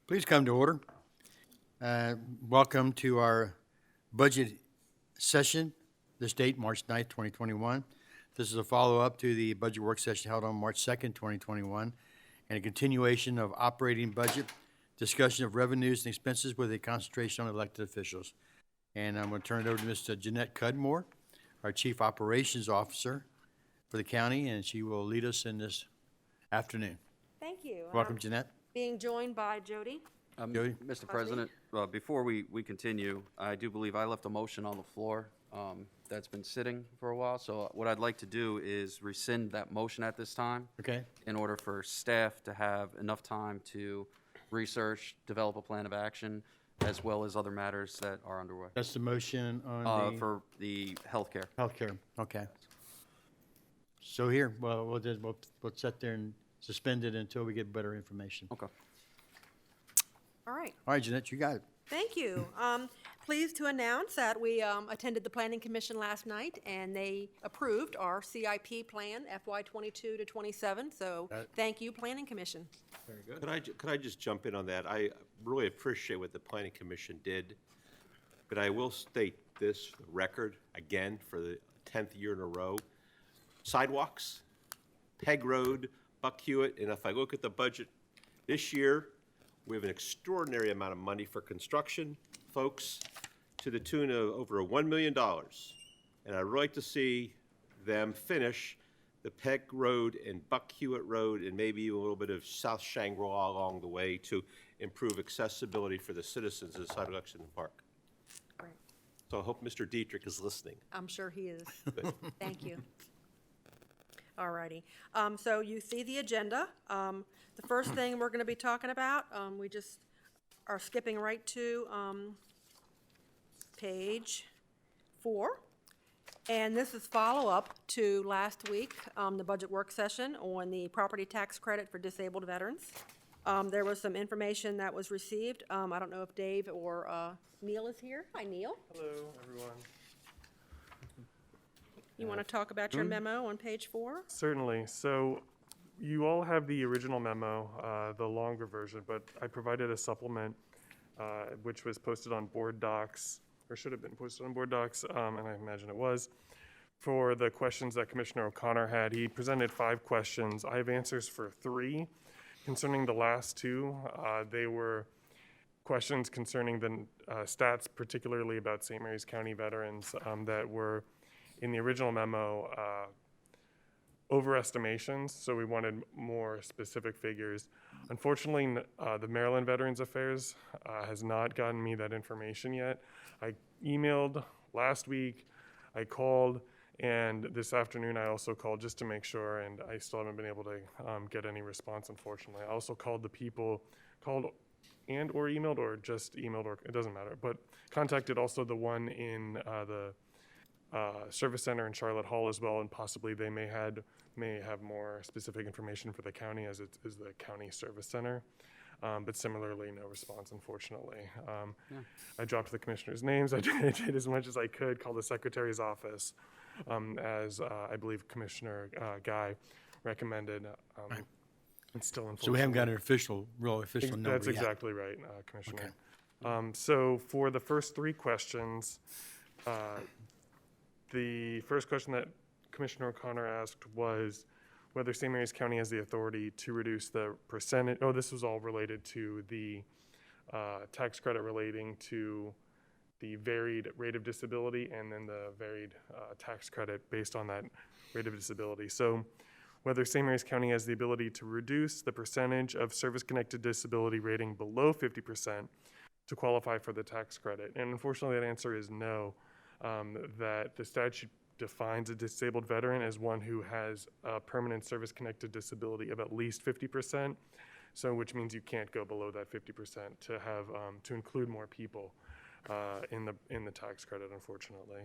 Please come to order. Welcome to our budget session, this date, March 9th, 2021. This is a follow-up to the budget work session held on March 2nd, 2021, and a continuation of operating budget, discussion of revenues and expenses with a concentration on elected officials. And I'm going to turn it over to Ms. Jeanette Cudmore, our Chief Operations Officer for the county, and she will lead us in this afternoon. Thank you. Welcome, Jeanette. Being joined by Jody. Jody? Mr. President, before we continue, I do believe I left a motion on the floor that's been sitting for a while. So what I'd like to do is rescind that motion at this time Okay. in order for staff to have enough time to research, develop a plan of action, as well as other matters that are underway That's the motion on the for the healthcare. healthcare. Okay. So here, well, we'll sit there and suspend it until we get better information. Okay. All right. All right, Jeanette, you got it. Thank you. Pleased to announce that we attended the Planning Commission last night, and they approved our CIP plan, FY '22 to '27. So thank you, Planning Commission. Very good. Could I just jump in on that? I really appreciate what the Planning Commission did, but I will state this for the record, again, for the 10th year in a row. Sidewalks, Peg Road, Buck Hewitt, and if I look at the budget this year, we have an extraordinary amount of money for construction, folks, to the tune of over $1 million. And I'd really like to see them finish the Peg Road and Buck Hewitt Road and maybe a little bit of South Shangri-La along the way to improve accessibility for the citizens of South Lexington Park. Great. So I hope Mr. Dietrich is listening. I'm sure he is. Thank you. All righty. So you see the agenda. The first thing we're going to be talking about, we just are skipping right to page 4. And this is follow-up to last week, the budget work session on the property tax credit for disabled veterans. There was some information that was received. I don't know if Dave or Neil is here. Hi, Neil. Hello, everyone. You want to talk about your memo on page 4? Certainly. So you all have the original memo, the longer version, but I provided a supplement which was posted on board docs, or should have been posted on board docs, and I imagine it was, for the questions that Commissioner O'Connor had. He presented 5 questions. I have answers for 3. Concerning the last 2, they were questions concerning the stats, particularly about St. Mary's County veterans that were in the original memo, overestimations, so we wanted more specific figures. Unfortunately, the Maryland Veterans Affairs has not gotten me that information yet. I emailed last week, I called, and this afternoon I also called just to make sure, and I still haven't been able to get any response, unfortunately. I also called the people, called and or emailed, or just emailed, or it doesn't matter, but contacted also the one in the Service Center in Charlotte Hall as well, and possibly they may have more specific information for the county, as it is the county service center. But similarly, no response, unfortunately. I dropped the commissioners' names. I did as much as I could, called the secretary's office, as I believe Commissioner Guy recommended. It's still unfortunate. So we haven't got an real official number That's yet. exactly right, Commissioner. Okay. So for the first 3 questions, the first question that Commissioner O'Connor asked was whether St. Mary's County has the authority to reduce the percentage. Oh, this was all related to the tax credit relating to the varied rate of disability and then the varied tax credit based on that rate of disability. So whether St. Mary's County has the ability to reduce the percentage of service-connected disability rating below 50% to qualify for the tax credit. And unfortunately, that answer is no. That the statute defines a disabled veteran as one who has a permanent service-connected disability of at least 50%, so which means you can't go below that 50% to have to include more people in the tax credit, unfortunately.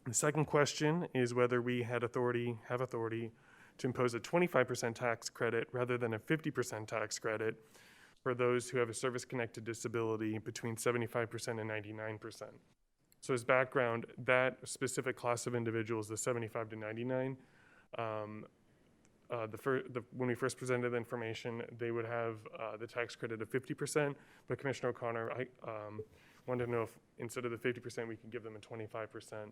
The second question is whether we have authority to impose a 25% tax credit rather than a 50% tax credit for those who have a service-connected disability between 75% and 99%. So as background, that specific class of individuals, the 75 to 99, when we first presented the information, they would have the tax credit of 50%, but Commissioner O'Connor, I wanted to know if instead of the 50%, we could give them a 25%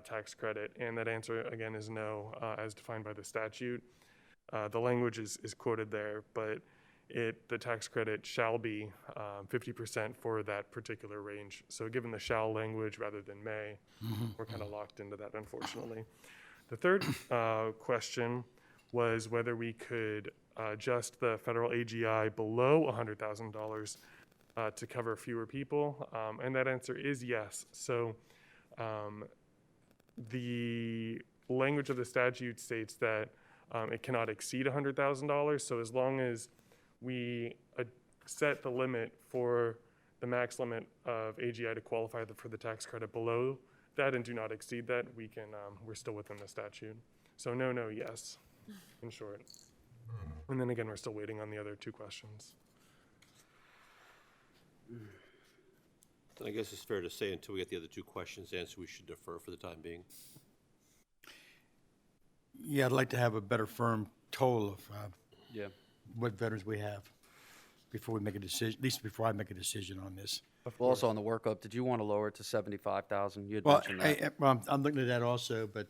tax credit, and that answer, again, is no, as defined by the statute. The language is quoted there, but the tax credit shall be 50% for that particular range. So given the shall language rather than may, we're kind of locked into that, unfortunately. The third question was whether we could adjust the federal AGI below $100,000 to cover fewer people, and that answer is yes. So the language of the statute states that it cannot exceed $100,000. So as long as we set the limit for the max limit of AGI to qualify for the tax credit below that and do not exceed that, we're still within the statute. So no, yes, in short. And then again, we're still waiting on the other two questions. I guess it's fair to say until we get the other two questions answered, we should defer for the time being. Yeah, I'd like to have a better firm total of Yeah. what veterans we have before we make a decision, at least before I make a decision on this. Well, also on the workup, did you want to lower it to 75,000? You had Well, mentioned that. well, I'm looking at that also, but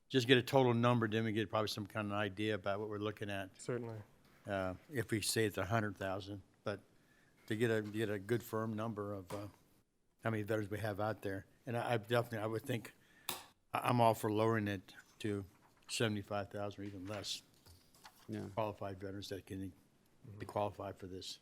just get a total number, then we get probably some kind of idea about what we're looking at. Certainly. If we say it's 100,000, but to get a good firm number of how many veterans we have out there. And I would think, I'm all for lowering it to 75,000 or even less. Yeah. Qualified veterans that can be qualified for this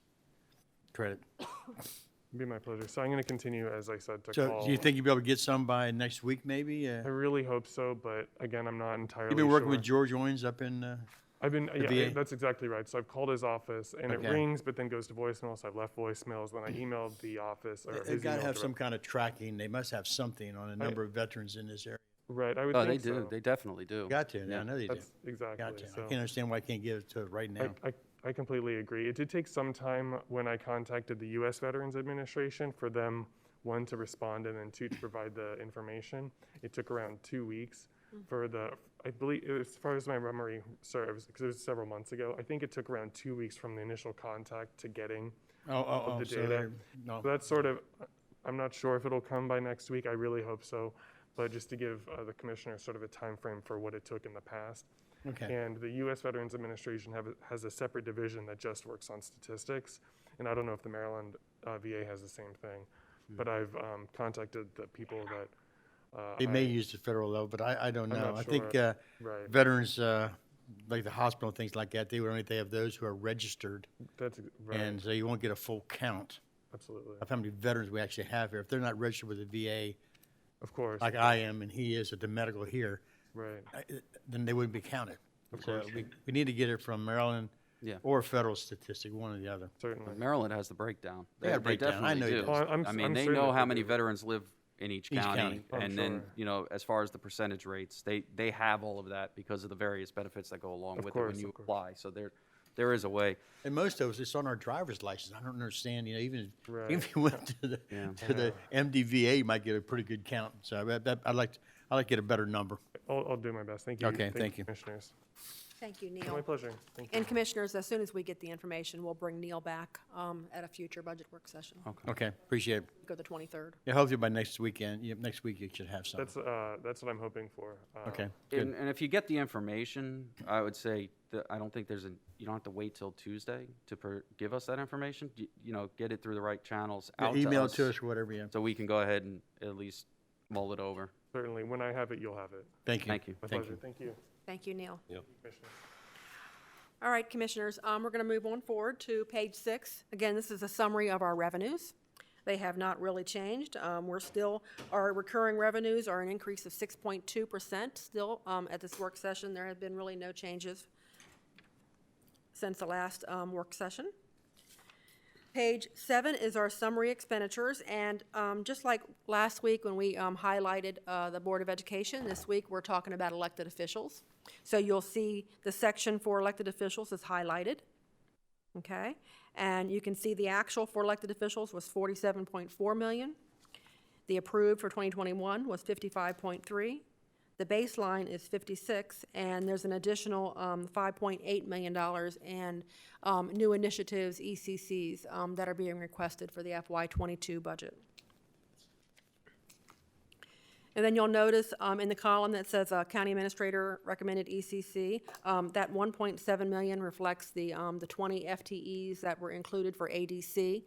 credit. It'd be my pleasure. So I'm going to continue, as I said, to So call. do you think you'll be able to get some by next week, maybe? I really hope so, but again, I'm not entirely You've been working with sure. George Owens up in, I've been, the yeah, VA? that's exactly right. So I've called his office, and Okay. it rings, but then goes to voicemail. So I've left voicemails. Then I emailed the office. Or they've his got to email have some direct- kind of tracking. They must have something on a number of veterans in this area. Right, I would Oh, they think do. so. They definitely do. Got to, Yeah. I know they do. That's exactly. Got to. I So can't understand why I can't give it to it right now. I completely agree. It did take some time when I contacted the U.S. Veterans Administration for them, one, to respond, and then two, to provide the information. It took around 2 weeks for I believe, as far as my memory serves, because it was several months ago, I think it took around 2 weeks from the initial contact to getting Oh, the so data. they're, no. So that's sort of, I'm not sure if it'll come by next week. I really hope so. But just to give the commissioner sort of a time frame for what it took in the past. Okay. And the U.S. Veterans Administration has a separate division that just works on statistics. And I don't know if the Maryland VA has the same thing. But I've contacted the people that. They may use the federal level, but I don't I'm know. not I think sure. Right. veterans, like the hospital and things like that, they would only have those who are registered, That's right. and so you won't get a full count Absolutely. of how many veterans we actually have here. If they're not registered with the VA, Of course. like I am, and he is at the medical here, Right. then they wouldn't be counted. Of So course. we need to get it from Maryland Yeah. or federal statistic, one or the other. Certainly. Maryland has the breakdown. They have breakdown. I definitely know you do. do. Oh, I'm I mean, I'm they certain know that how they many do. veterans live in each Each county. county. I'm And then, sure. as far as the percentage rates, they have all of that because of the various benefits that go along Of with it when course, you of course. apply. So there is a way. And most of us, it's on our driver's license. I don't understand, even Right. if you went to the, Yeah. to the MDVA, you might get a pretty good count. So I'd like to get a better number. I'll do my best. Thank you. Okay, thank you. Commissioners. Thank you, My Neil. pleasure. Thank you. And commissioners, as soon as we get the information, we'll bring Neil back at a future budget work session. Okay, appreciate it. Go the 23rd. Yeah, hopefully by next weekend, next week you should have some. That's what I'm hoping for. Okay, good. And if you get the information, I would say that I don't think you don't have to wait till Tuesday to give us that information. Get it through the right channels Yeah, out email it to to us us or whatever, yeah. so we can go ahead and at least mull it over. Certainly. When I have it, you'll have it. Thank you. Thank you. My Thank pleasure. you. Thank you, Thank you, Neil. Commissioners. All right, commissioners, we're going to move on forward to page 6. Again, this is a summary of our revenues. They have not really changed. Our recurring revenues are an increase of 6.2% still. At this work session, there have been really no changes since the last work session. Page 7 is our summary expenditures, and just like last week when we highlighted the Board of Education, this week we're talking about elected officials. So you'll see the section for elected officials is highlighted, okay? And you can see the actual for elected officials was $47.4 million. The approved for 2021 was $55.3. The baseline is 56, and there's an additional $5.8 million in new initiatives, ECCs, that are being requested for the FY22 budget. And then you'll notice in the column that says County Administrator recommended ECC, that 1.7 million reflects the 20 FTEs that were included for ADC.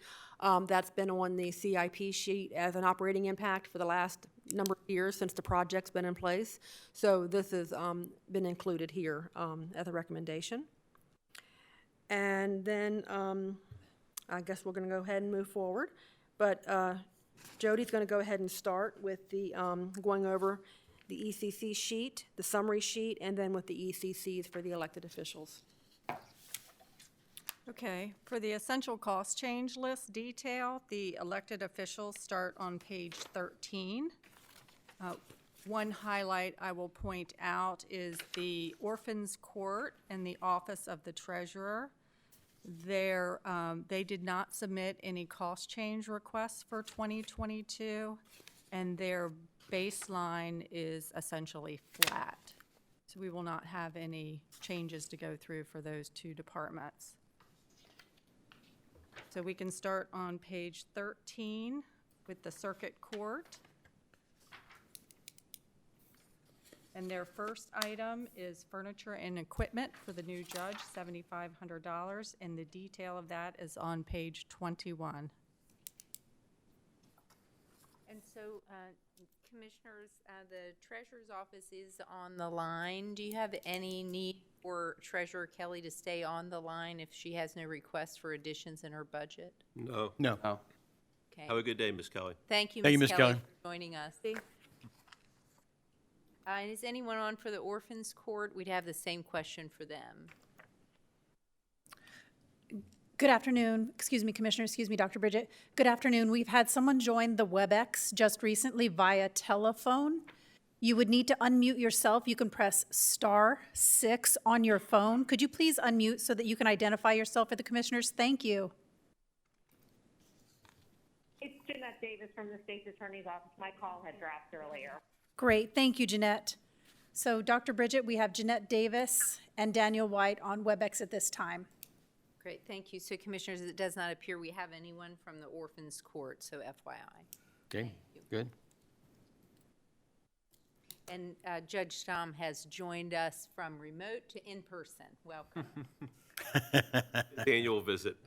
That's been on the CIP sheet as an operating impact for the last number of years since the project's been in place. So this has been included here as a recommendation. And then I guess we're going to go ahead and move forward. But Jody's going to go ahead and start with the going over the ECC sheet, the summary sheet, and then with the ECCs for the elected officials. Okay, for the essential cost change list detail, the elected officials start on page 13. One highlight I will point out is the Orphans Court and the Office of the Treasurer. They did not submit any cost change requests for 2022, and their baseline is essentially flat. So we will not have any changes to go through for those two departments. So we can start on page 13 with the Circuit Court. And their first item is furniture and equipment for the new judge, $7,500, and the detail of that is on page 21. And so, Commissioners, the Treasurer's Office is on the line. Do you have any need for Treasurer Kelly to stay on the line if she has no requests for additions in her budget? No. No. Oh, Okay. Have a good day, Ms. Kelly. Thank you, Thank you, Ms. Ms. Kelly, Kelly. for joining us. And is anyone on for the Orphans Court? We'd have the same question for them. Good afternoon, excuse me, Commissioner, excuse me, Dr. Bridget. Good afternoon. We've had someone join the WebEx just recently via telephone. You would need to unmute yourself. You can press *6 on your phone. Could you please unmute so that you can identify yourself for the commissioners? Thank you. It's Jeanette Davis from the State's Attorney's Office. My call had dropped earlier. Great, thank you, Jeanette. So, Dr. Bridget, we have Jeanette Davis and Daniel White on WebEx at this time. Great, thank you. So Commissioners, it does not appear we have anyone from the Orphans Court, so FYI. Okay, good. And Judge Stamm has joined us from remote to in-person. Welcome. Annual visit.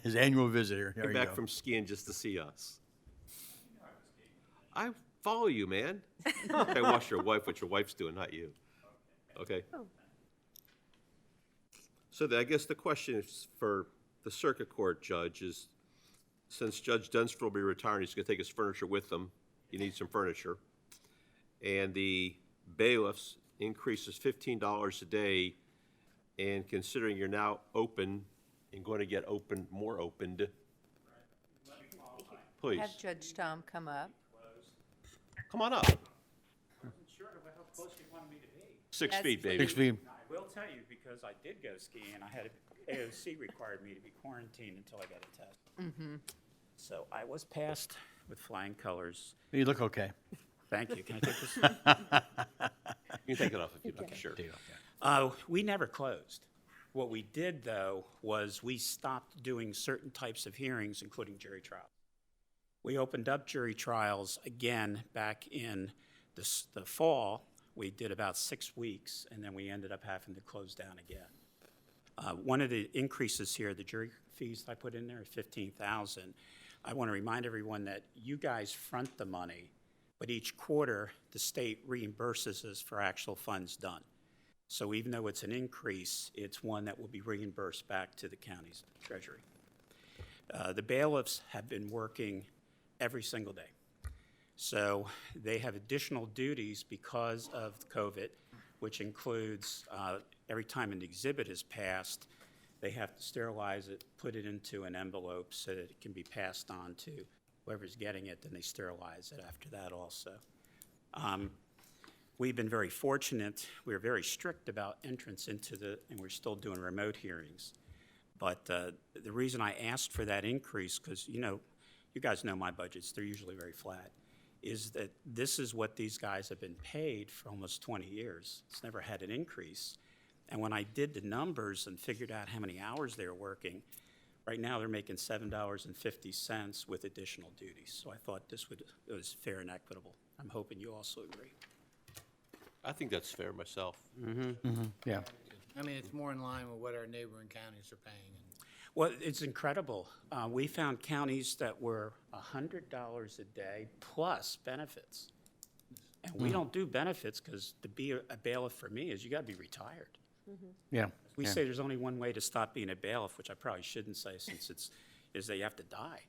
His annual visitor. There Came you back go. from skiing just to see us. I follow you, man. I watch your wife, what your wife's doing, not you. Okay? So I guess the question is for the Circuit Court judge is, since Judge Dunsfer will be retiring, he's going to take his furniture with him. He needs some furniture. And the bailiffs increases $15 a day. And considering you're now open and going to get more opened, please, Have Judge Stamm come up. come on up. Sure of how close you wanted me to be. 6 That's feet, baby. 6 feet. I will tell you, because I did go skiing, I had, AOC required me to be quarantined until I got a test. So I was passed with flying colors. You look okay. Thank you. Can I take this? You can take it off if you'd like, sure. We never closed. What we did, though, was we stopped doing certain types of hearings, including jury trials. We opened up jury trials again back in the fall. We did about 6 weeks, and then we ended up having to close down again. One of the increases here, the jury fees I put in there is $15,000. I want to remind everyone that you guys front the money, but each quarter the state reimburses us for actual funds done. So even though it's an increase, it's one that will be reimbursed back to the county's treasury. The bailiffs have been working every single day. So they have additional duties because of COVID, which includes every time an exhibit is passed, they have to sterilize it, put it into an envelope so that it can be passed on to whoever's getting it, then they sterilize it after that also. We've been very fortunate. We're very strict about entrance into and we're still doing remote hearings. But the reason I asked for that increase, because you guys know my budgets, they're usually very flat, is that this is what these guys have been paid for almost 20 years. It's never had an increase. And when I did the numbers and figured out how many hours they were working, right now they're making $7.50 with additional duties. So I thought it was fair and equitable. I'm hoping you also agree. I think that's fair myself. Yeah. I mean, it's more in line with what our neighboring counties are paying. Well, it's incredible. We found counties that were $100 a day plus benefits. And we don't do benefits because to be a bailiff for me is you got to be retired. Yeah. We yeah. say there's only one way to stop being a bailiff, which I probably shouldn't say since is that you have to die.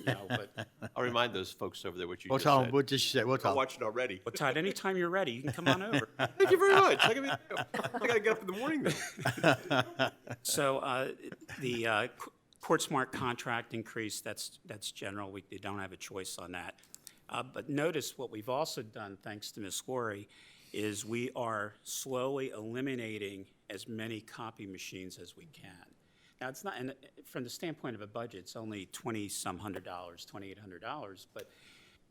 But I'll remind those folks over there what you We'll just tell said. them, we'll just say, we'll tell I'm 'em. watching already. well, Todd, anytime you're ready, you can come on over. Thank you very much. I gotta get up in the morning then. So the Court Smart contract increase, that's general. We don't have a choice on that. But notice what we've also done, thanks to Ms. Scory, is we are slowly eliminating as many copy machines as we can. Now, it's not, and from the standpoint of a budget, it's only $2,000-some, $2,800, but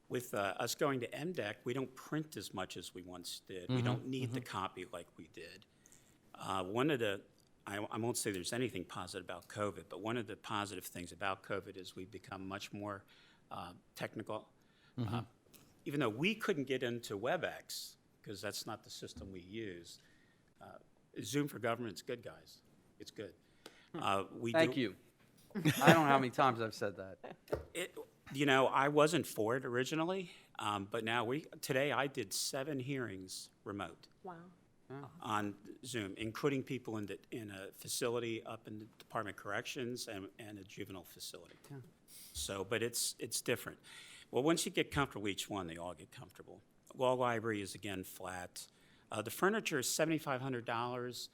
with us going to MDEC, we don't print as much as we once did. We don't need the copy like we did. One of the, I won't say there's anything positive about COVID, but one of the positive things about COVID is we've become much more technical. Even though we couldn't get into WebEx, because that's not the system we use, Zoom for Government's good, guys. It's good. Thank you. I don't know how many times I've said that. I wasn't for it originally, but now today I did 7 hearings remote. Wow. On Zoom, including people in a facility up in the Department of Corrections and a juvenile facility. So, but it's different. Well, once you get comfortable with each one, they all get comfortable. Law library is again flat. The furniture is $7,500.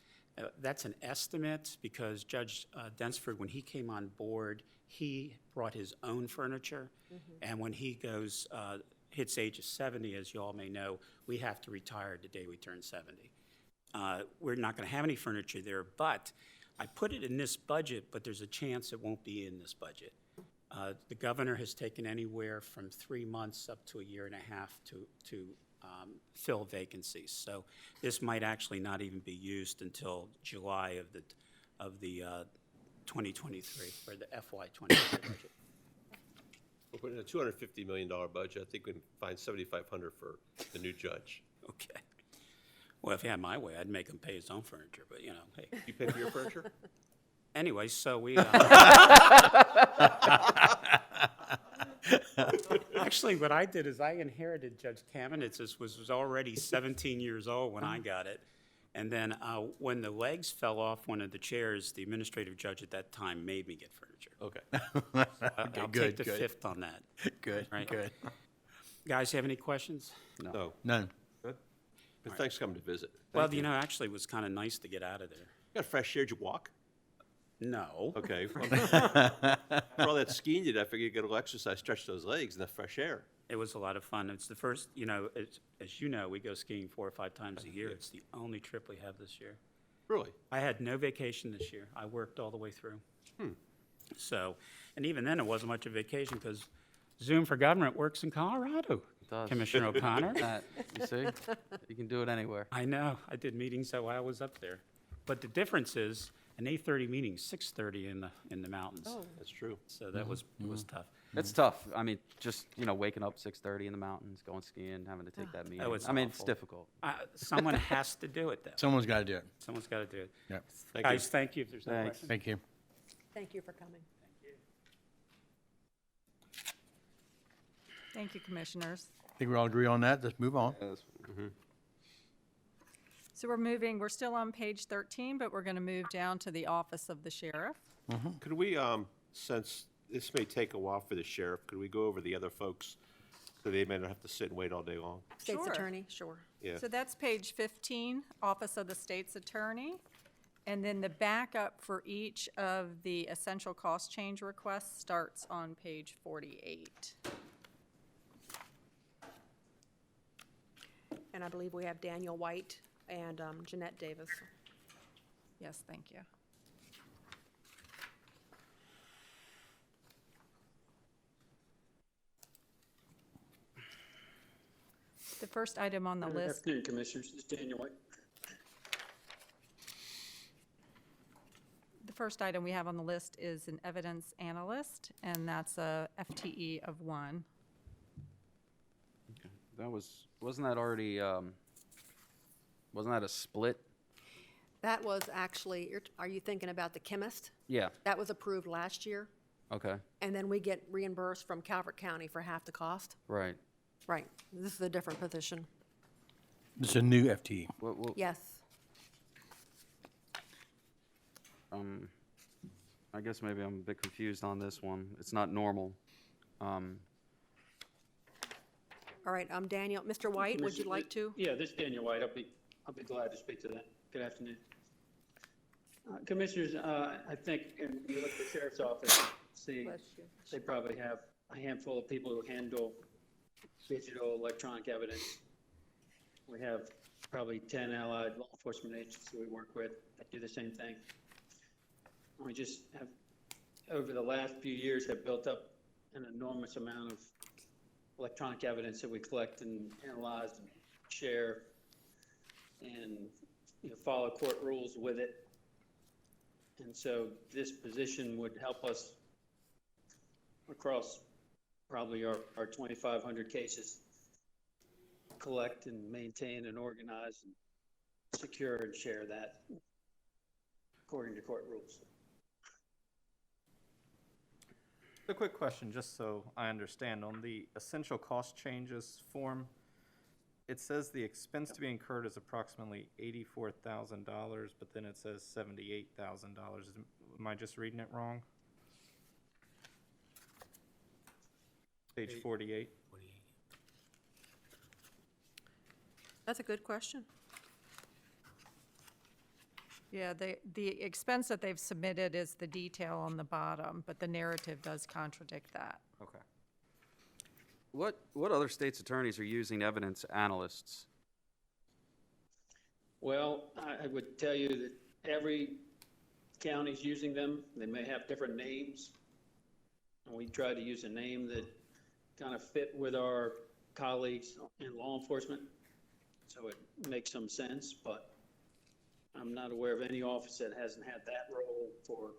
That's an estimate because Judge Densford, when he came on board, he brought his own furniture. And when he hits age of 70, as you all may know, we have to retire the day we turn 70. We're not going to have any furniture there, but I put it in this budget, but there's a chance it won't be in this budget. The governor has taken anywhere from 3 months up to a year and a half to fill vacancies. So this might actually not even be used until July of the 2023 or the FY 2023 budget. We're putting a $250 million budget. I think we can find $7,500 for the new judge. Okay. Well, if you had my way, I'd make him pay his own furniture, but hey. You pay for your furniture? Anyway, so we actually what I did is I inherited Judge Kamenetz. This was already 17 years old when I got it. And then when the legs fell off one of the chairs, the administrative judge at that time made me get furniture. Okay. I'll good, take the good. fifth on that. Good, Right. good. Guys, have any questions? No. None. Good. But thanks for coming to visit. Well, actually, it was kind of nice to get out of there. You got fresh air. Did you walk? No. Okay. For all that skiing you did, I figured you get a little exercise, stretch those legs in the fresh air. It was a lot of fun. It's the first, as you know, we go skiing 4 or 5 times a year. It's the only trip we have this year. Really? I had no vacation this year. I worked all the way through. So, and even then, it wasn't much of a vacation because Zoom for Government works in Colorado. It does. Commissioner O'Connor. You see? You can do it anywhere. I know. I did meetings while I was up there. But the difference is an 8:30 meeting, 6:30 in the mountains. Oh. That's true. So that was tough. It's tough. I mean, just, waking up 6:30 in the mountains, going skiing, having to take that meeting. was I mean, it's awful. difficult. Someone has to do it, though. Someone's got to do it. Someone's got to do it. Yeah. Thank Guys, you. thank you if there's no Thanks. questions. Thank you. Thank you for coming. Thank you, commissioners. I think we all agree on that. Let's move on. So we're still on page 13, but we're going to move down to the Office of the Sheriff. Could we, since this may take a while for the sheriff, could we go over the other folks so they may not have to sit and wait all day long? State's Sure. Attorney, sure. Yeah. So that's page 15, Office of the State's Attorney. And then the backup for each of the essential cost change requests starts on page 48. And I believe we have Daniel White and Jeanette Davis. Yes, thank you. The first item on the Good list, afternoon, Commissioners. This is Daniel White. the first item we have on the list is an evidence analyst, and that's a FTE of 1. Wasn't that already, wasn't that a split? That was actually, are you thinking about the chemist? Yeah, That was approved last year, okay, and then we get reimbursed from Calvert County for half the cost. right. Right, this is a different position. This is a new FTE. Yes. I guess maybe I'm a bit confused on this one. It's not normal. All right, Daniel, Mr. White, would you Commissioner, like to? Yeah, this is Daniel White. I'll be glad to speak to that. Good afternoon. Commissioners, I think, and you look at the sheriff's office, see, they probably have a handful of people who handle digital electronic evidence. We have probably 10 allied law enforcement agencies we work with that do the same thing. We just have, over the last few years, have built up an enormous amount of electronic evidence that we collect and analyze and share and, you know, follow court rules with it. And so this position would help us across probably our 2,500 cases, collect and maintain and organize and secure and share that according to court rules. A quick question, just so I understand. On the essential cost changes form, it says the expense to be incurred is approximately $84,000, but then it says $78,000. Am I just reading it wrong? Page 48. That's a good question. Yeah, the expense that they've submitted is the detail on the bottom, but the narrative does contradict that. Okay. What other states' attorneys are using evidence analysts? Well, I would tell you that every county's using them. They may have different names. And we try to use a name that kind of fit with our colleagues in law enforcement, so it makes some sense, but I'm not aware of any office that hasn't had that role for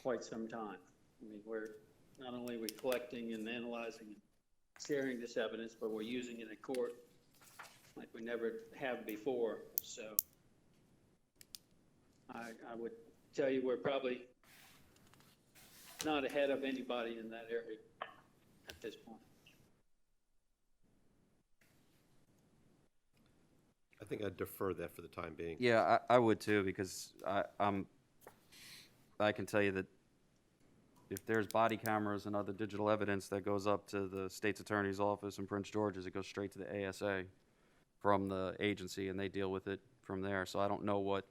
quite some time. I mean, we're not only are we collecting and analyzing and sharing this evidence, but we're using it in court like we never have before. So I would tell you we're probably not ahead of anybody in that area at this point. I think I'd defer that for the time being. Yeah, I would too, because I can tell you that if there's body cameras and other digital evidence that goes up to the state's attorney's office in Prince George's, it goes straight to the ASA from the agency, and they deal with it from there. So I don't know what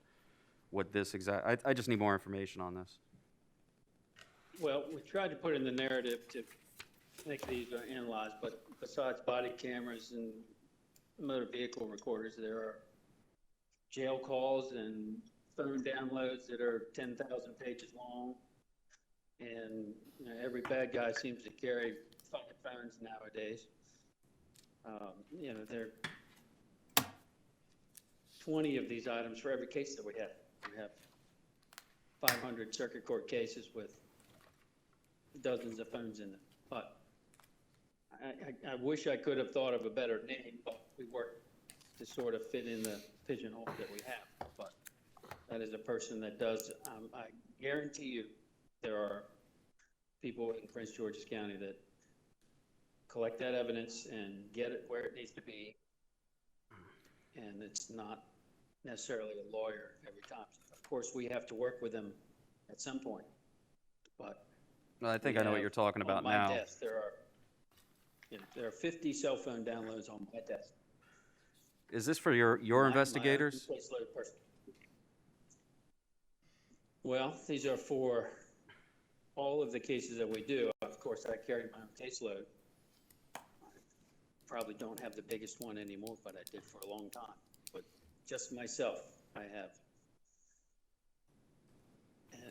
this I just need more information on this. Well, we tried to put in the narrative to make these analyzed, but besides body cameras and motor vehicle recorders, there are jail calls and phone downloads that are 10,000 pages long. And you know, every bad guy seems to carry 5 phones nowadays. You know, there are 20 of these items for every case that we have. We have 500 circuit court cases with dozens of phones in them. But I wish I could have thought of a better name, but we work to sort of fit in the pigeonhole that we have. But that is a person that does, I guarantee you, there are people in Prince George's County that collect that evidence and get it where it needs to be. And it's not necessarily a lawyer every time. Of course, we have to work with them at some point, but. I think I know what you're talking about now. On my desk, there are 50 cell phone downloads on my desk. Is this for your investigators? My own caseload person. Well, these are for all of the cases that we do. Of course, I carry my own caseload. I probably don't have the biggest one anymore, but I did for a long time. But just myself, I have.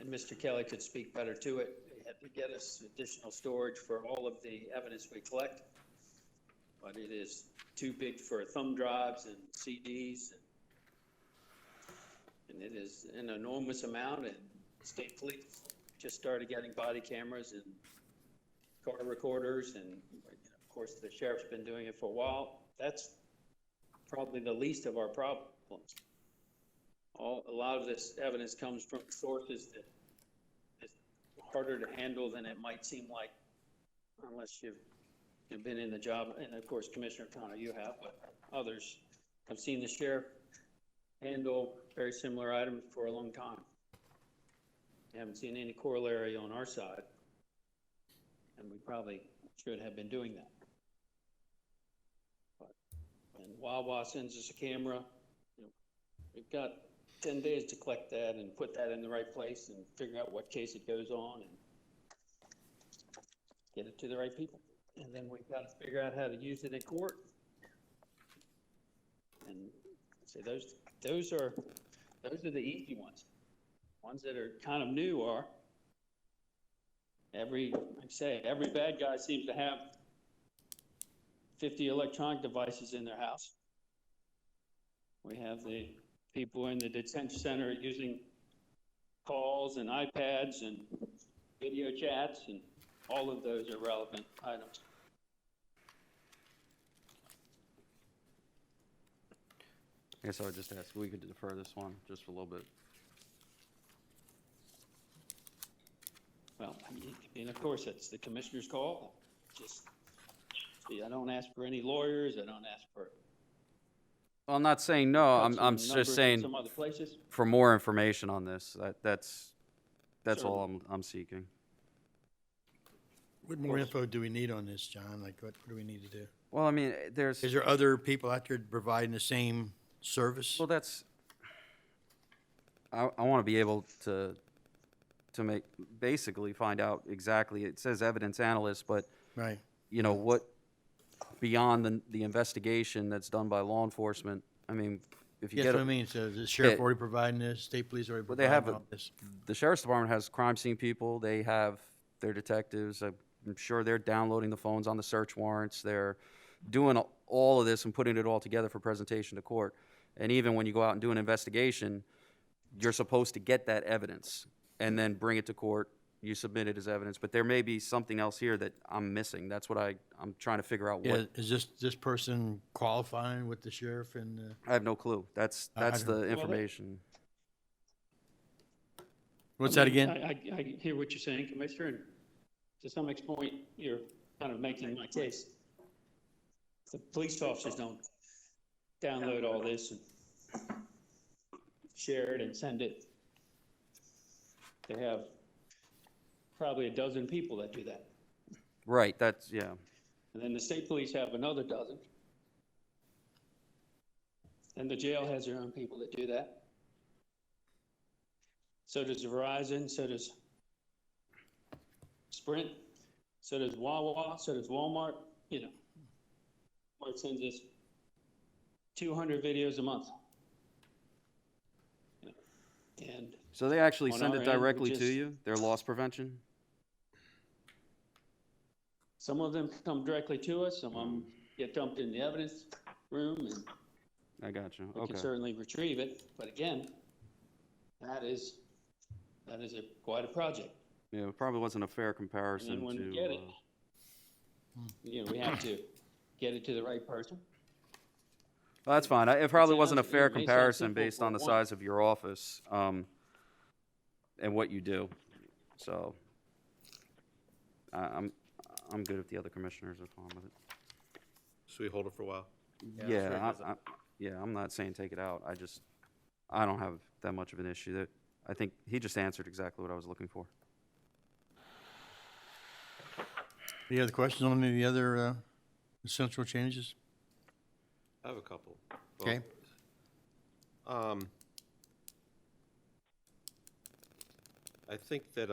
And Mr. Kelly could speak better to it. They had to get us additional storage for all of the evidence we collect. but it is too big for thumb drives and CDs. And it is an enormous amount, and state police just started getting body cameras and car recorders, and of course, the sheriff's been doing it for a while. That's probably the least of our problems. A lot of this evidence comes from sources that is harder to handle than it might seem like, unless you've been in the job. And of course, Commissioner Connor, you have, but others have seen the sheriff handle very similar items for a long time. I haven't seen any corollary on our side, and we probably should have been doing that. But when Wawa sends us a camera, we've got 10 days to collect that and put that in the right place and figure out what case it goes on and get it to the right people. And then we've got to figure out how to use it in court. And so those are the easy ones. Ones that are kind of new are every bad guy seems to have 50 electronic devices in their house. We have the people in the detention center using calls and iPads and video chats, and all of those are relevant items. I guess I would just ask, we could defer this one just for a little bit. Well, and of course, it's the commissioner's call. I don't ask for any lawyers. I don't ask for. Well, I'm not saying no, I'm numbers just in saying some other places. for more information on this. That's Sure. all I'm seeking. What more info do we need on this, John? Like, what do we need to do? Well, I mean, there's. Is there other people out there providing the same service? Well, I want to be able to basically find out exactly, it says evidence analyst, but, Right. you know, what, beyond the investigation that's done by law enforcement, I mean, if you Yes, get what I a, mean, so the sheriff Yeah. already providing this, state police already well, they have, providing all this? the sheriff's department has crime scene people, they have their detectives, I'm sure they're downloading the phones on the search warrants, they're doing all of this and putting it all together for presentation to court. And even when you go out and do an investigation, you're supposed to get that evidence and then bring it to court. You submit it as evidence, but there may be something else here that I'm missing. That's what I'm trying to figure out. Yeah, What is this person qualifying with the sheriff and, I have no clue. That's I the don't- information. what's that again? I hear what you're saying, Commissioner, and to some extent, you're kind of making my case. The police officers don't download all this and share it and send it. They have probably a dozen people that do that. Right. That's yeah. And then the state police have another dozen. And the jail has their own people that do that. So does Verizon, so does Sprint, so does Wawa, so does Walmart, you know. Walmart sends us 200 videos a month. You know, and So they actually On send our it end, we directly to just- you. Their loss prevention. some of them come directly to us, some of them get dumped in the evidence room, and I got you. we Okay. can certainly retrieve it. But again, that is quite a project. Yeah, it probably wasn't a fair And comparison then when to. we get it, you know, we have to get it to the right person. Well, that's fine. It probably sounds- wasn't a fair it may sound comparison simple based for on the one. size of your office, and what you do. So, I'm good if the other commissioners are fine with it. So we hold it for a while? Yeah, I'm not saying take it out. I don't have that much of an issue. That I think he just answered exactly what I was looking for. Any other questions on any of the other essential changes? I have a couple. Okay. I think that,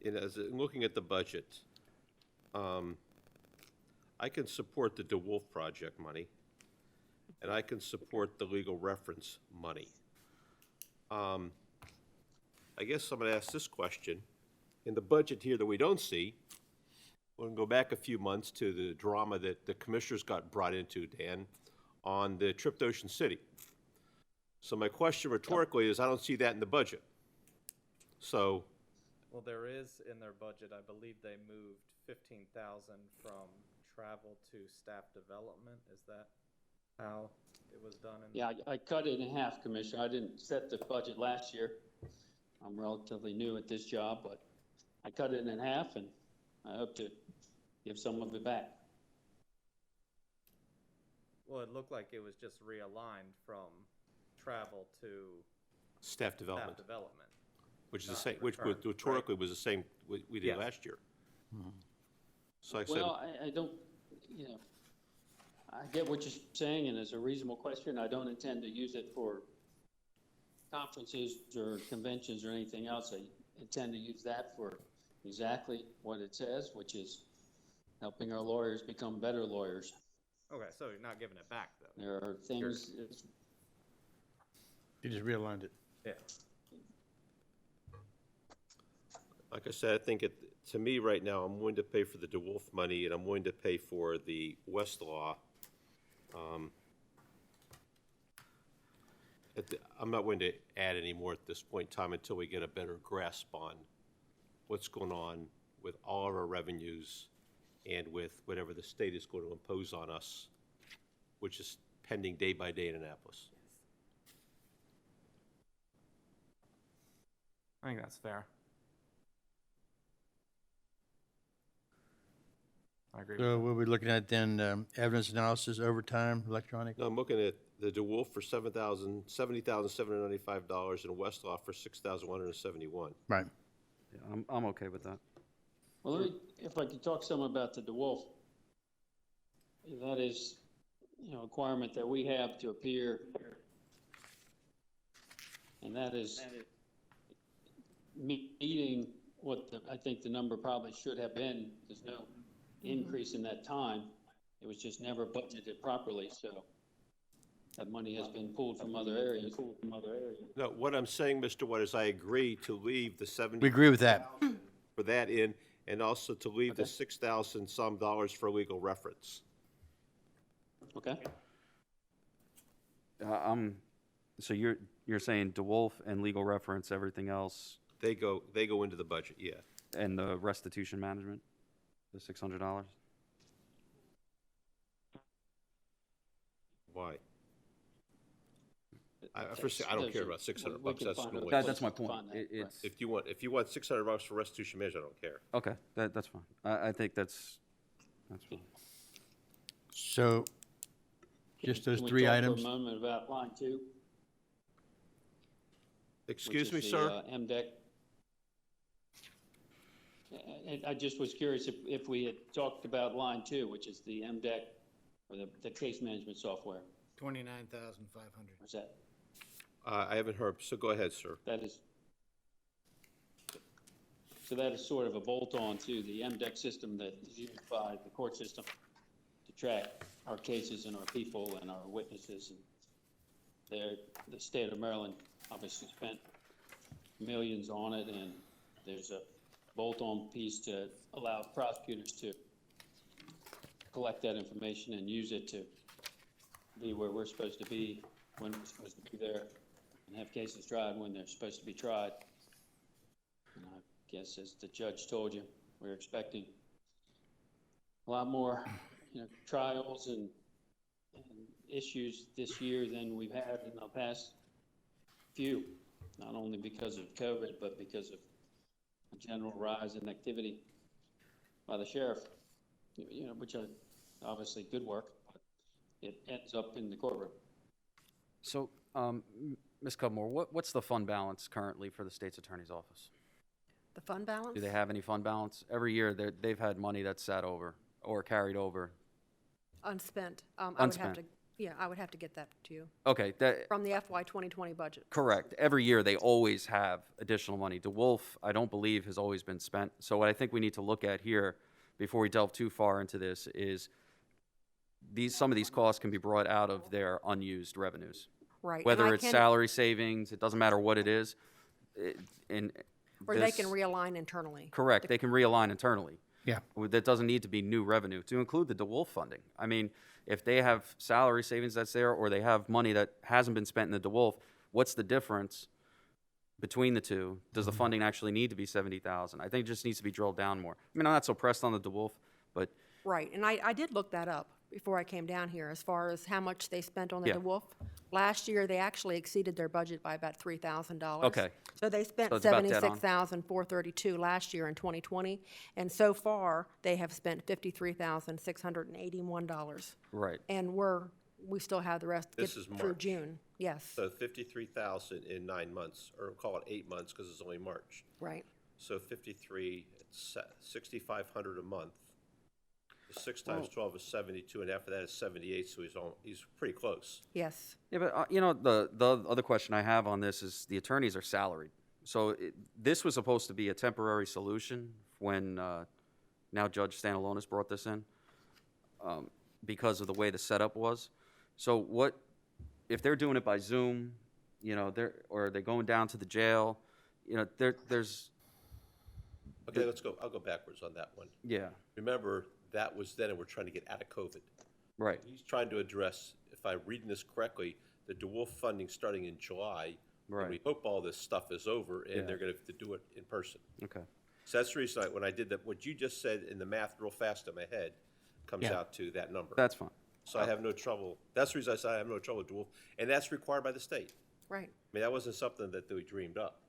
in looking at the budget, I can support the DeWolf project money, and I can support the legal reference money. I guess I'm gonna ask this question. In the budget here that we don't see, we'll go back a few months to the drama that the commissioners got brought into, Dan, on the trip to Ocean City. So my question rhetorically is, I don't see that in the budget. So, Well, there is in their budget, I believe they moved 15,000 from travel to staff development. Is that how it was done? Yeah, I cut it in half, Commissioner. I didn't set the budget last year. I'm relatively new at this job, but I cut it in half, and I hope to give some of it back. Well, it looked like it was just realigned from travel to staff development, staff development. which is the not same, which returned, rhetorically was the same we did Yes. last year. So like I said, Well, I don't, you know, I get what you're saying, and it's a reasonable question. I don't intend to use it for conferences or conventions or anything else. I intend to use that for exactly what it says, which is helping our lawyers become better lawyers. Okay, so you're not giving it back, though? There are things, You just realigned it. Yeah. like I said, I think to me right now, I'm willing to pay for the DeWolf money and I'm willing to pay for the Westlaw. I'm not willing to add any more at this point in time until we get a better grasp on what's going on with all of our revenues and with whatever the state is going to impose on us, which is pending day by day in Annapolis. I think that's fair. I agree with So we'll be looking at then evidence analysis, overtime, electronic. No, I'm looking at the DeWolf for $70,795 and Westlaw for $6,171. Right. Yeah, I'm okay with that. well, let me, if I could talk some about the DeWolf. That is, you know, a requirement that we have to appear. And that is meeting what I think the number probably should have been. There's no increase in that time. It was just never budgeted properly, so that money has been pulled from other areas. No, what I'm saying, Mr. Watt, is I agree to leave the We agree with that. for that in, and also to leave the 6,000 some dollars for legal reference. Okay? So you're saying DeWolf and legal reference, everything else, They go into the budget, yeah. and the restitution management, the $600? Why? I don't care about 600 bucks, that's no way. That's my point. It's, If you want 600 bucks for restitution management, I don't care. okay, that's fine. I think that's fine. So just those Can we three talk items. for a moment about line 2? Excuse me, which is the, sir? MDEC. I just was curious if we had talked about line 2, which is the MDEC, or the case management software. 29,500. Or is that, I haven't heard, so go ahead, sir. that is sort of a bolt-on to the MDEC system that is used by the court system to track our cases and our people and our witnesses. And the state of Maryland obviously spent millions on it, and there's a bolt-on piece to allow prosecutors to collect that information and use it to be where we're supposed to be, when we're supposed to be there, and have cases tried when they're supposed to be tried. And I guess, as the judge told you, we're expecting a lot more, trials and issues this year than we've had in the past few, not only because of COVID, but because of a general rise in activity by the sheriff, which are obviously good work, but it ends up in the courtroom. So, Ms. Cudmore, what's the fund balance currently for the state's attorney's office? The fund balance? Do they have any fund balance? Every year, they've had money that's sat over or carried over. Unspent. I would have Unspent. to, yeah, I would have to get that to you. Okay, From the FY 2020 budget. correct. Every year, they always have additional money. DeWolf, I don't believe, has always been spent. So what I think we need to look at here, before we delve too far into this, is some of these costs can be brought out of their unused revenues. Right. and Whether I it's can- salary savings, it doesn't matter what it is. Or they can realign internally. Correct, they can realign internally. Yeah. That doesn't need to be new revenue, to include the DeWolf funding. I mean, if they have salary savings that's there, or they have money that hasn't been spent in the DeWolf, what's the difference between the two? Does the funding actually need to be 70,000? I think it just needs to be drilled down more. I mean, I'm not so pressed on the DeWolf, but Right, and I did look that up before I came down here, as far as how much they spent on the Yeah. DeWolf. Last year, they actually exceeded their budget by about $3,000. Okay. So they spent So it's about dead on. $76,432 last year in 2020, and so far, they have spent $53,681. right. And we still have the rest to get This is through March. June. Yes, So 53,000 in 9 months, or call it 8 months, because it's only March. right. So 53, it's 6,500 a month. 6 times 12 is 72, and after that is 78, so he's pretty close. Yes, Yeah, but the other question I have on this is the attorneys are salaried. So this was supposed to be a temporary solution when now Judge Stanalonis brought this in because of the way the setup was. So what if they're doing it by Zoom? Or they're going down to the jail. There's Okay, I'll go backwards on that one. yeah, Remember, that was then, and we're trying to get out of COVID. right. He's trying to address, if I'm reading this correctly, the DeWolf funding starting in July. Right. And we hope all this stuff is over, and Yeah. they're going to have to do it in person. Okay. So that's the reason when I did that, what you just said in the math real fast in my head comes Yeah. out to that number. That's fine. So I have no trouble, that's the reason I said I have no trouble with DeWolf, and that's required by the state. right. I mean, that wasn't something that we dreamed up.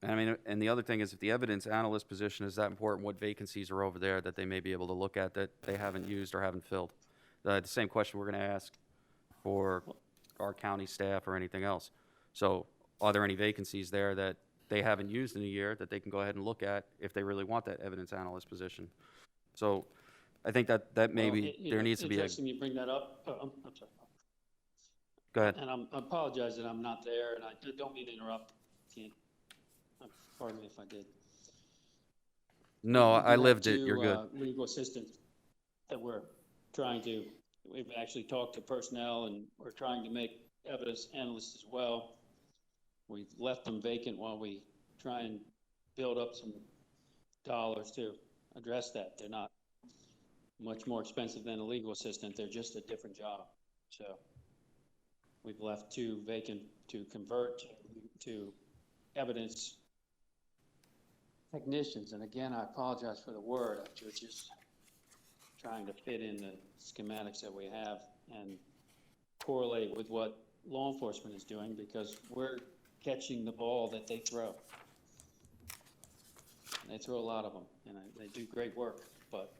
And I mean, and the other thing is, if the evidence analyst position is that important, what vacancies are over there that they may be able to look at that they haven't used or haven't filled? The same question we're going to ask for our county staff or anything else. So are there any vacancies there that they haven't used in a year that they can go ahead and look at if they really want that evidence analyst position? So I think that maybe there needs to be a, Interesting you bring that up. I'm sorry. go ahead. And I apologize that I'm not there, and I don't mean to interrupt. Can't, pardon me if I did. No, I We lived have it. You're two, good. Legal assistants that we've actually talked to personnel, and we're trying to make evidence analysts as well. We've left them vacant while we try and build up some dollars to address that. They're not much more expensive than a legal assistant. They're just a different job. So we've left 2 vacant to convert to evidence technicians. And again, I apologize for the word. We're just trying to fit in the schematics that we have and correlate with what law enforcement is doing, because we're catching the ball that they throw. And they throw a lot of them, and they do great work, but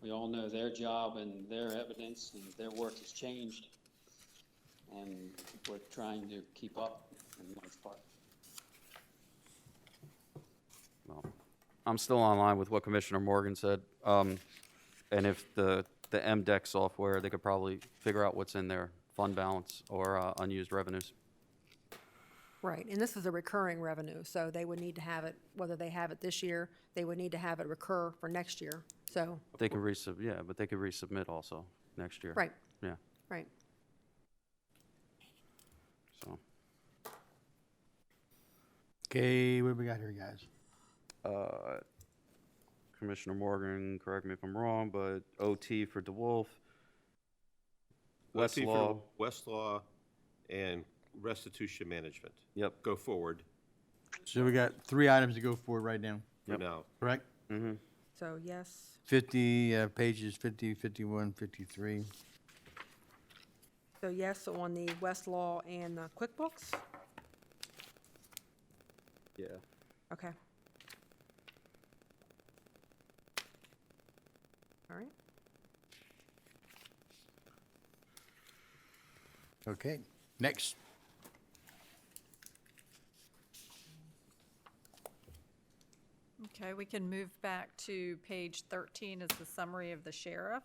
we all know their job and their evidence and their work has changed, and we're trying to keep up in large part. Well, I'm still online with what Commissioner Morgan said. And if the MDEC software, they could probably figure out what's in their fund balance or unused revenues. Right, and this is a recurring revenue, so they would need to have it, whether they have it this year, they would need to have it recur for next year, so, They could but they could resubmit also next year. right, Yeah, right. so. Okay, what do we got here, guys? Commissioner Morgan, correct me if I'm wrong, but OT for DeWolf, Let's see for Westlaw, Westlaw and restitution management. yep. Go forward So we got 3 items to go forward right now, for now. correct? Mm-hmm. So, yes, 50, pages 50, 51, 53. so yes on the Westlaw and the QuickBooks, Yeah. okay. All right, Okay, next. Okay, we can move back to page 13 as the summary of the sheriff.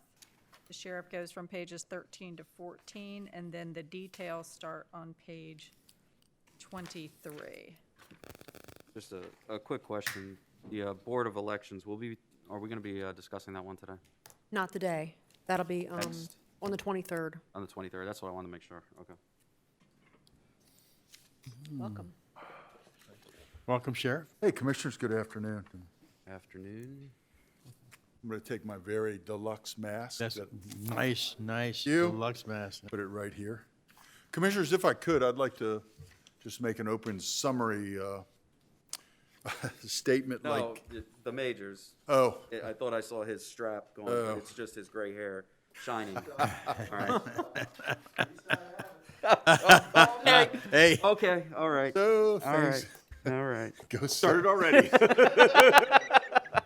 The sheriff goes from pages 13 to 14, and then the details start on page 23. Just a quick question. The Board of Elections, are we going to be discussing that one today? not today, that'll be, Next. on the 23rd. On the 23rd? That's what I wanted to make sure. Okay. Welcome. Welcome, Sheriff. Hey, Commissioners, good afternoon. Afternoon. I'm going to take my very deluxe mask. That's that- nice, nice You? deluxe mask. Put it right here. Commissioners, if I could, I'd like to just make an open summary statement No, like, the majors. oh, I thought I saw his strap going, Oh. it's just his gray hair shining. All right. Hey, Okay, all right. so All right, things all right. go Started already.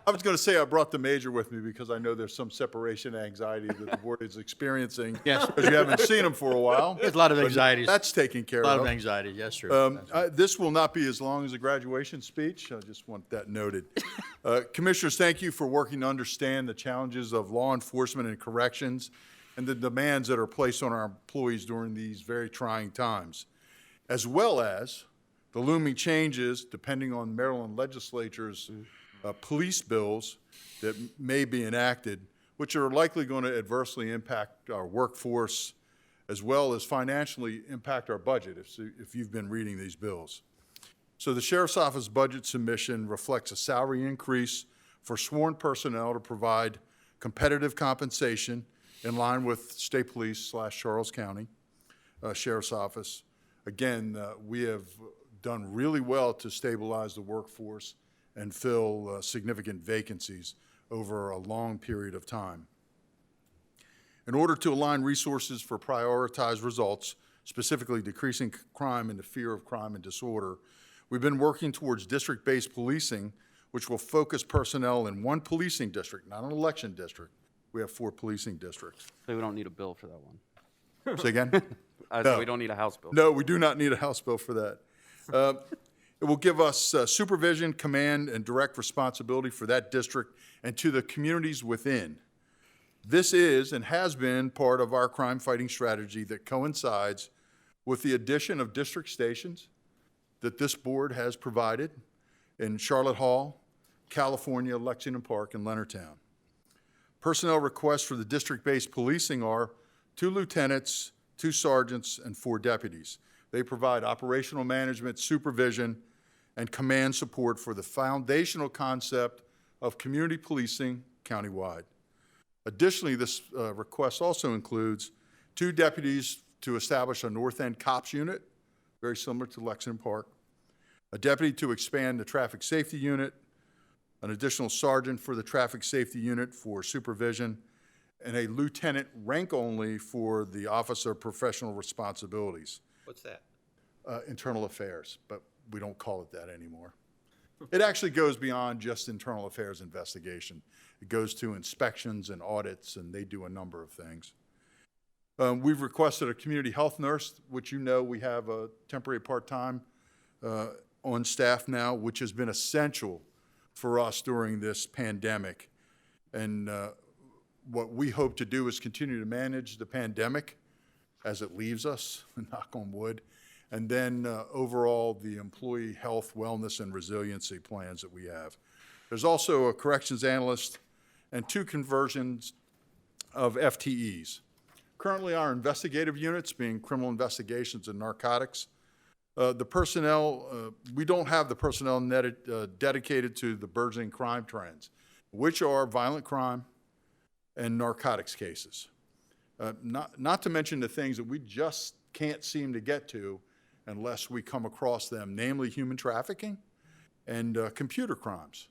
I was going to say I brought the major with me because I know there's some separation anxiety that the board is experiencing. Yes. Because you haven't seen him for a while. there's a lot of But anxieties, That's taken care a lot of of. anxiety, yes, sir. This will not be as long as a graduation speech. I just want that noted. Commissioners, thank you for working to understand the challenges of law enforcement and corrections and the demands that are placed on our employees during these very trying times, as well as the looming changes, depending on Maryland legislature's police bills that may be enacted, which are likely going to adversely impact our workforce as well as financially impact our budget if you've been reading these bills. So the Sheriff's Office budget submission reflects a salary increase for sworn personnel to provide competitive compensation in line with State Police / Charles County Sheriff's Office. Again, we have done really well to stabilize the workforce and fill significant vacancies over a long period of time. In order to align resources for prioritized results, specifically decreasing crime and the fear of crime and disorder, we've been working towards district-based policing, which will focus personnel in one policing district, not an election district. We have 4 policing districts. So we don't need a bill for that one. Say again? I No. said we don't need a House bill. No, we do not need a House bill for that. It will give us supervision, command, and direct responsibility for that district and to the communities within. This is and has been part of our crime-fighting strategy that coincides with the addition of district stations that this board has provided in Charlotte Hall, California, Lexington Park, and Leonardtown. Personnel requests for the district-based policing are 2 lieutenants, 2 sergeants, and 4 deputies. They provide operational management, supervision, and command support for the foundational concept of community policing countywide. Additionally, this request also includes 2 deputies to establish a North End Cops Unit, very similar to Lexington Park, a deputy to expand the Traffic Safety Unit, an additional sergeant for the Traffic Safety Unit for supervision, and a lieutenant rank only for the Office of Professional Responsibilities. What's that? Internal Affairs, but we don't call it that anymore. It actually goes beyond just internal affairs investigation. It goes to inspections and audits, and they do a number of things. We've requested a community health nurse, which you know we have a temporary part-time on staff now, which has been essential for us during this pandemic. And what we hope to do is continue to manage the pandemic as it leaves us, knock on wood, and then overall the employee health, wellness, and resiliency plans that we have. There's also a corrections analyst and 2 conversions of FTEs. Currently, our investigative units, being criminal investigations and narcotics, the personnel, we don't have the personnel dedicated to the burgeoning crime trends, which are violent crime and narcotics cases. Not to mention the things that we just can't seem to get to unless we come across them, namely human trafficking and computer crimes.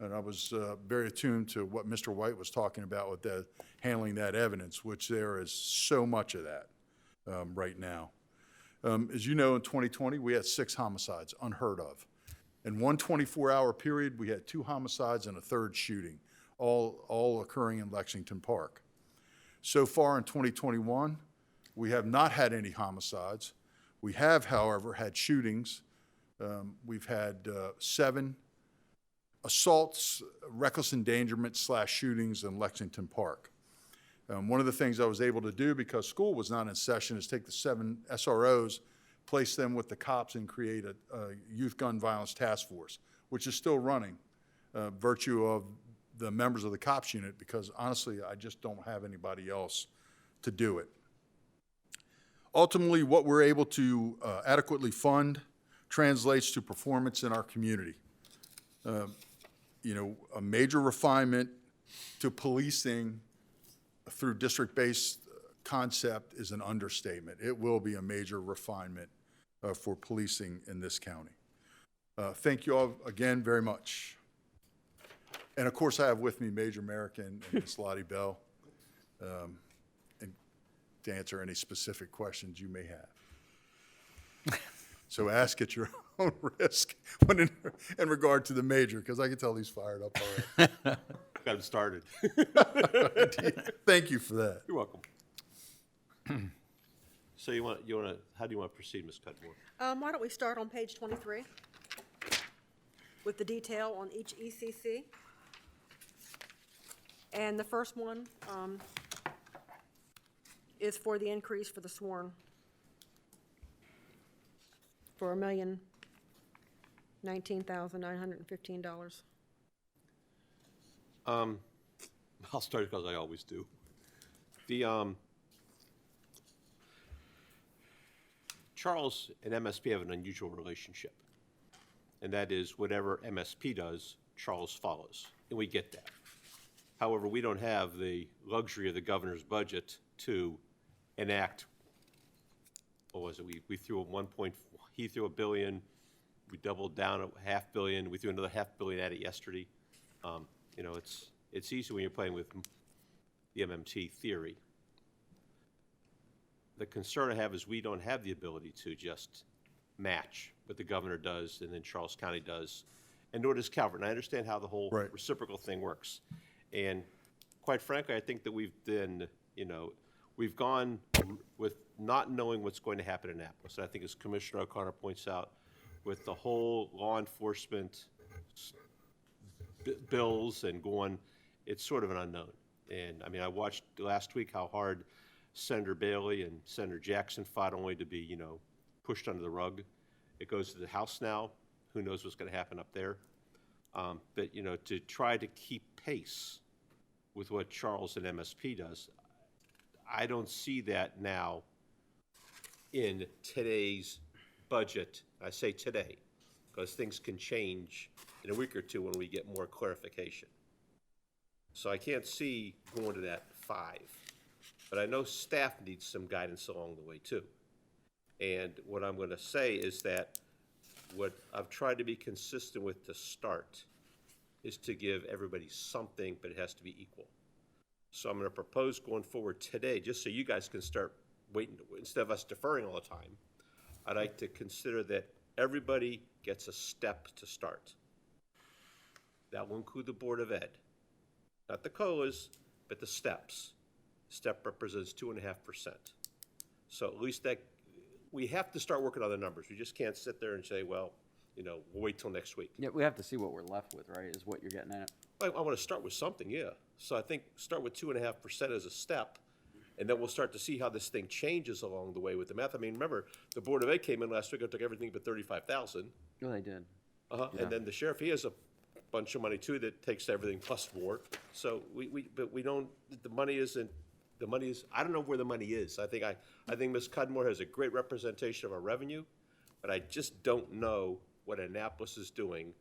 And I was very attuned to what Mr. White was talking about with handling that evidence, which there is so much of that right now. As you know, in 2020, we had 6 homicides, unheard of. In one 24-hour period, we had 2 homicides and a 3rd shooting, all occurring in Lexington Park. So far in 2021, we have not had any homicides. We have, however, had shootings. We've had 7 assaults, reckless endangerment / shootings in Lexington Park. One of the things I was able to do because school was not in session is take the 7 SROs, place them with the cops, and create a youth gun violence task force, which is still running, virtue of the members of the cops unit, because honestly, I just don't have anybody else to do it. Ultimately, what we're able to adequately fund translates to performance in our community. A major refinement to policing through district-based concept is an understatement. It will be a major refinement for policing in this county. Thank you all again very much. And of course, I have with me Major American and Ms. Lottie Bell, and to answer any specific questions you may have. So ask at your own risk when in regard to the major, because I can tell he's fired up already. Got him started. Thank you for that. You're welcome. So how do you want to proceed, Ms. Cudmore? Why don't we start on page 23 with the detail on each ECC? And the first one is for the increase for the sworn for $1,019,915. I'll start because I always do. Charles and MSP have an unusual relationship, and that is whatever MSP does, Charles follows, and we get that. However, we don't have the luxury of the governor's budget to enact, what was it, we threw he threw $1 billion, we doubled down $500 million, we threw another $500 million at it yesterday. You know, it's easy when you're playing with the MMT theory. The concern I have is we don't have the ability to just match what the governor does and then Charles County does, and nor does Calvert. And I understand how the whole Right. reciprocal thing works. And quite frankly, I think that we've gone with not knowing what's going to happen in Annapolis. And I think as Commissioner O'Connor points out, with the whole law enforcement bills and going, it's sort of an unknown. And I mean, I watched last week how hard Senator Bailey and Senator Jackson fought only to be, pushed under the rug. It goes to the House now. Who knows what's going to happen up there? But, to try to keep pace with what Charles and MSP does, I don't see that now in today's budget. I say today, because things can change in a week or two when we get more clarification. So I can't see going to that 5. But I know staff needs some guidance along the way too. And what I'm going to say is that what I've tried to be consistent with to start is to give everybody something, but it has to be equal. So I'm going to propose going forward today, just so you guys can start waiting, instead of us deferring all the time, I'd like to consider that everybody gets a step to start. That will include the Board of Ed. Not the COLAs, but the steps. Step represents 2.5%. So at least that, we have to start working on the numbers. We just can't sit there and say, well, we'll wait till next week. Yeah, we have to see what we're left with, right, is what you're getting at. I want to start with something, yeah. So I think start with 2.5% as a step, and then we'll start to see how this thing changes along the way with the math. I mean, remember, the Board of Ed came in last week and took everything but $35,000. No, they did. Yeah. And then the sheriff, he has a bunch of money too that takes everything plus more. So but we don't, the money is, I don't know where the money is. I think Ms. Cudmore has a great representation of our revenue, but I just don't know what Annapolis is doing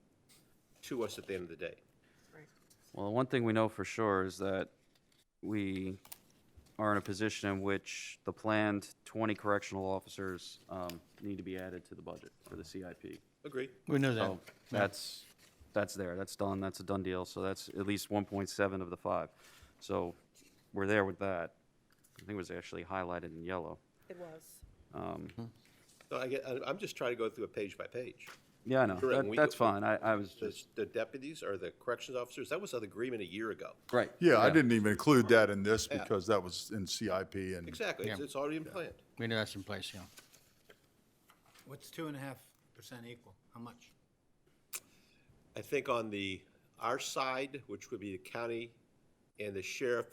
to us at the end of the day. Well, the one thing we know for sure is that we are in a position in which the planned 20 correctional officers need to be added to the budget for the CIP. Agree. We know that. So that's there, that's done, that's a done deal, so that's at least 1.7 of the 5. So we're there with that. I think it was actually highlighted in yellow. It was. No, I'm just trying to go through it page by page. Yeah, I know, Correct. that's fine, I was just, The deputies or the corrections officers, that was an agreement a year ago. right. Yeah, I didn't even include that in this because that was in CIP and. Exactly, it's already in plan. We know that's in place, yeah. What's 2.5% equal? How much? I think on our side, which would be the county and the sheriff,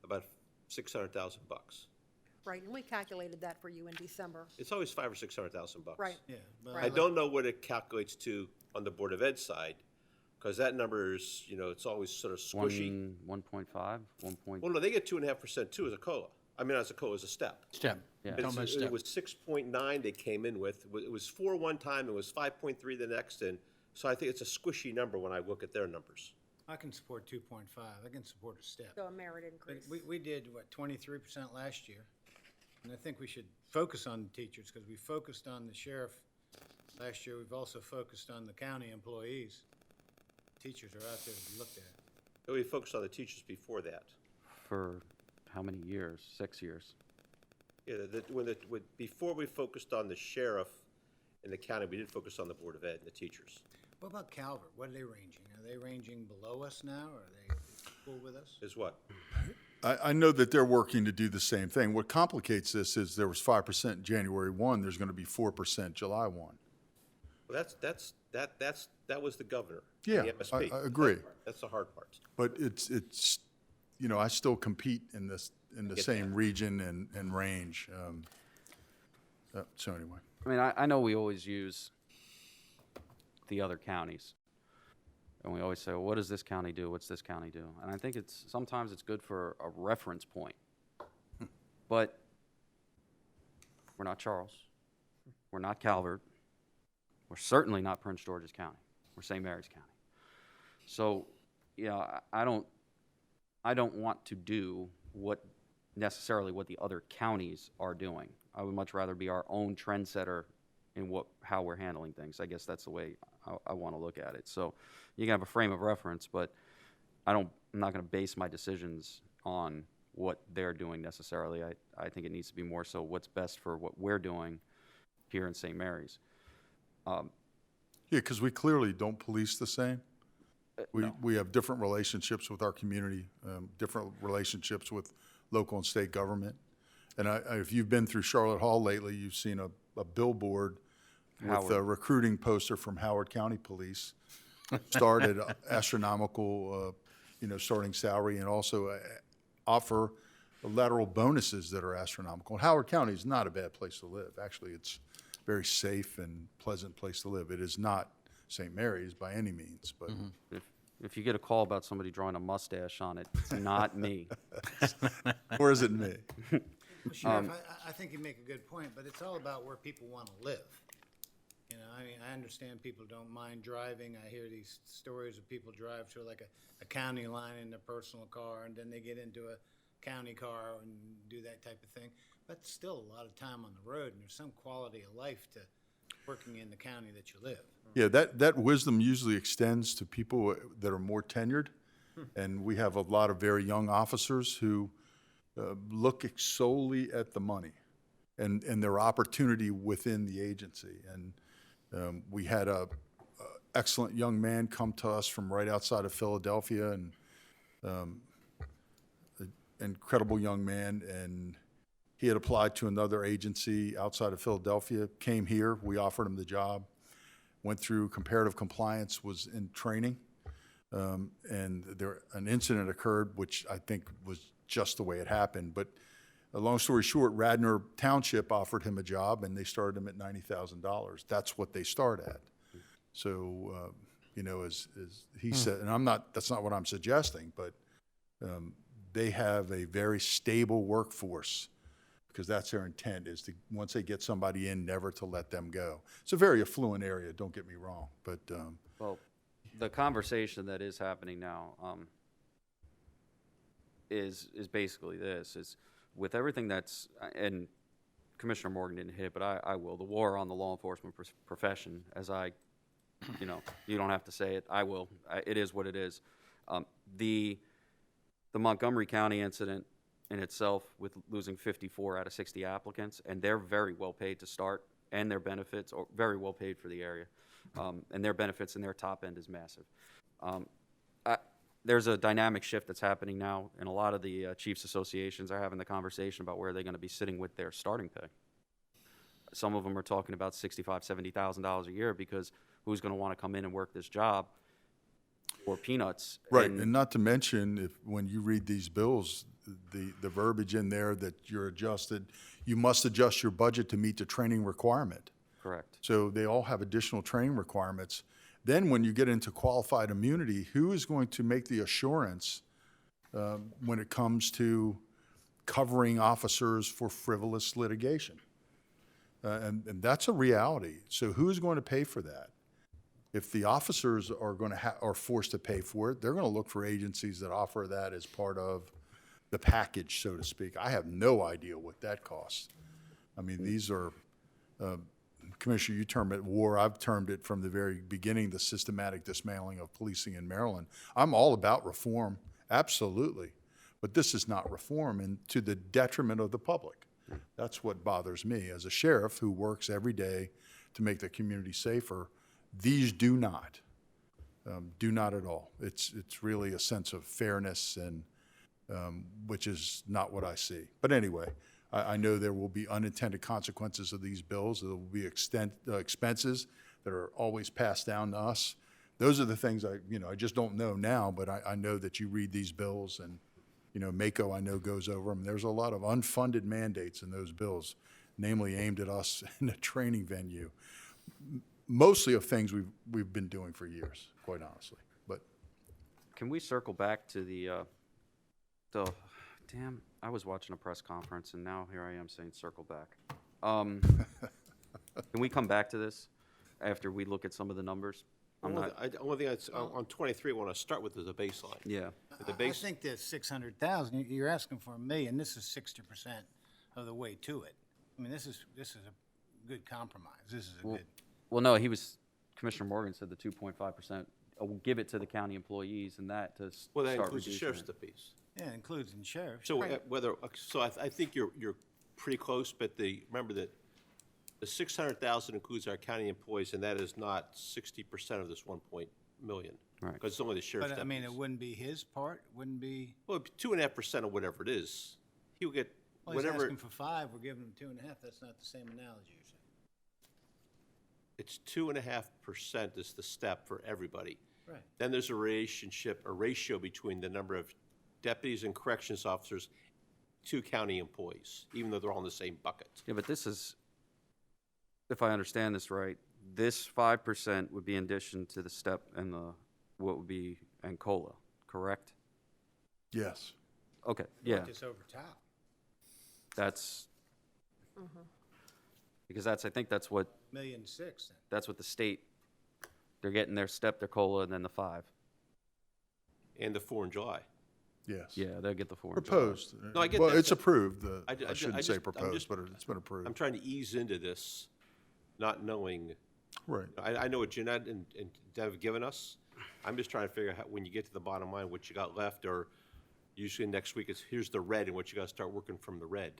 about $600,000. Right, and we calculated that for you in December. It's always $500,000 or $600,000. Right. Yeah. But I don't know what it calculates to on the Board of Ed side, because that number is, it's always sort of squishy. 1.5, 1. Well, no, they get 2.5% too as a COLA. I mean, as a COLA, as a step. Step. Yeah. Talking about It step. was 6.9 they came in with. It was 4 one time, it was 5.3 the next, and so I think it's a squishy number when I look at their numbers. I can support 2.5. I can support a step. So a merit But increase. we did, what, 23% last year? And I think we should focus on the teachers, because we focused on the sheriff last year. We've also focused on the county employees. Teachers are out there to be looked at. But we focused on the teachers before that. For how many years? 6 years. Yeah, before we focused on the sheriff and the county, we did focus on the Board of Ed and the teachers. What about Calvert? What are they ranging? Are they ranging below us now, or are they equal with us? Is what? I know that they're working to do the same thing. What complicates this is there was 5% January 1, there's going to be 4% July 1. Well, that was the governor. Yeah, the MSP. I agree. That's the hard part. But it's, you know, I still compete in the get same region and range. So anyway. I mean, I know we always use the other counties. And we always say, well, what does this county do? What's this county do? And I think sometimes it's good for a reference point. But we're not Charles. We're not Calvert. We're certainly not Prince George's County. We're St. Mary's County. So, you know, I don't want to do necessarily what the other counties are doing. I would much rather be our own trendsetter in how we're handling things. I guess that's the way I want to look at it. So you can have a frame of reference, but I'm not going to base my decisions on what they're doing necessarily. I think it needs to be more so what's best for what we're doing here in St. Mary's. Yeah, because we clearly don't police the same. No. We have different relationships with our community, different relationships with local and state government. And if you've been through Charlotte Hall lately, you've seen a billboard with a recruiting poster from Howard County Police, started astronomical, starting salary, and also offer lateral bonuses that are astronomical. And Howard County is not a bad place to live. Actually, it's a very safe and pleasant place to live. It is not St. Mary's by any means, but If you get a call about somebody drawing a mustache on it, it's not me. or is it me? Well, Sheriff, I think you make a good point, but it's all about where people want to live. You know, I mean, I understand people don't mind driving. I hear these stories of people drive to like a county line in their personal car, and then they get into a county car and do that type of thing. But still a lot of time on the road, and there's some quality of life to working in the county that you live. Yeah, that wisdom usually extends to people that are more tenured. And we have a lot of very young officers who look solely at the money and their opportunity within the agency. And we had a excellent young man come to us from right outside of Philadelphia, and an incredible young man, and he had applied to another agency outside of Philadelphia, came here, we offered him the job, went through comparative compliance, was in training, and an incident occurred, which I think was just the way it happened. But a long story short, Radnor Township offered him a job, and they started him at $90,000. That's what they start at. So, as he said, and that's not what I'm suggesting, but they have a very stable workforce, because that's their intent, is to, once they get somebody in, never to let them go. It's a very affluent area, don't get me wrong, but Well, the conversation that is happening now is basically this, is with everything that's, and Commissioner Morgan didn't hit it, but I will, the war on the law enforcement profession, as you don't have to say it, I will, it is what it is. The Montgomery County incident in itself, with losing 54 out of 60 applicants, and they're very well paid to start, and their benefits are very well paid for the area, and their benefits and their top end is massive. There's a dynamic shift that's happening now, and a lot of the chiefs associations are having the conversation about where they're going to be sitting with their starting pay. Some of them are talking about $65,000, $70,000 a year, because who's going to want to come in and work this job for peanuts? right, and not to mention, when you read these bills, the verbiage in there that you must adjust your budget to meet the training requirement. Correct. So they all have additional training requirements. Then when you get into qualified immunity, who is going to make the assurance when it comes to covering officers for frivolous litigation? And that's a reality. So who is going to pay for that? If the officers are going to are forced to pay for it, they're going to look for agencies that offer that as part of the package, so to speak. I have no idea what that costs. I mean, these are, Commissioner, you term it war. I've termed it from the very beginning, the systematic dismantling of policing in Maryland. I'm all about reform, absolutely. But this is not reform, and to the detriment of the public. That's what bothers me. As a sheriff who works every day to make the community safer, these do not at all. It's really a sense of fairness, and which is not what I see. But anyway, I know there will be unintended consequences of these bills. There will be expenses that are always passed down to us. Those are the things I just don't know now, but I know that you read these bills, and Mako, I know, goes over them. There's a lot of unfunded mandates in those bills, namely aimed at us in a training venue. Mostly of things we've been doing for years, quite honestly. But Can we circle back to the damn, I was watching a press conference and now here I am saying circle back. Can we come back to this after we look at some of the numbers? Only thing that's, on 23, I want to start with is a baseline. Yeah. The I base, think the 600,000, you're asking for $1 million, this is 60% of the way to it. I mean, this is a good compromise. This is a good. Well, no, Commissioner Morgan said the 2.5%, will give it to the county employees and that to well, that start includes the reducing sheriff's it. deputies. Yeah, it includes in sheriff. So I think you're pretty close, but remember that the 600,000 includes our county employees, and that is not 60% of this 1 million. Right. Because it's only the sheriff's But, I deputies. mean, it wouldn't be his part, wouldn't be, Well, 2.5% of whatever it is. He will get well, he's whatever. asking for 5, we're giving him 2.5, that's not the same analogy you're saying. It's 2.5% is the step for everybody. Right. Then there's a ratio between the number of deputies and corrections officers to county employees, even though they're all in the same bucket. Yeah, but this is, if I understand this right, this 5% would be in addition to the step and what would be and COLA, correct? yes, Okay, You yeah, want this over top. that's, because I think that's what $1.6 million then. That's what the state, they're getting their step, their COLA, and then the 5. And the 4 in July. yes. Yeah, they'll get the 4. Proposed. No, I get Well, that, it's but approved. I I shouldn't say I'm proposed, just- but it's been approved. I'm trying to ease into this, not knowing. Right. I know what Jeanette and Deb have given us. I'm just trying to figure out when you get to the bottom line, what you got left, or usually next week it's here's the red and what you got to start working from the red.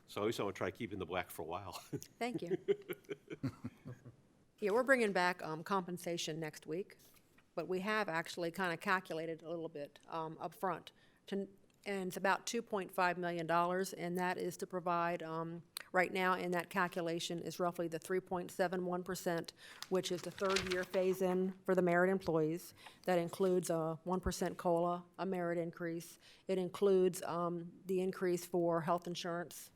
So at least I'm going to try to keep in the black for a while. Thank you. Yeah, we're bringing back compensation next week, but we have actually kind of calculated a little bit upfront. And it's about $2.5 million, and that is to provide, right now in that calculation is roughly the 3.71%, which is the third-year phase-in for the merit employees. That includes a 1% COLA, a merit increase. It includes the increase for health insurance.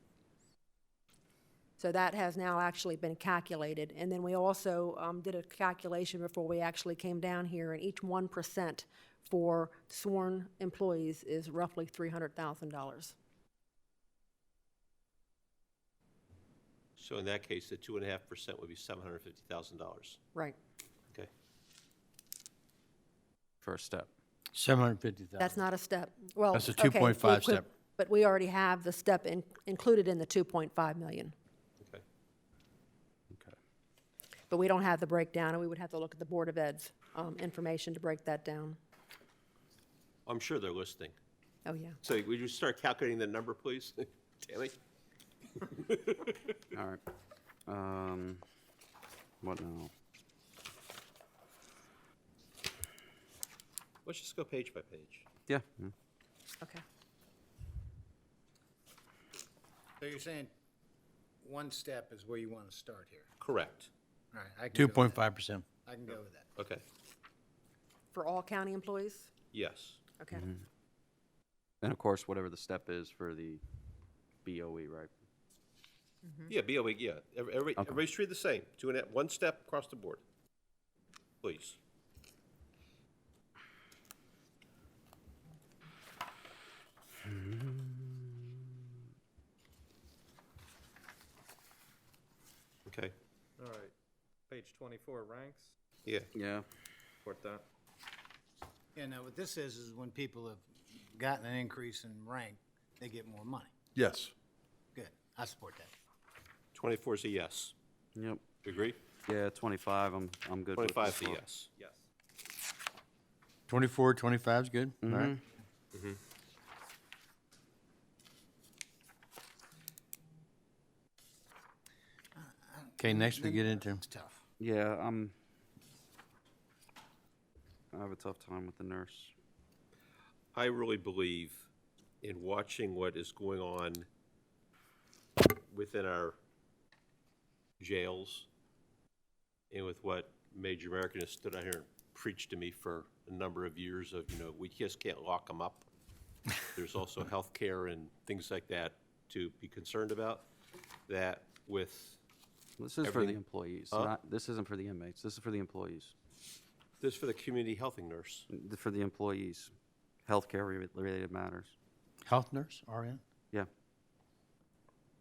So that has now actually been calculated. And then we also did a calculation before we actually came down here, and each 1% for sworn employees is roughly $300,000. So in that case, the 2.5% would be $750,000. Right. Okay. First step. 750,000. That's not a step. Well, That's a okay, 2.5 we could- step. But we already have the step included in the 2.5 million. Okay. Okay. But we don't have the breakdown, and we would have to look at the Board of Ed's information to break that down. I'm sure they're listening. Oh, yeah. So would you start calculating the number, please? Tammy? All right. What now? Let's just go page by page. Yeah. Okay. So you're saying one step is where you want to start here? Correct. All right, I can go with that. 2.5%. I can go with that. Okay. For all county employees? Yes. Okay. And of course, whatever the step is for the BOE, right? Yeah, BOE, yeah. Everybody's treated the same. 2.5, 1 step across the board. Please. Okay. All right, page 24, ranks. Yeah. Yeah. Support that. Yeah, now what this is when people have gotten an increase in rank, they get more money. Yes. Good, I support that. 24 is a yes. Yep. You agree? Yeah, 25, I'm good with. 25 as is a well. yes. Yes. 24, 25 is good? All right. Okay, next we get into, It's tough. Yeah, I have a tough time with the nurse. I really believe in watching what is going on within our jails and with what Major American has stood out here and preached to me for a number of years of, we just can't lock them up. There's also health care and things like that to be concerned about, that with This is for the everything- employees, Huh? this isn't for the inmates, this is for the employees. this for the community healthing nurse. For the employees, healthcare related matters. health nurse, RN? Yeah,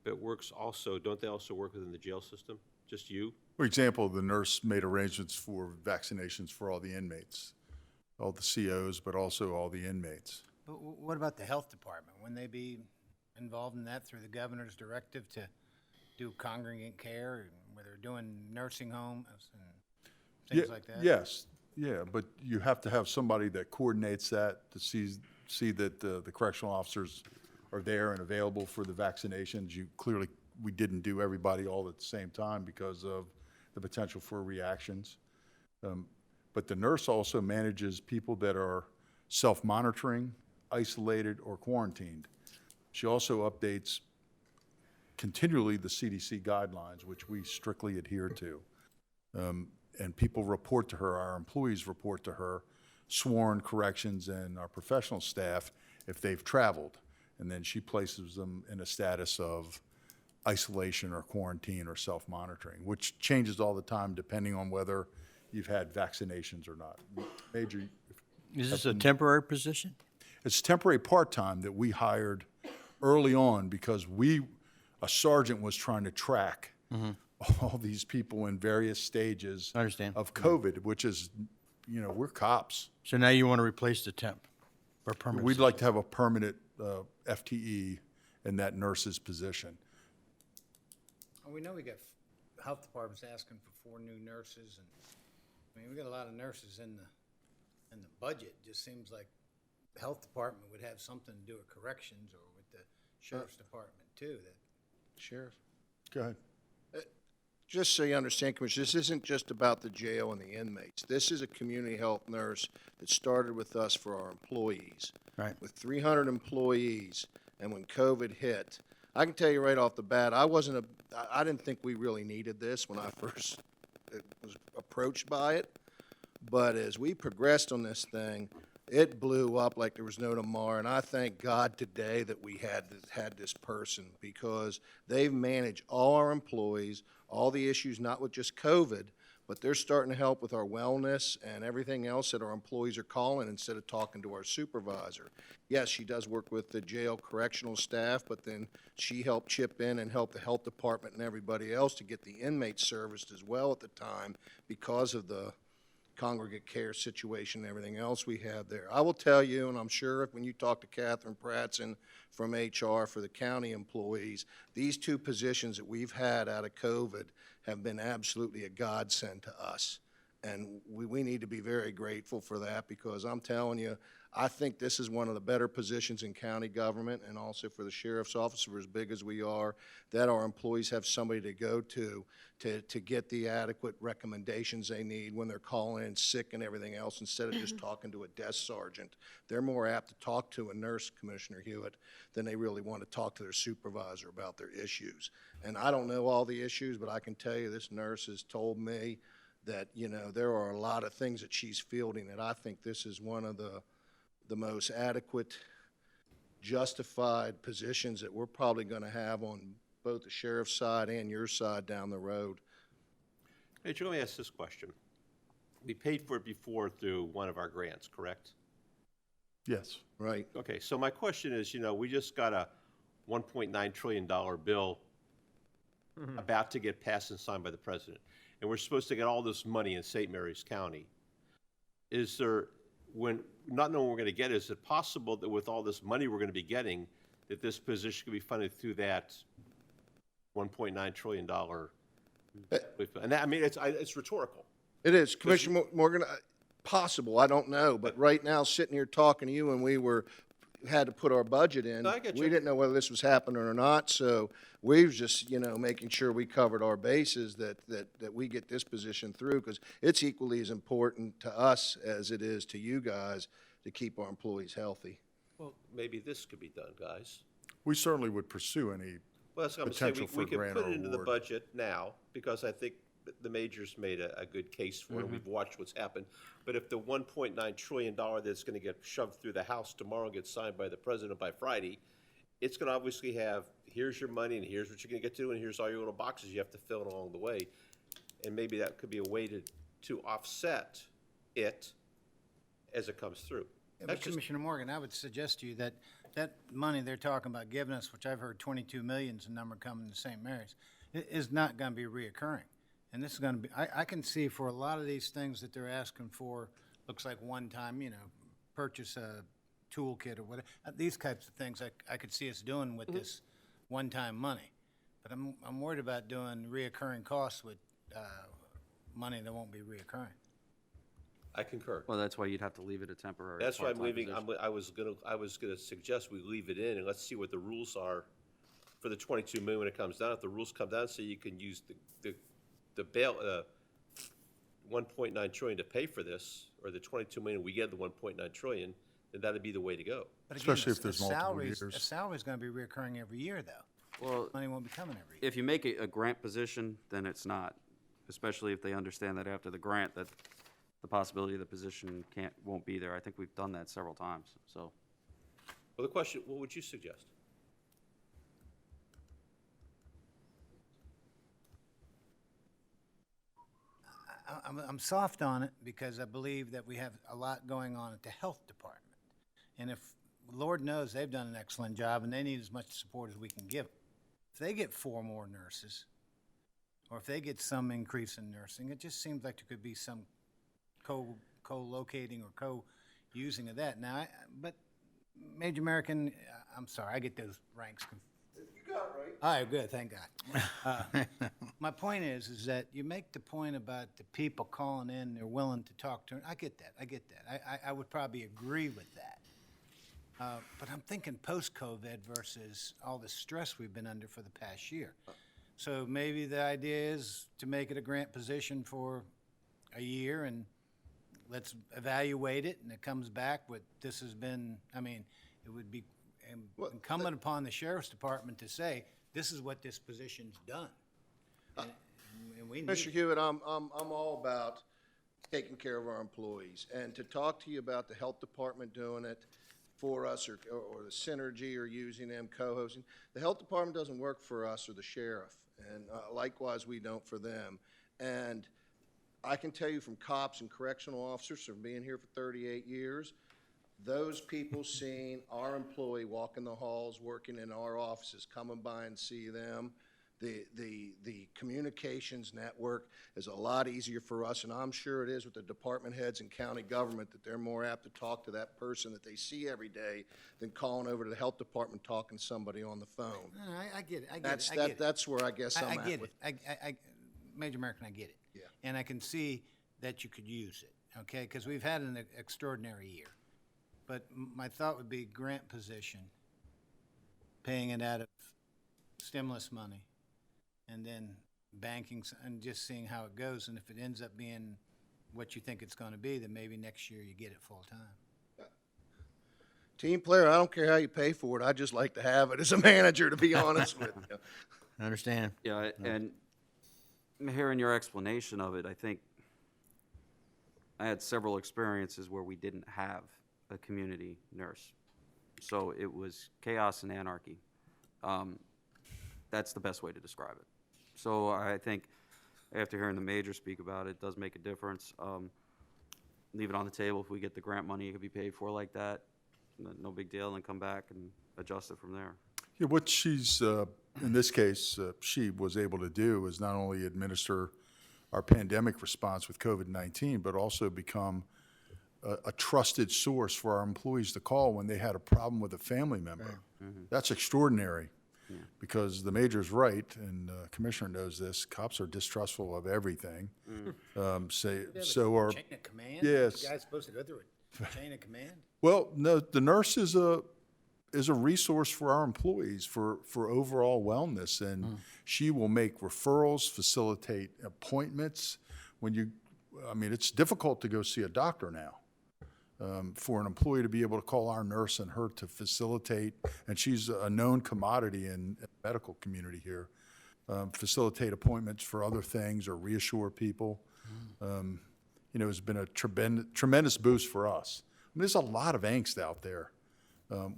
It works also, don't they also work within the jail system? Just you? For example, the nurse made arrangements for vaccinations for all the inmates, all the COs, but also all the inmates. But what about the health department? Wouldn't they be involved in that through the governor's directive to do congregate care, where they're doing nursing homes and things like that? Yes, yeah, but you have to have somebody that coordinates that to see that the correctional officers are there and available for the vaccinations. We didn't do everybody all at the same time because of the potential for reactions. But the nurse also manages people that are self-monitoring, isolated, or quarantined. She also updates continually the CDC guidelines, which we strictly adhere to. And people report to her, our employees report to her, sworn corrections and our professional staff if they've traveled. And then she places them in a status of isolation or quarantine or self-monitoring, which changes all the time depending on whether you've had vaccinations or not. Major, Is this a temporary position? it's temporary part-time that we hired early on because a sergeant was trying to track all these people in various stages I understand. of COVID, which is, we're cops. So now you want to replace the temp or permanent? We'd like to have a permanent FTE in that nurse's position. We know we got health departments asking for 4 new nurses, and, we got a lot of nurses in the budget. Just seems like the health department would have something to do with corrections or with the sheriff's department too, that. Sheriff? Go ahead. Just so you understand, Commissioner, this isn't just about the jail and the inmates. This is a community health nurse that started with us for our employees. Right. With 300 employees, and when COVID hit, I can tell you right off the bat, I didn't think we really needed this when I first was approached by it. But as we progressed on this thing, it blew up like there was no tomorrow, and I thank God today that we had this person, because they've managed all our employees, all the issues, not with just COVID, but they're starting to help with our wellness and everything else that our employees are calling instead of talking to our supervisor. Yes, she does work with the jail correctional staff, but then she helped chip in and help the health department and everybody else to get the inmates serviced as well at the time because of the congregate care situation and everything else we had there. I will tell you, and I'm sure when you talk to Catherine Pratson from HR for the county employees, these 2 positions that we've had out of COVID have been absolutely a godsend to us. And we need to be very grateful for that, because I'm telling you, I think this is one of the better positions in county government, and also for the sheriff's office, for as big as we are, that our employees have somebody to go to get the adequate recommendations they need when they're calling in sick and everything else, instead of just talking to a desk sergeant. They're more apt to talk to a nurse, Commissioner Hewitt, than they really want to talk to their supervisor about their issues. And I don't know all the issues, but I can tell you this nurse has told me that, there are a lot of things that she's fielding, and I think this is one of the most adequate, justified positions that we're probably going to have on both the sheriff's side and your side down the road. Hey, Joe, let me ask this question. We paid for it before through one of our grants, correct? Yes. Right. Okay, so my question is, we just got a $1.9 trillion bill about to get passed and signed by the president. and we're supposed to get all this money in St. Mary's County, is there, when, not knowing what we're gonna get, is it possible that with all this money we're gonna be getting, that this position could be funded through that $1.9 trillion? And that, I mean, it's rhetorical. It is. Commissioner Morgan, possible, I don't know, but right now, sitting here talking to you, and had to put our budget in, No, I get we you. didn't know whether this was happening or not, so we was just, making sure we covered our bases, that we get this position through, because it's equally as important to us as it is to you guys to keep our employees healthy. Well, maybe this could be done, guys. We certainly would pursue any Well, that's what I'm saying. potential We for can grant put or it into the award. budget now, because I think the major's made a good case for it. We've watched what's happened. But if the $1.9 trillion that's gonna get shoved through the House tomorrow gets signed by the president by Friday, it's gonna obviously have, here's your money, and here's what you're gonna get to, and here's all your little boxes you have to fill in along the way. And maybe that could be a way to offset it as it comes through. Yeah, That's but just- Commissioner Morgan, I would suggest to you that that money they're talking about giving us, which I've heard 22 million's the number coming to St. Mary's, is not gonna be reoccurring. And this is gonna be, I can see for a lot of these things that they're asking for, looks like one time, purchase a toolkit or whatever, these types of things I could see us doing with this one-time money. But I'm worried about doing reoccurring costs with, money that won't be reoccurring. I concur. Well, that's why you'd have to leave it a temporary That's why I'm part-time leaving, position. I was gonna suggest we leave it in, and let's see what the rules are for the 22 million when it comes down. If the rules come down, so you can use the bail, 1.9 trillion to pay for this, or the 22 million, we get the 1.9 trillion, then that'd be the way to go. But again, Especially if there's multiple salaries- years. A salary's gonna be reoccurring every year, though. Well, Money won't be coming every year. if you make it a grant position, then it's not, especially if they understand that after the grant, that the possibility of the position won't be there. I think we've done that several times, so. Well, the question, what would you suggest? I'm soft on it because I believe that we have a lot going on at the health department. And if, Lord knows, they've done an excellent job and they need as much support as we can give. If they get 4 more nurses, or if they get some increase in nursing, it just seems like there could be some co-locating or co-using of that. Now, but Major American, I'm sorry, I get those ranks confused. You got it right. All right, good, thank God. My point is that you make the point about the people calling in, they're willing to talk to, I get that. I would probably agree with that. But I'm thinking post-COVID versus all the stress we've been under for the past year. So maybe the idea is to make it a grant position for a year and let's evaluate it, and it comes back with, this has been, it would be incumbent upon the sheriff's department to say, this is what this position's done. And we need Mr. it. Hewitt, I'm all about taking care of our employees, and to talk to you about the health department doing it for us, or the Synergy, or using them, co-hosting. The health department doesn't work for us or the sheriff, and likewise, we don't for them. And I can tell you from cops and correctional officers, from being here for 38 years, those people seeing our employee walk in the halls, working in our offices, coming by and see them, the communications network is a lot easier for us, and I'm sure it is with the department heads and county government, that they're more apt to talk to that person that they see every day than calling over to the health department talking to somebody on the phone. No, I get it, I get it. That's where I guess I'm I at get with. it. Major American, I get it. Yeah. And I can see that you could use it, okay? Because we've had an extraordinary year. But my thought would be grant position, paying it out of stimulus money, and then banking, and just seeing how it goes. And if it ends up being what you think it's going to be, then maybe next year you get it full-time. Team player, I don't care how you pay for it, I just like to have it as a manager, to be honest with you. I understand. Yeah, and hearing your explanation of it, I think I had several experiences where we didn't have a community nurse. So it was chaos and anarchy. That's the best way to describe it. So I think after hearing the major speak about it, it does make a difference. Leave it on the table. If we get the grant money, it could be paid for like that. No big deal, and then come back and adjust it from there. Yeah, what she's, in this case, she was able to do is not only administer our pandemic response with COVID-19, but also become a trusted source for our employees to call when they had a problem with a family member. That's extraordinary, because the major's right, and Commissioner knows this, cops are distrustful of everything. So are, Chain of command? yes. The guy's supposed to go through a chain of command? Well, no, the nurse is a resource for our employees for overall wellness, and she will make referrals, facilitate appointments. It's difficult to go see a doctor now. For an employee to be able to call our nurse and her to facilitate, and she's a known commodity in the medical community here, facilitate appointments for other things or reassure people, has been a tremendous boost for us. There's a lot of angst out there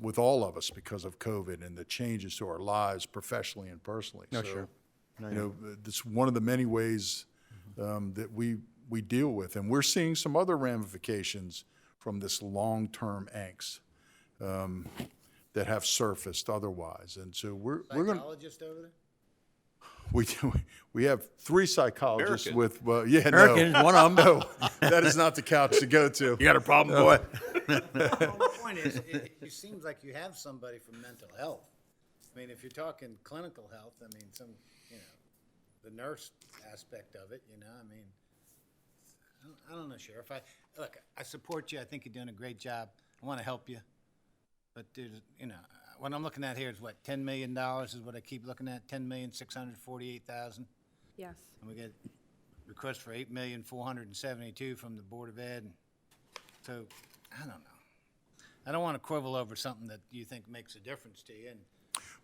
with all of us because of COVID and the changes to our lives professionally and personally. No, So, sure. it's one of the many ways that we deal with. And we're seeing some other ramifications from this long-term angst that have surfaced otherwise. And so we're going to, Psychologist over there? we have 3 psychologists American. with, American is one of them. No, that is not the couch to go to. You got a problem, boy? Well, the point is, it seems like you have somebody from mental health. I mean, if you're talking clinical health, the nurse aspect of it, I don't know, Sheriff. I support you. I think you're doing a great job. I want to help you. But there's, what I'm looking at here is what, $10 million is what I keep looking at, $10,648,000. Yes. And we get request for $8,472,000 from the Board of Ed. So, I don't know. I don't want to quibble over something that you think makes a difference to you. And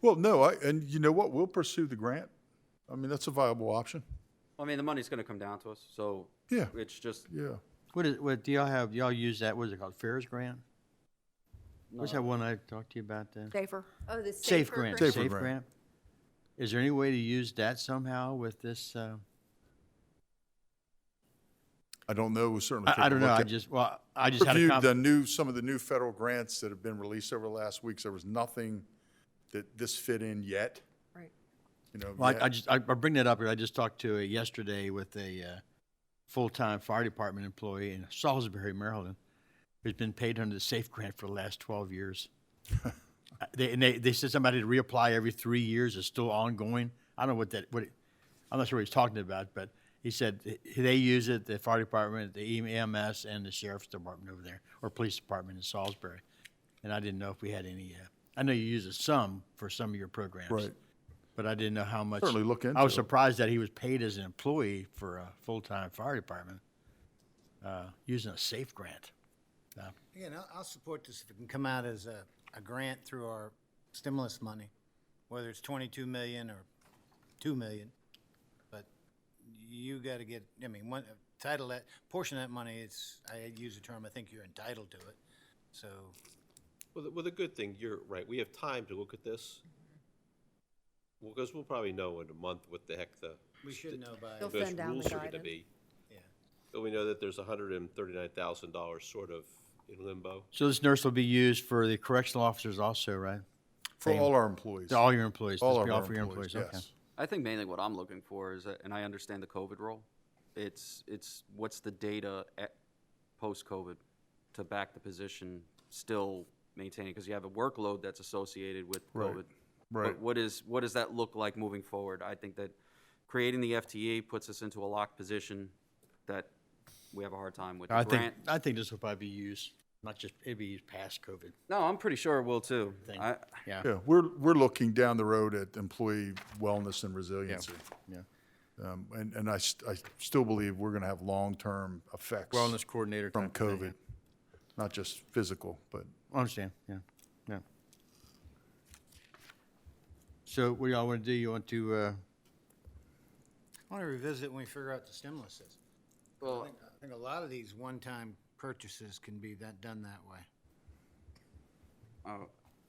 Well, no, and you know what? We'll pursue the grant. That's a viable option. The money's gonna come down to us, so. Yeah. It's just, Yeah. What do y'all have? Y'all use that, what is it called, FAIRS grant? What's that one I talked to you about then? Safer. Oh, the Safe safer grant. Safer Safe grant. grant. Is there any way to use that somehow with this? I don't know. We'll certainly take I a don't know. look I at- just had a Reviewed some of the new federal grants that have been released over the last weeks. There was nothing that this fit in yet. Right. Well, yet. I bring that up because I just talked to yesterday with a full-time fire department employee in Salisbury, Maryland, who's been paid under the SAFE grant for the last 12 years. They said somebody to reapply every 3 years. It's still ongoing. I don't know I'm not sure what he's talking about, but he said they use it, the fire department, the EMS, and the sheriff's department over there, or police department in Salisbury. And I didn't know if we had any. I know you use it some for some of your programs. Right. But I didn't know how much. Certainly look into I was it. surprised that he was paid as an employee for a full-time fire department, using a SAFE grant. Again, I'll support this if it can come out as a grant through our stimulus money, whether it's 22 million or 2 million. But you got to get, portion of that money, I use the term, I think you're entitled to it. So, Well, the good thing, you're right, we have time to look at this. Well, because we'll probably know in a month what the heck we should know by, They'll those send down the rules are gonna guidance. be. yeah. But we know that there's $139,000 sort of in limbo. So this nurse will be used for the correctional officers also, right? For all our employees. All your employees? All This of will be our for your employees, Okay. yes. I think mainly what I'm looking for is, and I understand the COVID role, it's what's the data post-COVID to back the position still maintaining, because you have a workload that's associated with Right. COVID. Right. But what does that look like moving forward? I think that creating the FTE puts us into a locked position that we have a hard time with. The grant, I think this will probably be used, not just, it'll be used past COVID. no, I'm pretty sure it will too. Thing. I, Yeah. Yeah, we're looking down the road at employee wellness and resiliency. Yeah. And I still believe we're going to have long-term effects Wellness coordinator from type of thing, COVID, not just physical, but I understand, yeah. So what do y'all want to do? You want to, I want to revisit it when we figure out the stimulus is. well, I think a lot of these one-time purchases can be done that way.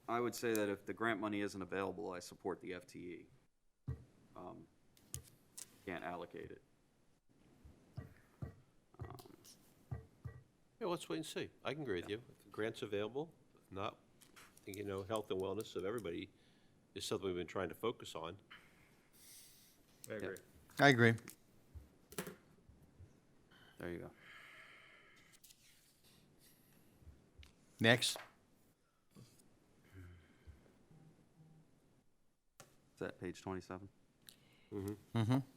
I would say that if the grant money isn't available, I support the FTE. Can't allocate it. Yeah, let's wait and see. I can agree with you. If the grant's available, if not, I think, health and wellness of everybody is something we've been trying to focus on. I agree. I agree. There you go. Next. Is that page 27?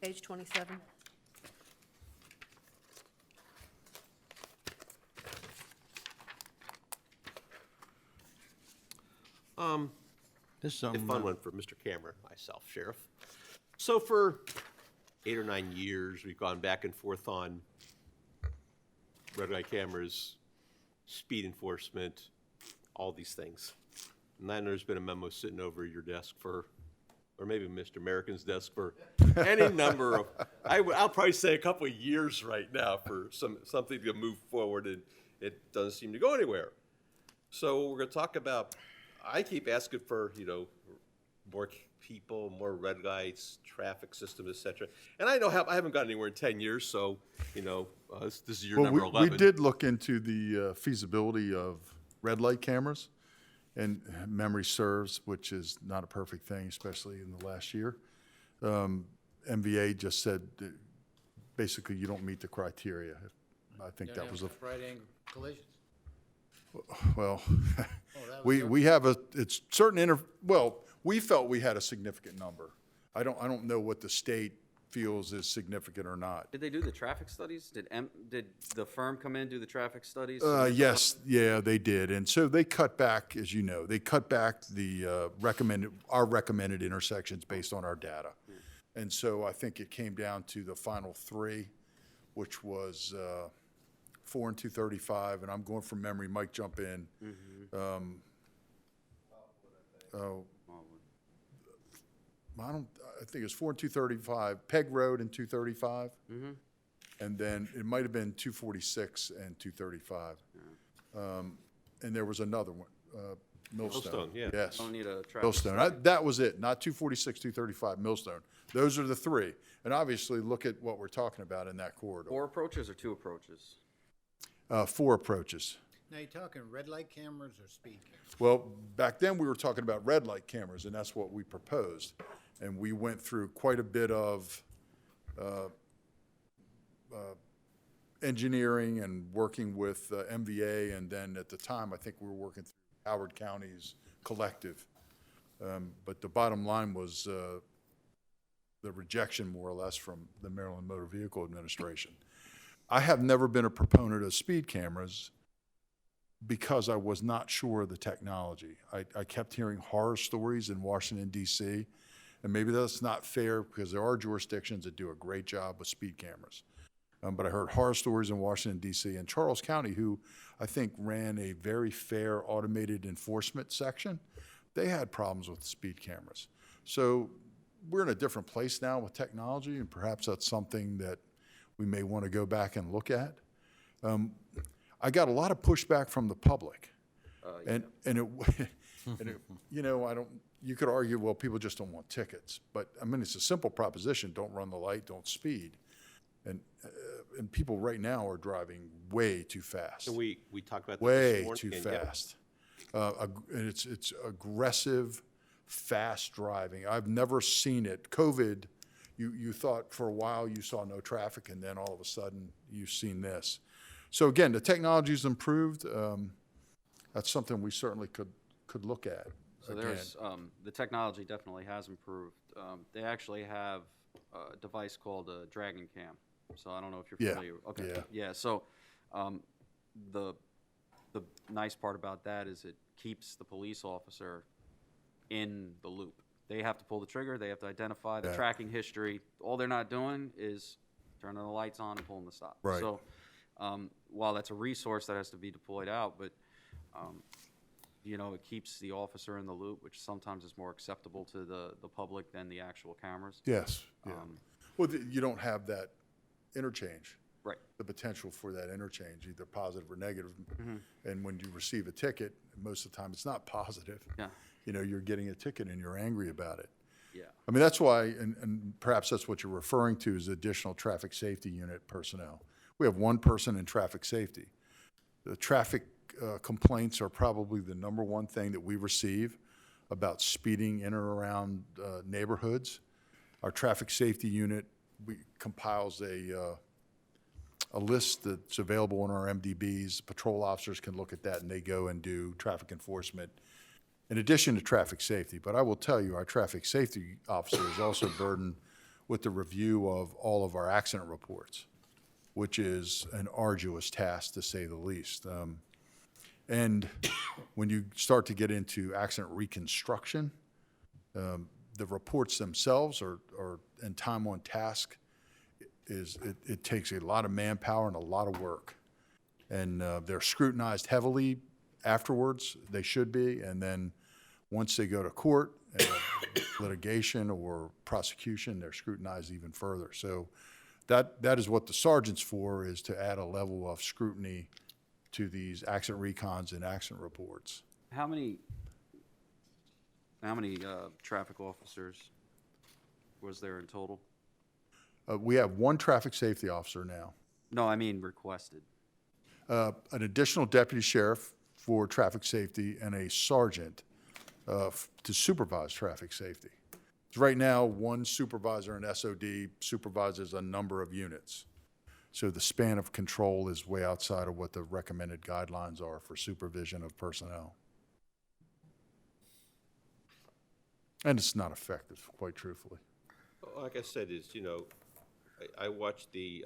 Page 27. This is A something. fun one for Mr. Cameron, myself, Sheriff. So for 8 or 9 years, we've gone back and forth on red light cameras, speed enforcement, all these things. And then there's been a memo sitting over your desk for, or maybe Mr. American's desk for any number of, I'll probably say a couple of years right now for something to move forward, and it doesn't seem to go anywhere. So we're gonna talk about, I keep asking for, more people, more red lights, traffic system, et cetera. And I know I haven't gotten anywhere in 10 years, so, this is your Well, number 11. we did look into the feasibility of red light cameras, and memory serves, which is not a perfect thing, especially in the last year. MVA just said, that basically, you don't meet the criteria. I think that was a, Right angle collisions. well, that was we have it's certain well, we felt we had a significant number. I don't know what the state feels is significant or not. Did they do the traffic studies? Did the firm come in and do the traffic studies? Yes, yeah, they did. And so they cut back, as you know, they cut back the our recommended intersections based on our data. And so I think it came down to the final 3, which was 4 and 235, and I'm going from memory, Mike, jump in. I think it's 4 and 235, Peg Road and 235. And then it might have been 246 and 235. And there was another one, Millstone. Millstone, yeah. Yes. Don't need a traffic Millstone. study. That was it, not 246, 235, Millstone. Those are the 3. And obviously, look at what we're talking about in that corridor. 4 approaches or 2 approaches? 4 approaches. Now, you talking red light cameras or speed cameras? Well, back then, we were talking about red light cameras, and that's what we proposed. And we went through quite a bit of engineering and working with MVA, and then at the time, I think we were working through Howard County's collective. But the bottom line was the rejection, more or less, from the Maryland Motor Vehicle Administration. I have never been a proponent of speed cameras because I was not sure of the technology. I kept hearing horror stories in Washington, D.C., and maybe that's not fair because there are jurisdictions that do a great job with speed cameras. But I heard horror stories in Washington, D.C. and Charles County, who I think ran a very fair automated enforcement section. They had problems with speed cameras. So we're in a different place now with technology, and perhaps that's something that we may want to go back and look at. I got a lot of pushback from the public. And it, you could argue, well, people just don't want tickets. But, I mean, it's a simple proposition. Don't run the light, don't speed. And people right now are driving way too fast. So we talked about that this Way morning, too and yeah. fast. And it's aggressive, fast driving. I've never seen it. COVID, you thought for a while you saw no traffic, and then all of a sudden you've seen this. So again, the technology's improved. That's something we certainly could look at. So there's, the technology definitely has improved. They actually have a device called a Dragon Cam. So I don't know if you're Yeah, familiar. Okay. yeah. Yeah. So the nice part about that is it keeps the police officer in the loop. They have to pull the trigger. They have to identify the Yeah. tracking history. All they're not doing is turning the lights on and pulling the stop. Right. So while that's a resource that has to be deployed out, but it keeps the officer in the loop, which sometimes is more acceptable to the public than the actual cameras. Yes, yeah. Well, you don't have that interchange. Right. The potential for that interchange, either positive or negative. And when you receive a ticket, most of the time it's not positive. Yeah. You're getting a ticket and you're angry about it. Yeah. I mean, that's why, and perhaps that's what you're referring to is additional traffic safety unit personnel. We have 1 person in traffic safety. The traffic complaints are probably the number 1 thing that we receive about speeding in or around neighborhoods. Our traffic safety unit compiles a a list that's available on our MDBs. Patrol officers can look at that, and they go and do traffic enforcement in addition to traffic safety. But I will tell you, our traffic safety officer is also burdened with the review of all of our accident reports, which is an arduous task, to say the least. And when you start to get into accident reconstruction, the reports themselves and time on task it takes a lot of manpower and a lot of work. And they're scrutinized heavily afterwards, they should be, and then once they go to court, litigation or prosecution, they're scrutinized even further. So that is what the sergeant's for, is to add a level of scrutiny to these accident recons and accident reports. How many traffic officers was there in total? We have one traffic safety officer now. No, I mean requested. An additional deputy sheriff for traffic safety and a sergeant to supervise traffic safety. So right now, one supervisor in SOD supervises a number of units. So the span of control is way outside of what the recommended guidelines are for supervision of personnel. And it's not effective, quite truthfully. Like I said, I watch the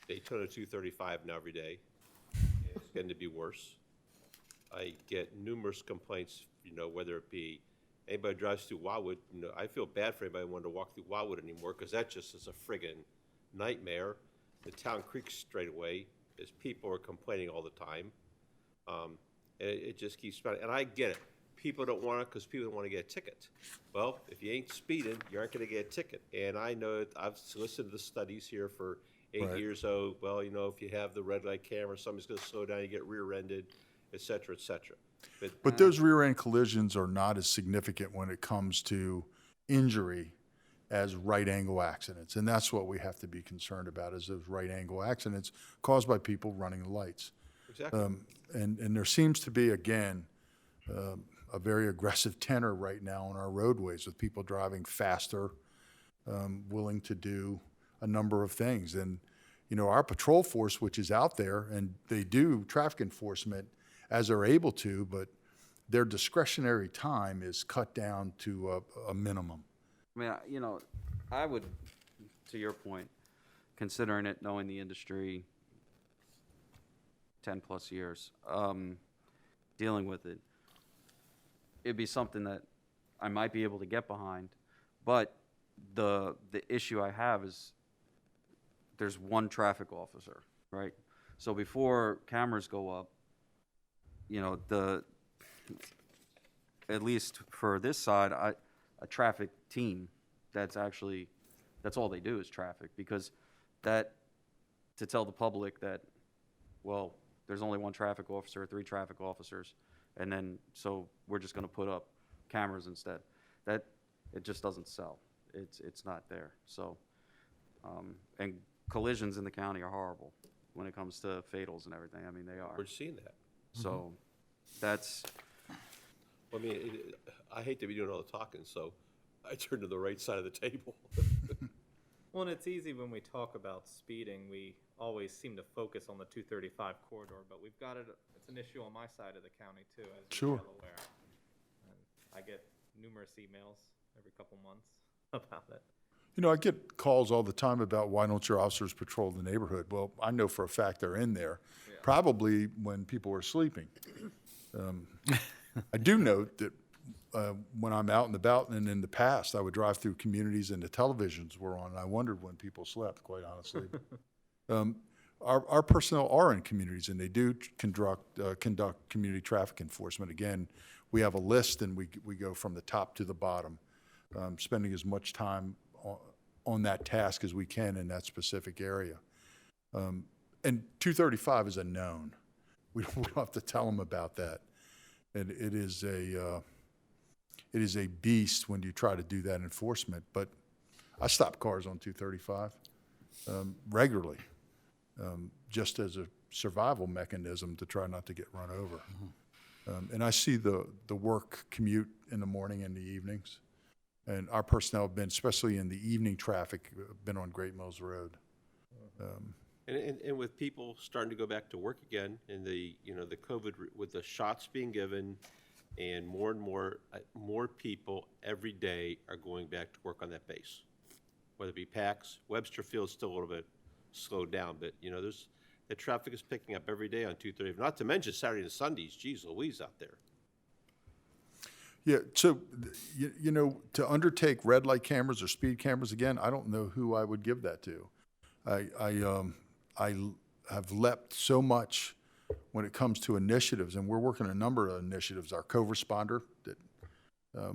Daytona 235 now every day. It's getting to be worse. I get numerous complaints, whether it be anybody who drives through Wildwood. I feel bad for anybody who wanted to walk through Wildwood anymore, because that just is a friggin' nightmare. The Town Creek straightaway, is people are complaining all the time. And it just keeps spreading. And I get it. People don't want it because people don't want to get a ticket. Well, if you ain't speeding, you aren't going to get a ticket. And I know I've listened to the studies here for 8 years. Oh, well, if you have the red light camera, somebody's going to slow down, you get rear-ended, et cetera, et cetera. But those rear-end collisions are not as significant when it comes to injury as right-angle accidents. And that's what we have to be concerned about, is those right-angle accidents caused by people running the lights. Exactly. And there seems to be, again, a very aggressive tenor right now on our roadways, with people driving faster, willing to do a number of things. And, our patrol force, which is out there, and they do traffic enforcement as they're able to, but their discretionary time is cut down to a minimum. I mean, I would, to your point, considering it, knowing the industry 10+ years, dealing with it, it'd be something that I might be able to get behind. But the issue I have is there's one traffic officer, right? So before cameras go up, at least for this side, a traffic team that's all they do is traffic, because to tell the public that, well, there's only one traffic officer or 3 traffic officers, and then so we're just going to put up cameras instead, that it just doesn't sell. It's not there. So and collisions in the county are horrible when it comes to fatals and everything. I mean, they are. We're seeing that. So that's, I mean, I hate to be doing all the talking, so I turn to the right side of the table. Well, and it's easy when we talk about speeding, we always seem to focus on the 235 corridor, but we've got it's an issue on my side of the county too, as you're well aware. And I get numerous emails every couple months about it. I get calls all the time about, why don't your officers patrol the neighborhood? Well, I know for a fact they're in there, probably when people are sleeping. I do note that when I'm out and about, and in the past, I would drive through communities and the televisions were on, and I wondered when people slept, quite honestly. Our personnel are in communities, and they do conduct community traffic enforcement. Again, we have a list, and we go from the top to the bottom, spending as much time on that task as we can in that specific area. And 235 is a known. We don't have to tell them about that. And it is a beast when you try to do that enforcement. But I stop cars on 235 regularly, just as a survival mechanism to try not to get run over. And I see the work commute in the morning and the evenings. And our personnel have been, especially in the evening traffic, been on Great Mills Road. And with people starting to go back to work again, and the COVID, with the shots being given, and more people every day are going back to work on that base. Whether it be PAX, Webster Field's still a little bit slowed down, but, the traffic is picking up every day on 230, not to mention Saturday and Sundays, geez Louise out there. Yeah, so, to undertake red light cameras or speed cameras again, I don't know who I would give that to. I have leapt so much when it comes to initiatives, and we're working a number of initiatives. Our co-responder that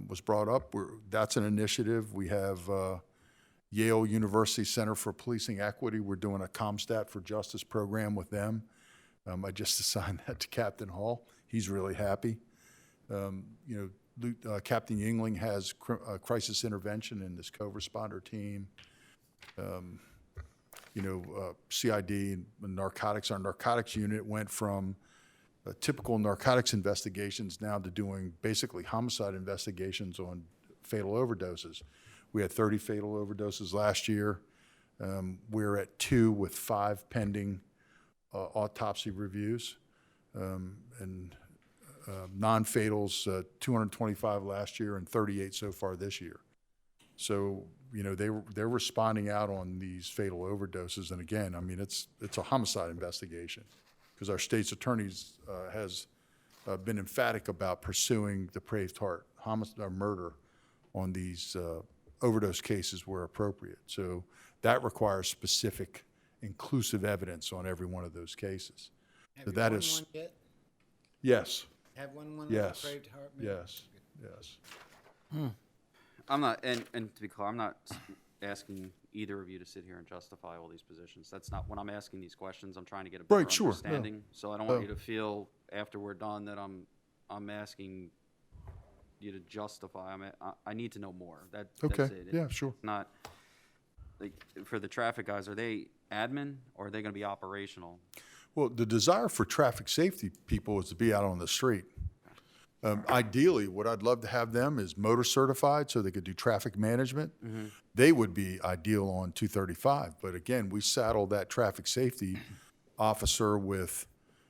was brought up, that's an initiative. We have Yale University Center for Policing Equity. We're doing a CompStat for Justice program with them. I just assigned that to Captain Hall. He's really happy. Captain Yingling has crisis intervention in this co-responder team. CID and narcotics. Our narcotics unit went from typical narcotics investigations now to doing basically homicide investigations on fatal overdoses. We had 30 fatal overdoses last year. We're at 2 with 5 pending autopsy reviews. Non-fatals, 225 last year and 38 so far this year. So, they're responding out on these fatal overdoses. And again, I mean, it's a homicide investigation because our state's attorneys has been emphatic about pursuing depraved heart, homicide or murder on these overdose cases where appropriate. So that requires specific, inclusive evidence on every one of those cases. Have So you that won is, one yet? yes, Have one yes, depraved heart murder? yes. I'm not, and to be clear, I'm not asking either of you to sit here and justify all these positions. That's not, when I'm asking these questions, I'm trying to get a better Right, sure, no. understanding. So I don't want you to feel after we're done that I'm asking you to justify. I need to know more. That's Okay, it. yeah, sure. It's not, like, for the traffic guys, are they admin or are they gonna be operational? Well, the desire for traffic safety people is to be out on the street. Ideally, what I'd love to have them is motor certified so they could do traffic management. They would be ideal on 235. But again, we saddle that traffic safety officer with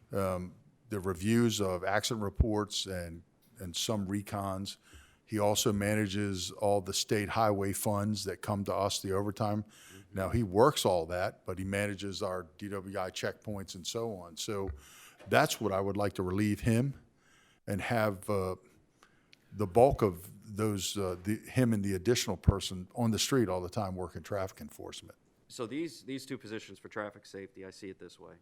the reviews of accident reports and some recons. He also manages all the state highway funds that come to us, the overtime. Now, he works all that, but he manages our DWI checkpoints and so on. So that's what I would like to relieve him and have the bulk of those, him and the additional person on the street all the time working traffic enforcement. So these two positions for traffic safety, I see it this way.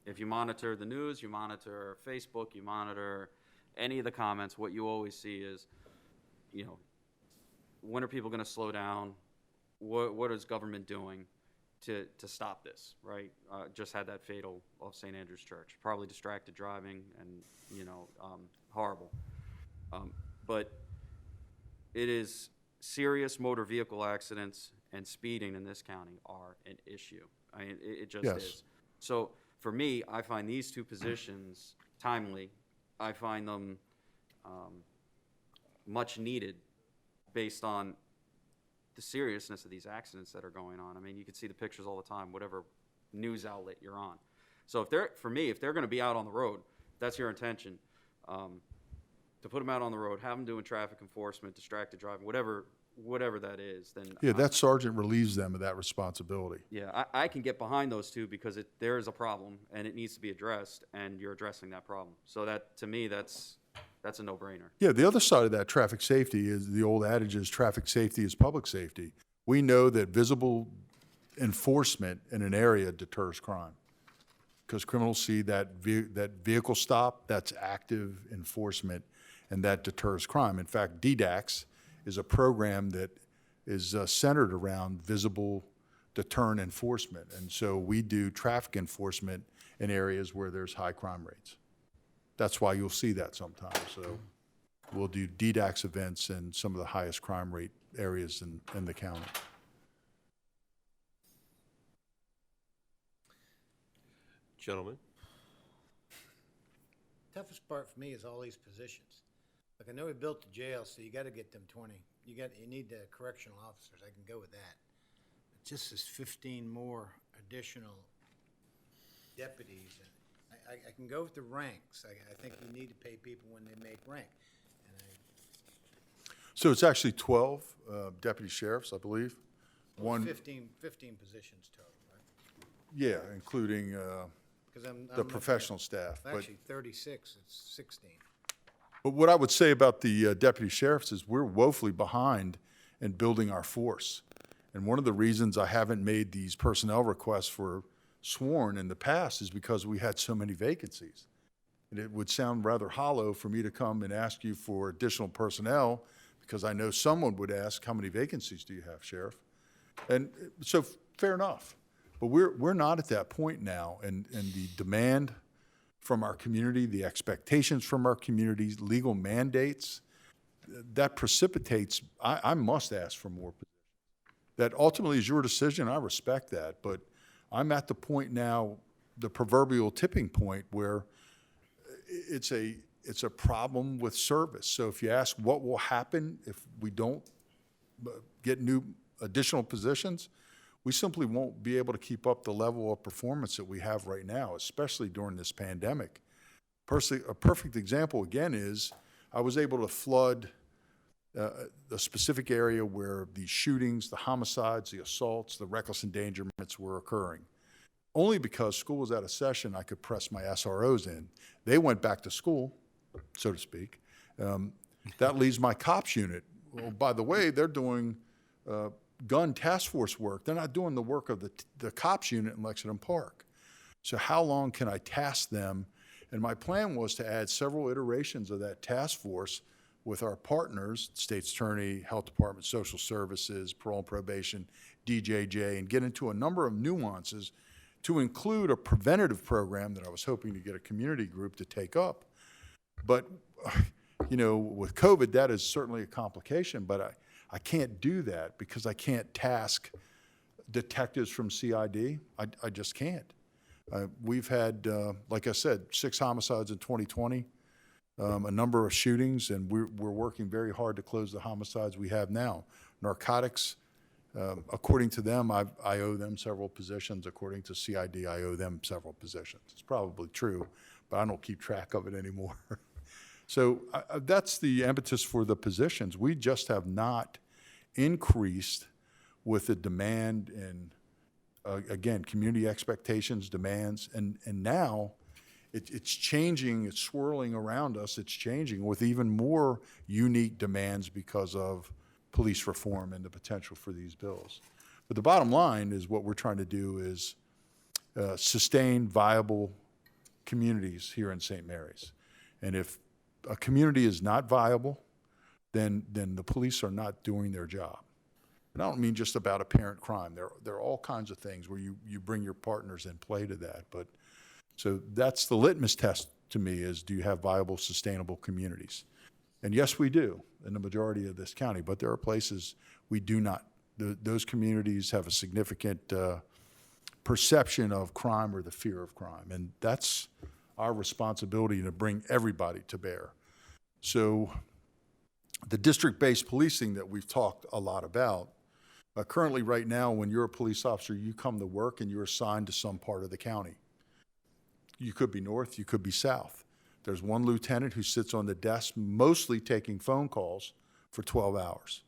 If you monitor the news, you monitor Facebook, you monitor any of the comments, what you always see is, when are people gonna slow down? What is government doing to stop this, right? Just had that fatal off St. Andrew's Church, probably distracted driving and, horrible. But it is serious motor vehicle accidents and speeding in this county are an issue. I mean, it just Yes. is. So for me, I find these two positions timely. I find them much needed based on the seriousness of these accidents that are going on. I mean, you can see the pictures all the time, whatever news outlet you're on. So if they're gonna be out on the road, if that's your intention, to put them out on the road, have them doing traffic enforcement, distracted driving, whatever that is, then. Yeah, that sergeant relieves them of that responsibility. Yeah, I can get behind those two because there is a problem and it needs to be addressed and you're addressing that problem. So that, to me, that's a no-brainer. Yeah, the other side of that traffic safety is the old adage is traffic safety is public safety. We know that visible enforcement in an area deters crime because criminals see that vehicle stop, that's active enforcement, and that deters crime. In fact, DDAX is a program that is centered around visible deterrent enforcement. And so we do traffic enforcement in areas where there's high crime rates. That's why you'll see that sometimes. So we'll do DDAX events in some of the highest crime rate areas in the county. Gentlemen? Toughest part for me is all these positions. Like, I know we built the jail, so you gotta get them 20. You need the correctional officers, I can go with that. But just as 15 more additional deputies, I can go with the ranks. I think you need to pay people when they make rank. And So it's actually 12 deputy sheriffs, I believe. One, 15 positions total, right? yeah, including 'Cause I'm the looking professional at- staff. But Actually, 36, it's 16. But what I would say about the deputy sheriffs is we're woefully behind in building our force. And one of the reasons I haven't made these personnel requests for sworn in the past is because we had so many vacancies. And it would sound rather hollow for me to come and ask you for additional personnel, because I know someone would ask, how many vacancies do you have, Sheriff? And so, fair enough. But we're not at that point now, and the demand from our community, the expectations from our communities, legal mandates, that precipitates, I must ask for more positions. That ultimately is your decision, I respect that, but I'm at the point now, the proverbial tipping point, where it's a problem with service. So if you ask what will happen if we don't get new additional positions, we simply won't be able to keep up the level of performance that we have right now, especially during this pandemic. A perfect example, again, is I was able to flood the specific area where the shootings, the homicides, the assaults, the reckless endangerments were occurring. Only because school was out of session, I could press my SROs in. They went back to school, so to speak. That leaves my cops unit. Well, by the way, they're doing gun task force work. They're not doing the work of the cops unit in Lexington Park. So how long can I task them? And my plan was to add several iterations of that task force with our partners, State's Attorney, Health Department, Social Services, Parole and Probation, DJJ, and get into a number of nuances to include a preventative program that I was hoping to get a community group to take up. But, you know, with COVID, that is certainly a complication, but I can't do that because I can't task detectives from CID. I just can't. We've had, like I said, 6 homicides in 2020, a number of shootings, and we're working very hard to close the homicides we have now. Narcotics, according to them, I owe them several positions. According to CID, I owe them several positions. It's probably true, but I don't keep track of it anymore. So that's the impetus for the positions. We just have not increased with the demand and, again, community expectations, demands, and now it's changing, it's swirling around us, it's changing with even more unique demands because of police reform and the potential for these bills. But the bottom line is what we're trying to do is sustain viable communities here in St. Mary's. And if a community is not viable, then the police are not doing their job. And I don't mean just about apparent crime. There are all kinds of things where you bring your partners in play to that. But so that's the litmus test to me is, do you have viable, sustainable communities? And yes, we do in the majority of this county, but there are places we do not. Those communities have a significant perception of crime or the fear of crime. And that's our responsibility to bring everybody to bear. So the district-based policing that we've talked a lot about, currently right now, when you're a police officer, you come to work and you're assigned to some part of the county. You could be north, you could be south. There's one lieutenant who sits on the desk mostly taking phone calls for 12 hours.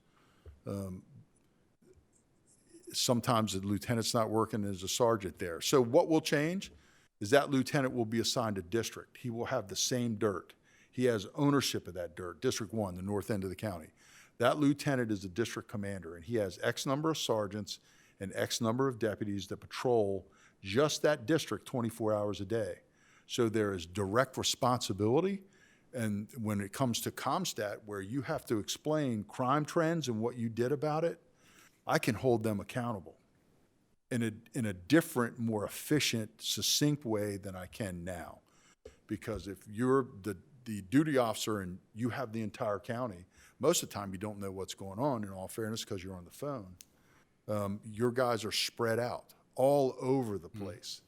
Sometimes the lieutenant's not working, there's a sergeant there. So what will change is that lieutenant will be assigned a district. He will have the same dirt. He has ownership of that dirt, District 1, the north end of the county. That lieutenant is a district commander, and he has X number of sergeants and X number of deputies that patrol just that district 24 hours a day. So there is direct responsibility, and when it comes to CompStat, where you have to explain crime trends and what you did about it, I can hold them accountable in a different, more efficient, succinct way than I can now. Because if you're the duty officer and you have the entire county, most of the time you don't know what's going on, in all fairness, because you're on the phone. Your guys are spread out all over the place.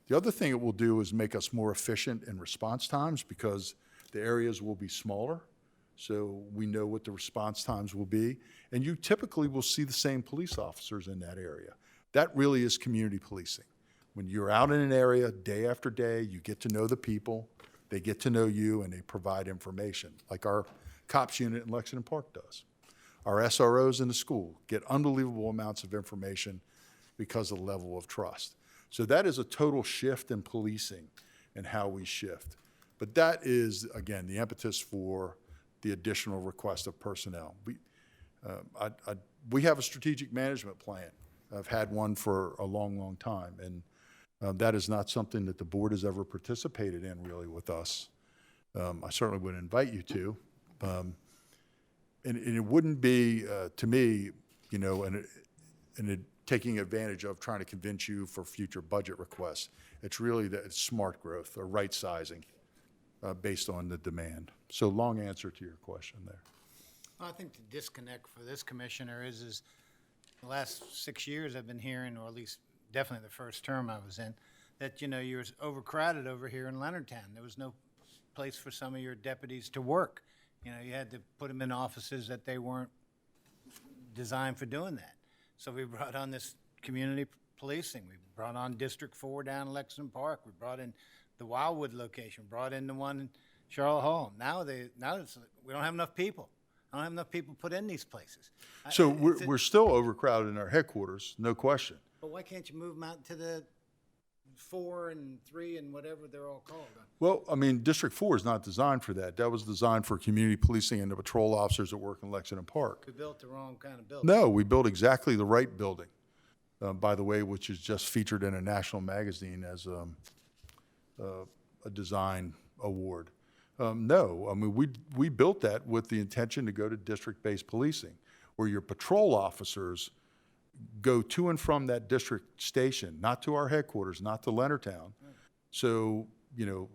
The other thing it will do is make us more efficient in response times, because the areas will be smaller, so we know what the response times will be. And you typically will see the same police officers in that area. That really is community policing. When you're out in an area day after day, you get to know the people, they get to know you, and they provide information, like our COPS unit in Lexington Park does. Our SROs in the school get unbelievable amounts of information because of the level of trust. So that is a total shift in policing and how we shift. But that is, again, the impetus for the additional request of personnel. We have a strategic management plan. I've had one for a long, long time, and that is not something that the board has ever participated in really with us. I certainly would invite you to. And it wouldn't be, to me, you know, taking advantage of trying to convince you for future budget requests. It's really it's smart growth or right sizing based on the demand. So long answer to your question there. I think the disconnect for this commissioner is the last 6 years I've been hearing, or at least definitely the first term I was in, that, you know, you were overcrowded over here in Leonardtown. There was no place for some of your deputies to work. You know, you had to put them in offices that they weren't designed for doing that. So we brought on this community policing. We brought on District 4 down in Lexington Park. We brought in the Wildwood location, brought in the one in Charlotte Hall. Now it's, we don't have enough people. I don't have enough people put in these places. So we're still overcrowded in our headquarters, no question. But why can't you move them out to the 4 and 3 and whatever they're all called? Well, I mean, District 4 is not designed for that. That was designed for community policing and the patrol officers that work in Lexington Park. We built the wrong kind of building. No, we built exactly the right building, by the way, which is just featured in a national magazine as a design award. No, I mean, we built that with the intention to go to district-based policing, where your patrol officers go to and from that district station, not to our headquarters, not to Leonardtown. So, you know,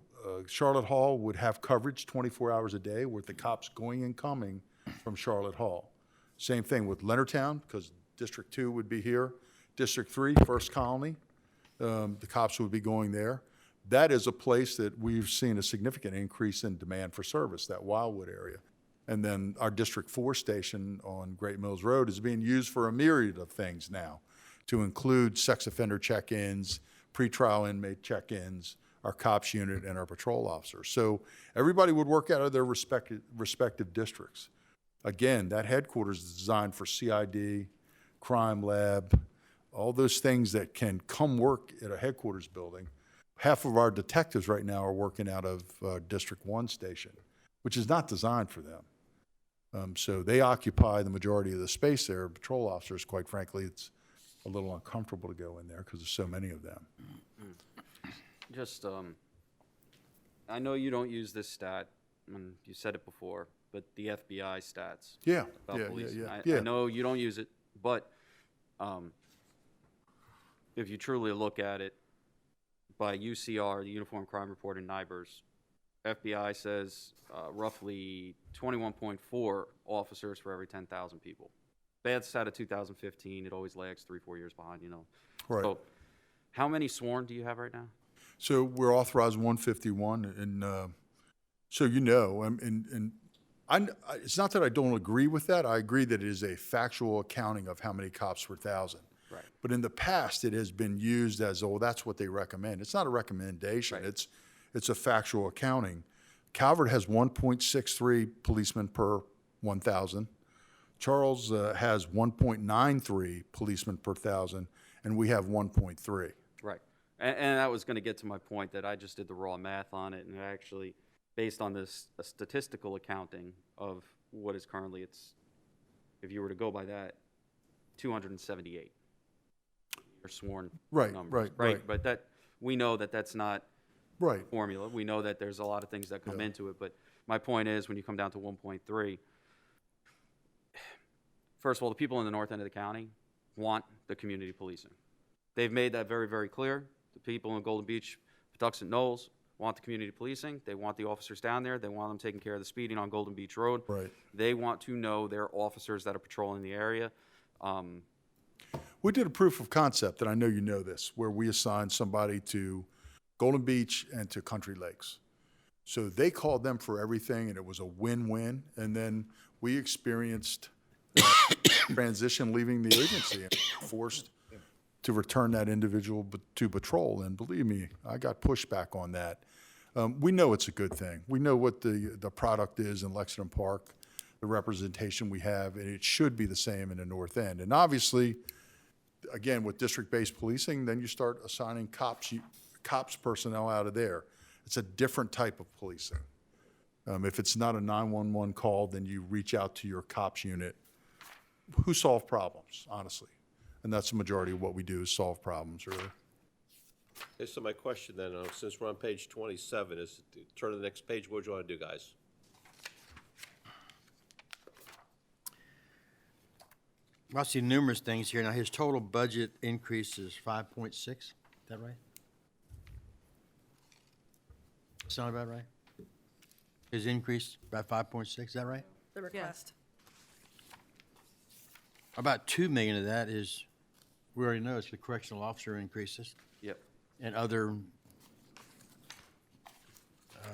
Charlotte Hall would have coverage 24 hours a day with the cops going and coming from Charlotte Hall. Same thing with Leonardtown, because District 2 would be here. District 3, First Colony, the cops would be going there. That is a place that we've seen a significant increase in demand for service, that Wildwood area. And then our District 4 station on Great Mills Road is being used for a myriad of things now, to include sex offender check-ins, pretrial inmate check-ins, our COPS unit, and our patrol officers. So everybody would work out of their respective districts. Again, that headquarters is designed for CID, crime lab, all those things that can come work at a headquarters building. Half of our detectives right now are working out of District 1 station, which is not designed for them. So they occupy the majority of the space there. Patrol officers, quite frankly, it's a little uncomfortable to go in there because there's so many of them. Just, I know you don't use this stat, and you said it before, but the FBI stats. Yeah, about yeah, policing. yeah. I know you don't use it, but if you truly look at it, by UCR, the Uniform Crime Report in NIBRS, FBI says roughly 21.4 officers for every 10,000 people. Bad stat of 2015, it always lags 3-4 years behind, you know. Right. So how many sworn do you have right now? So we're authorized 151, and so you know, and it's not that I don't agree with that. I agree that it is a factual accounting of how many cops per thousand. Right. But in the past, it has been used as, oh, that's what they recommend. It's not a recommendation. Right. It's a factual accounting. Calvert has 1.63 policemen per 1,000. Charles has 1.93 policemen per 1,000, and we have 1.3. Right. And that was going to get to my point that I just did the raw math on it, and actually, based on this a statistical accounting of what is currently, if you were to go by that, 278 are sworn Right, numbers. right. But that, we know that that's not Right. formula. We know that there's a lot of things that come into it, but my point is, when you come down to 1.3, first of all, the people in the north end of the county want the community policing. They've made that very, very clear. The people in Golden Beach, Patuxent Knolls want the community policing. They want the officers down there. They want them taking care of the speeding on Golden Beach Road. Right. They want to know their officers that are patrolling the area. We did a proof of concept, and I know you know this, where we assigned somebody to Golden Beach and to Country Lakes. So they called them for everything, and it was a win-win. And then we experienced transition leaving the agency and forced to return that individual to patrol. And believe me, I got pushback on that. We know it's a good thing. We know what the product is in Lexington Park, the representation we have, and it should be the same in the North End. And obviously, again, with district-based policing, then you start assigning cops personnel out of there. It's a different type of policing. If it's not a 911 call, then you reach out to your cops unit who solve problems, honestly. And that's the majority of what we do is solve problems, really. Okay, so my question then, since we're on page 27, is to turn to the next page. What do you want to do, guys? I see numerous things here. Now, his total budget increase is 5.6, is that right? Sound about right? His increase by 5.6, is that right? The request. About 2 million of that is, we already know it's the correctional officer increases Yep. and other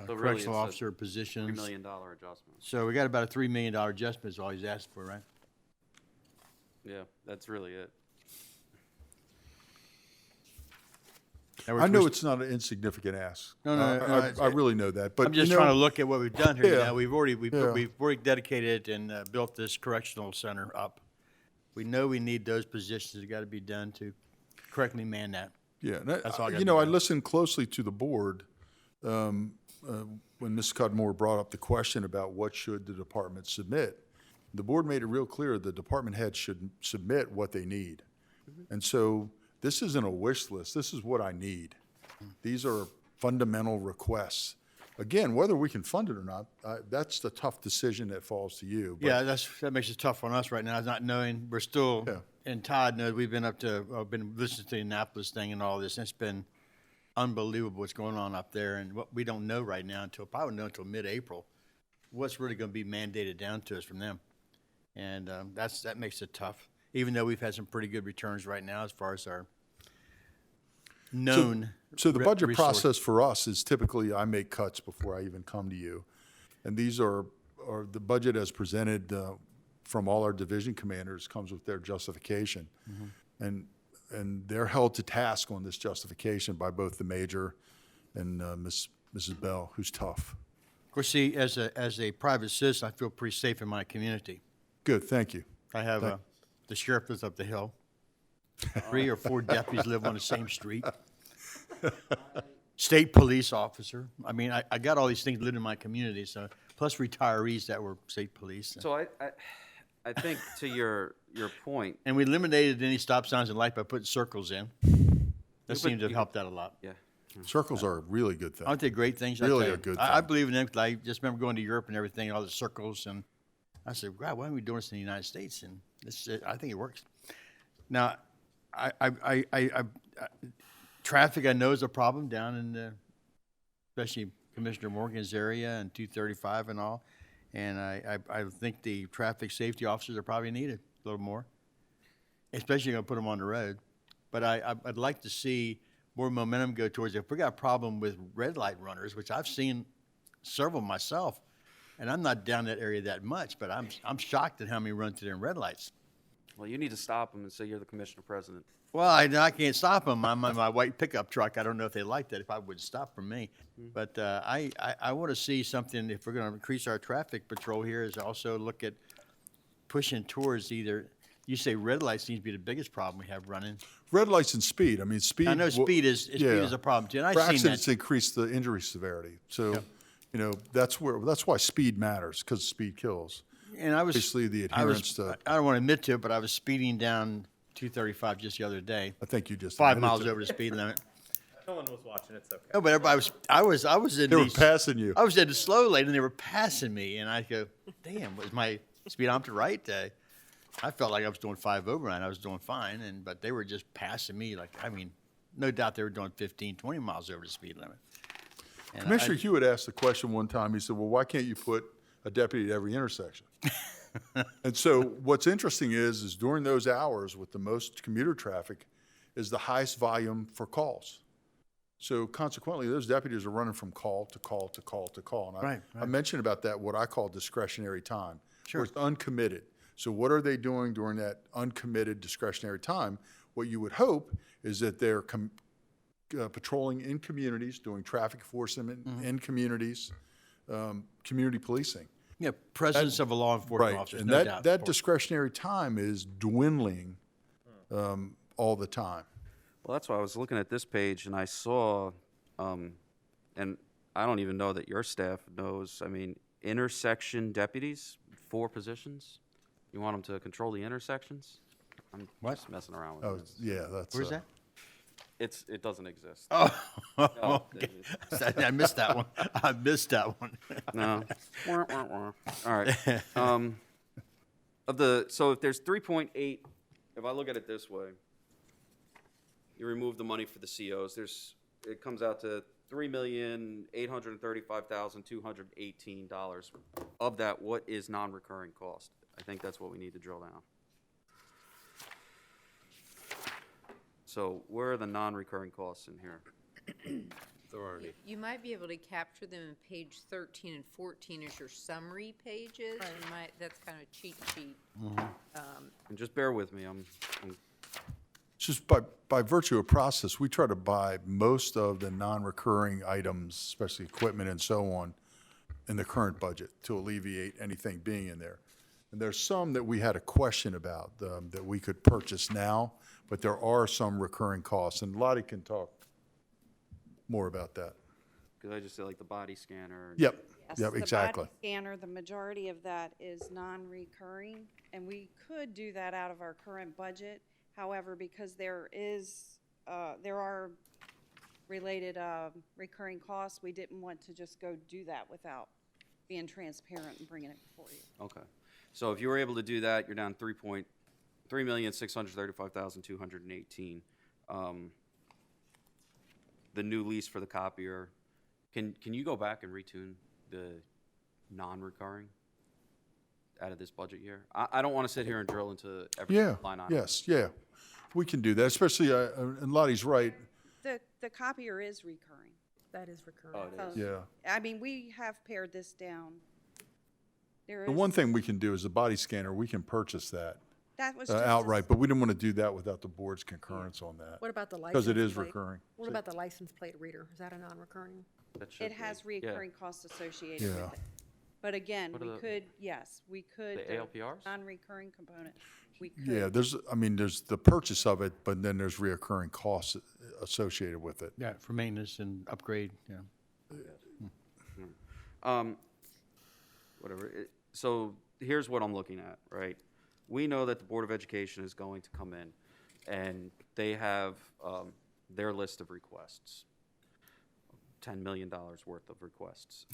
So really, correctional it's a officer positions. $3 million adjustment. So we got about a $3 million adjustment is all he's asked for, right? Yeah, that's really it. I know it's not an insignificant ask. No, no, I really know that, but I'm just you know, trying to look at what we've done here. Yeah. Now, we've already Yeah. dedicated and built this correctional center up. We know we need those positions that got to be done to correctly man that. Yeah, That's all I gotta you know, do. I listened closely to the board when Ms. Cudmore brought up the question about what should the department submit. The board made it real clear the department head should submit what they need. And so this isn't a wish list. This is what I need. These are fundamental requests. Again, whether we can fund it or not, that's the tough decision that falls to you. But Yeah, that makes it tough on us right now, is not knowing, we're still, Yeah. and Todd knows, we've been been listening to the Annapolis thing and all this, and it's been unbelievable what's going on up there, and what we don't know right now until, probably know until mid-April, what's really gonna be mandated down to us from them. And that makes it tough, even though we've had some pretty good returns right now as far as our known. So the budget resource. process for us is typically I make cuts before I even come to you. And these are the budget as presented from all our division commanders comes with their justification. And they're held to task on this justification by both the major and Mrs. Bell, who's tough. Of course, see, as a private citizen, I feel pretty safe in my community. Good, thank you. I have the sheriff lives up the hill. 3 or 4 deputies live on the same street. State police officer. I mean, I got all these things living in my community, so plus retirees that were state police. So I think to your point, And we eliminated any stop signs and light by putting circles in. That seemed to have helped out a lot. yeah. Circles are a really good thing. Aren't they great things? I Really tell a you. good I thing. believe in them, 'cause I just remember going to Europe and everything, all the circles, and I said, God, why aren't we doing this in the United States? And I think it works. Now, traffic I know is a problem down in especially Commissioner Morgan's area and 235 and all. And I think the traffic safety officers are probably needed a little more, especially going to put them on the road. But I'd like to see more momentum go towards, if we got a problem with red light runners, which I've seen several myself, and I'm not down that area that much, but I'm shocked at how many run through there in red lights. Well, you need to stop them and say you're the commissioner president. Well, I can't stop them. I'm on my white pickup truck. I don't know if they like that, if I would stop for me. But I want to see something, if we're going to increase our traffic patrol here, is also look at pushing towards either, you say red lights seems to be the biggest problem we have running. Red lights and speed. I mean, speed. I know speed is a problem too, and I've For seen that. accidents, increase the injury severity. So, you know, that's why speed matters, because speed kills. And I was Obviously, the adherence to. I don't want to admit to it, but I was speeding down 235 just the other day. I think you just 5 admitted miles to it. over the speed limit. No one was watching, it's okay. No, but everybody I was in They were these- passing you. I was in the slow lane and they were passing me, and I go, damn, was my speedometer right? I felt like I was doing 5 over, and I was doing fine, but they were just passing me like, I mean, no doubt they were doing 15, 20 miles over the speed limit. And Commissioner Hewitt asked the question one time. He said, well, why can't you put a deputy at every intersection? And so what's interesting is during those hours with the most commuter traffic is the highest volume for calls. So consequently, those deputies are running from call to call to call to call. And I mentioned about that, what I call discretionary time. Sure. Where it's uncommitted. So what are they doing during that uncommitted discretionary time? what you would hope is that they're patrolling in communities, doing traffic enforcement in communities, community policing. Yeah, presence of a law enforcement officer, And no that, doubt. that discretionary time is dwindling all the time. Well, that's why I was looking at this page and I saw, and I don't even know that your staff knows, I mean, intersection deputies, 4 positions? You want them to control the intersections? I'm just messing around with Oh, this. yeah, that's. Where's that? It doesn't exist. Oh, No, okay. I missed that one. I missed that one. No. Wah, wah, wah. All right. So if there's 3.8, if I look at it this way, you remove the money for the COs, it comes out to $3,835,218. Of that, what is non-recurring cost? I think that's what we need to drill down. So where are the non-recurring costs in here? There aren't any. You might be able to capture them in page 13 and 14 as your summary pages. You might, that's kind of a cheat sheet. And just bear with me, I'm It's just by virtue of process, we try to buy most of the non-recurring items, especially equipment and so on, in the current budget to alleviate anything being in there. And there's some that we had a question about, that we could purchase now, but there are some recurring costs, and Lottie can talk more about that. because I just say like the body scanner. Yep, Yes, yep, exactly. The body scanner, the majority of that is non-recurring, and we could do that out of our current budget. However, because there are related recurring costs, we didn't want to just go do that without being transparent and bringing it before you. Okay. So if you were able to do that, you're down $3,635,218. The new lease for the copier, can you go back and retune the non-recurring out of this budget year? I don't want to sit here and drill into every Yeah, line item. yes, yeah. We can do that, especially, and Lottie's right, The copier is recurring. That is recurring. Oh, it is. So, yeah. I mean, we have pared this down. There The is, one thing we can do is the body scanner, we can purchase that that was just a outright, but we didn't want to do that without the board's concurrence on that. What about the license Because it is plate? recurring. What about the license plate reader? Is that a non-recurring? That should It be. has Yeah. recurring costs associated Yeah. with it. But again, What are we the- could, yes, we could. The ALPRs? Non-recurring component, we could. Yeah, there's the purchase of it, but then there's reoccurring costs associated with it. Yeah, for maintenance and upgrade, yeah. Whatever. So here's what I'm looking at, right? We know that the Board of Education is going to come in, and they have their list of requests, $10 million worth of requests.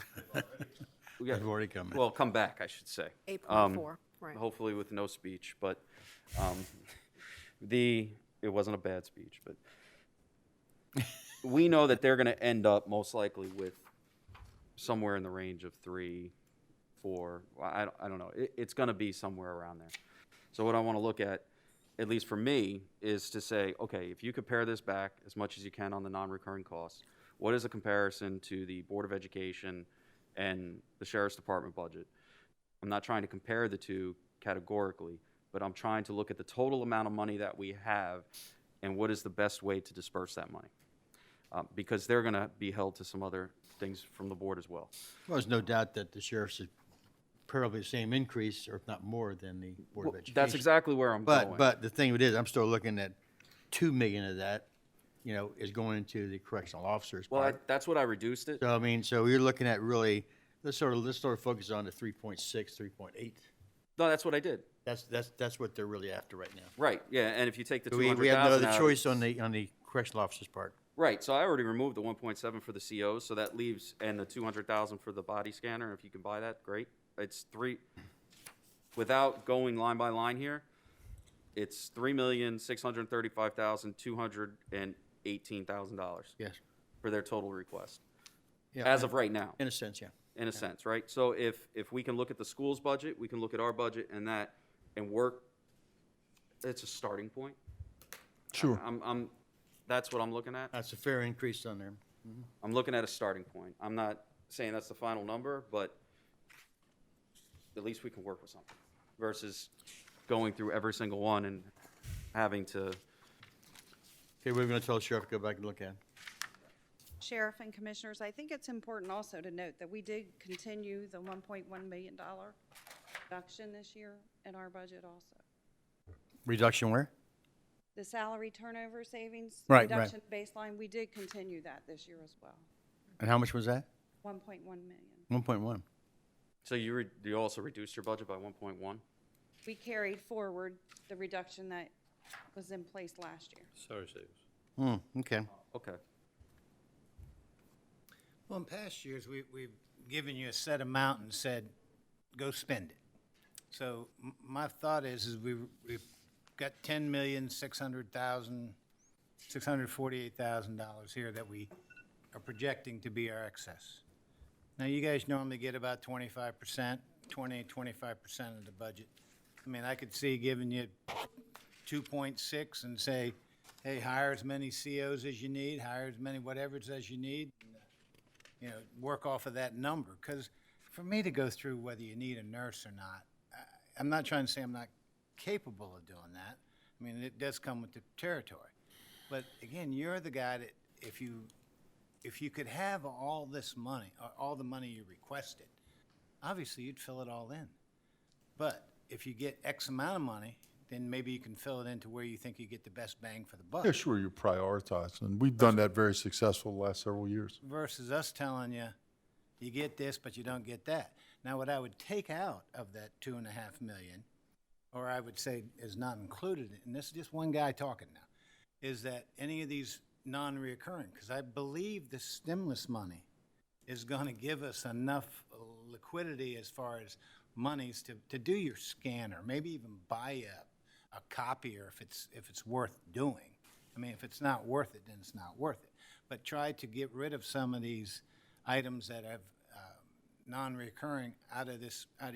We got- They've already come in. Well, come back, I should say. 8.4, right. Hopefully with no speech, but it wasn't a bad speech, but we know that they're going to end up most likely with somewhere in the range of 3, 4. I don't know. It's going to be somewhere around there. So what I want to look at least for me, is to say, okay, if you compare this back as much as you can on the non-recurring costs, what is a comparison to the Board of Education and the Sheriff's Department budget? I'm not trying to compare the two categorically, but I'm trying to look at the total amount of money that we have and what is the best way to disperse that money. Because they're going to be held to some other things from the board as well. Well, there's no doubt that the sheriff's is probably the same increase, or if not more, than the Board of Education. That's exactly where I'm going. But the thing of it is, I'm still looking at 2 million of that, is going into the correctional officers Well, part. that's what I reduced it. So, I mean, so you're looking at really, let's sort of focus on the 3.6, 3.8. No, that's what I did. That's what they're really after right now. Right, yeah, and if you take the We 200,000 have no other out, choice on the correctional officers part. Right, so I already removed the 1.7 for the COs, so that leaves, and the 200,000 for the body scanner, if you can buy that, great. It's without going line by line here, it's $3,635,218,000. Yes. For their total request, Yeah, as of right now. In a sense, yeah. In a sense, right? So if we can look at the school's budget, we can look at our budget and work, it's a starting point. Sure. That's what I'm looking at. That's a fair increase on there. I'm looking at a starting point. I'm not saying that's the final number, but at least we can work with something versus going through every single one and having to Okay, we're gonna tell the sheriff to go back and look at it. Sheriff and Commissioners, I think it's important also to note that we did continue the $1.1 million reduction this year in our budget also. Reduction where? The salary turnover savings Right, reduction baseline, we did continue that this year as well, And how much was that? 1.1 million. 1.1. So you also reduced your budget by 1.1? We carried forward the reduction that was in place last year. Sorry, Steve. Okay. Okay. Well, in past years, we've given you a set amount and said, go spend it. So my thought is we've got $10,648,000 here that we are projecting to be our excess. Now, you guys normally get about 25%, 25% of the budget. I mean, I could see giving you 2.6 and say, hey, hire as many COs as you need, hire as many whatever it says you need, you know, work off of that number. Because for me to go through whether you need a nurse or not, I'm not trying to say I'm not capable of doing that. I mean, it does come with the territory. But again, you're the guy that if you could have all this money, or all the money you requested, obviously you'd fill it all in. But if you get X amount of money, then maybe you can fill it into where you think you get the best bang for the buck. Yeah, sure, you prioritize, and we've done that very successful the last several years. Versus us telling you, you get this, but you don't get that. Now, what I would take out of that 2.5 million, or I would say is not included, and this is just one guy talking now, is that any of these non-reoccurring, because I believe the stimulus money is going to give us enough liquidity as far as monies to do your scanner, maybe even buy a copier if it's worth doing. I mean, if it's not worth it, then it's not worth it. But try to get rid of some of these items that have non-recurring out of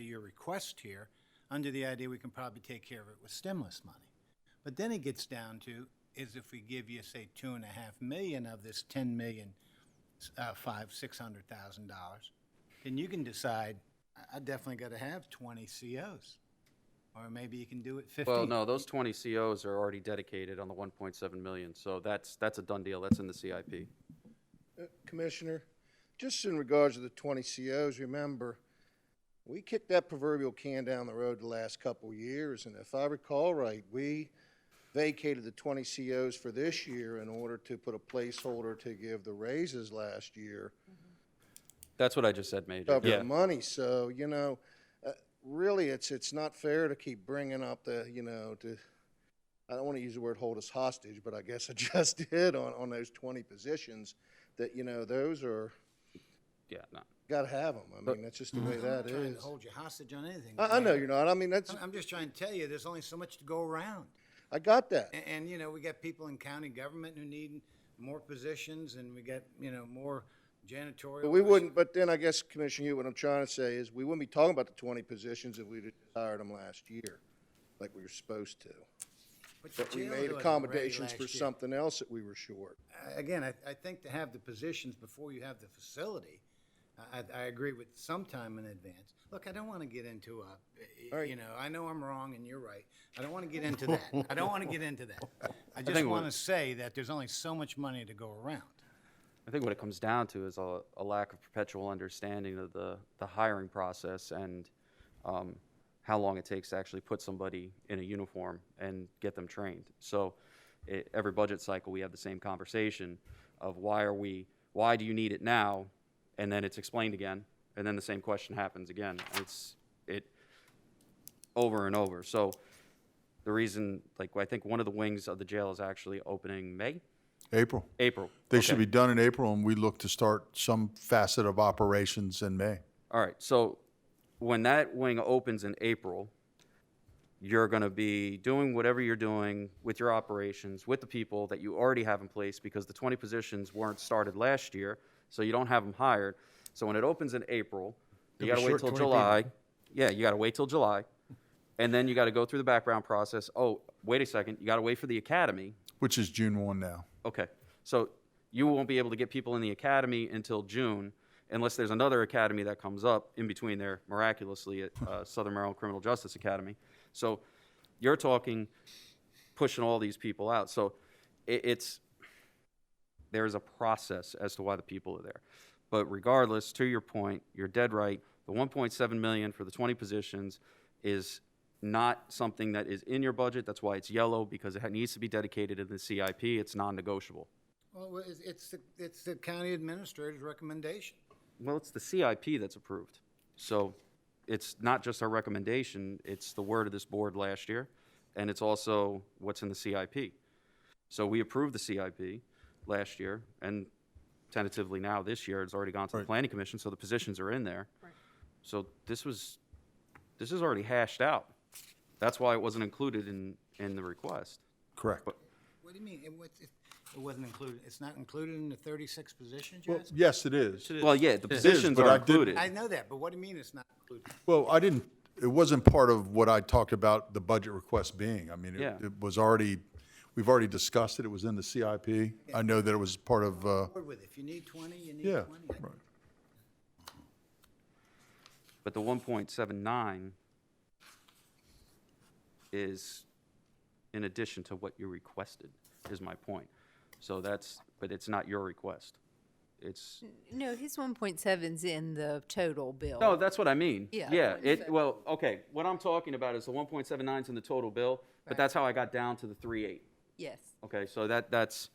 your request here, under the idea we can probably take care of it with stimulus money. But then it gets down to is if we give you, say, 2.5 million of this 10 million, $600,000, then you can decide, I definitely got to have 20 COs. Or maybe you can do it 15. Well, no, those 20 COs are already dedicated on the 1.7 million, so that's a done deal. That's in the CIP. Commissioner, just in regards to the 20 COs, remember, we kicked that proverbial can down the road the last couple of years, and if I recall right, we vacated the 20 COs for this year in order to put a placeholder to give the raises last year. That's what I just said, Major. Cover Yeah. the money, so, you know, really, it's not fair to keep bringing up the, you know, I don't want to use the word hold us hostage, but I guess I just did on those 20 positions that, you know, those are, Yeah, no. got to have them. I mean, that's just the way that I'm not trying is. to hold you hostage on anything. I know you're not. I mean, that's, I'm just trying to tell you, there's only so much to go around. I got that. And, you know, we got people in county government who need more positions, and we got, you know, more janitorial. But we wouldn't, but then I guess, Commissioner Hewitt, what I'm trying to say is we wouldn't be talking about the 20 positions if we'd hired them last year, like we were supposed to. But we made accommodations for something else that we were short. Again, I think to have the positions before you have the facility, I agree with sometime in advance. Look, I don't want to get into you know, I know I'm wrong and you're right. I don't want to get into that. I don't want to get into that. I just think want what- to say that there's only so much money to go around. I think what it comes down to is a lack of perpetual understanding of the hiring process and how long it takes to actually put somebody in a uniform and get them trained. So every budget cycle, we have the same conversation of why do you need it now? And then it's explained again, and then the same question happens again. It's over and over. So the reason, like, I think one of the wings of the jail is actually opening May? April. April. They Okay. should be done in April, and we look to start some facet of operations in May. All right, so when that wing opens in April, you're going to be doing whatever you're doing with your operations, with the people that you already have in place, because the 20 positions weren't started last year, so you don't have them hired. So when it opens in April, you got You'll be to wait short till 20 July. people. Yeah, you got to wait till July. And then you got to go through the background process. Oh, wait a second, you got to wait for the academy. Which is June 1 now. Okay, so you won't be able to get people in the academy until June unless there's another academy that comes up in between there miraculously at Southern Maryland Criminal Justice Academy. So you're talking pushing all these people out. So there's a process as to why the people are there. But regardless, to your point, you're dead right. The 1.7 million for the 20 positions is not something that is in your budget. That's why it's yellow, because it needs to be dedicated in the CIP. It's non-negotiable. Well, it's the county administrator's recommendation. Well, it's the CIP that's approved. So it's not just our recommendation, it's the word of this board last year, and it's also what's in the CIP. So we approved the CIP last year, and tentatively now this year, it's already gone to the planning commission, so the positions are in there. Right. So this is already hashed out. That's why it wasn't included in the request. Correct. What do you mean? It wasn't included, it's not included in the 36 positions, Well, Jess? yes, it is. Well, yeah, the positions but are I did- included. I know that, but what do you mean it's not included? Well, it wasn't part of what I talked about the budget request being. I mean, Yeah. it was already, we've already discussed it. It was in the CIP. I know that it was part of, Forward with it. If you need 20, you need yeah, 20. right. But the 1.79 is in addition to what you requested, is my point. So but it's not your request. It's, No, his 1.7's in the total bill. no, that's what I mean. Yeah. Yeah, well, okay, what I'm talking about is the 1.79's in the total bill, but Right. that's how I got down to the 3.8. Yes. Okay, so that's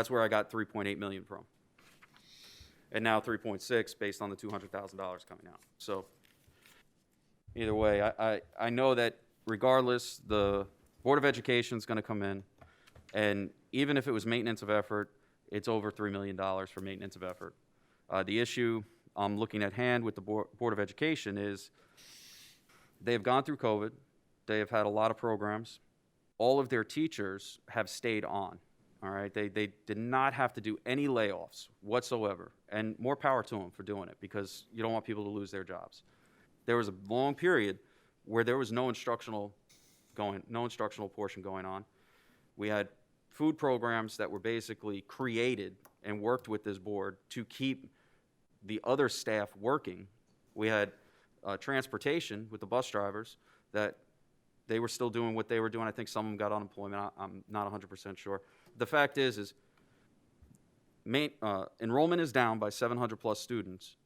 where I got 3.8 million from. And now 3.6 based on the $200,000 coming out. So either way, I know that regardless, the Board of Education is going to come in, and even if it was maintenance of effort, it's over $3 million for maintenance of effort. The issue I'm looking at hand with the Board of Education is they have gone through COVID. They have had a lot of programs. All of their teachers have stayed on, all right? They did not have to do any layoffs whatsoever, and more power to them for doing it, because you don't want people to lose their jobs. There was a long period where there was no instructional portion going on. We had food programs that were basically created and worked with this board to keep the other staff working. We had transportation with the bus drivers that they were still doing what they were doing. I think some of them got unemployment. I'm not 100% sure. The fact is enrollment is down by 700 plus students,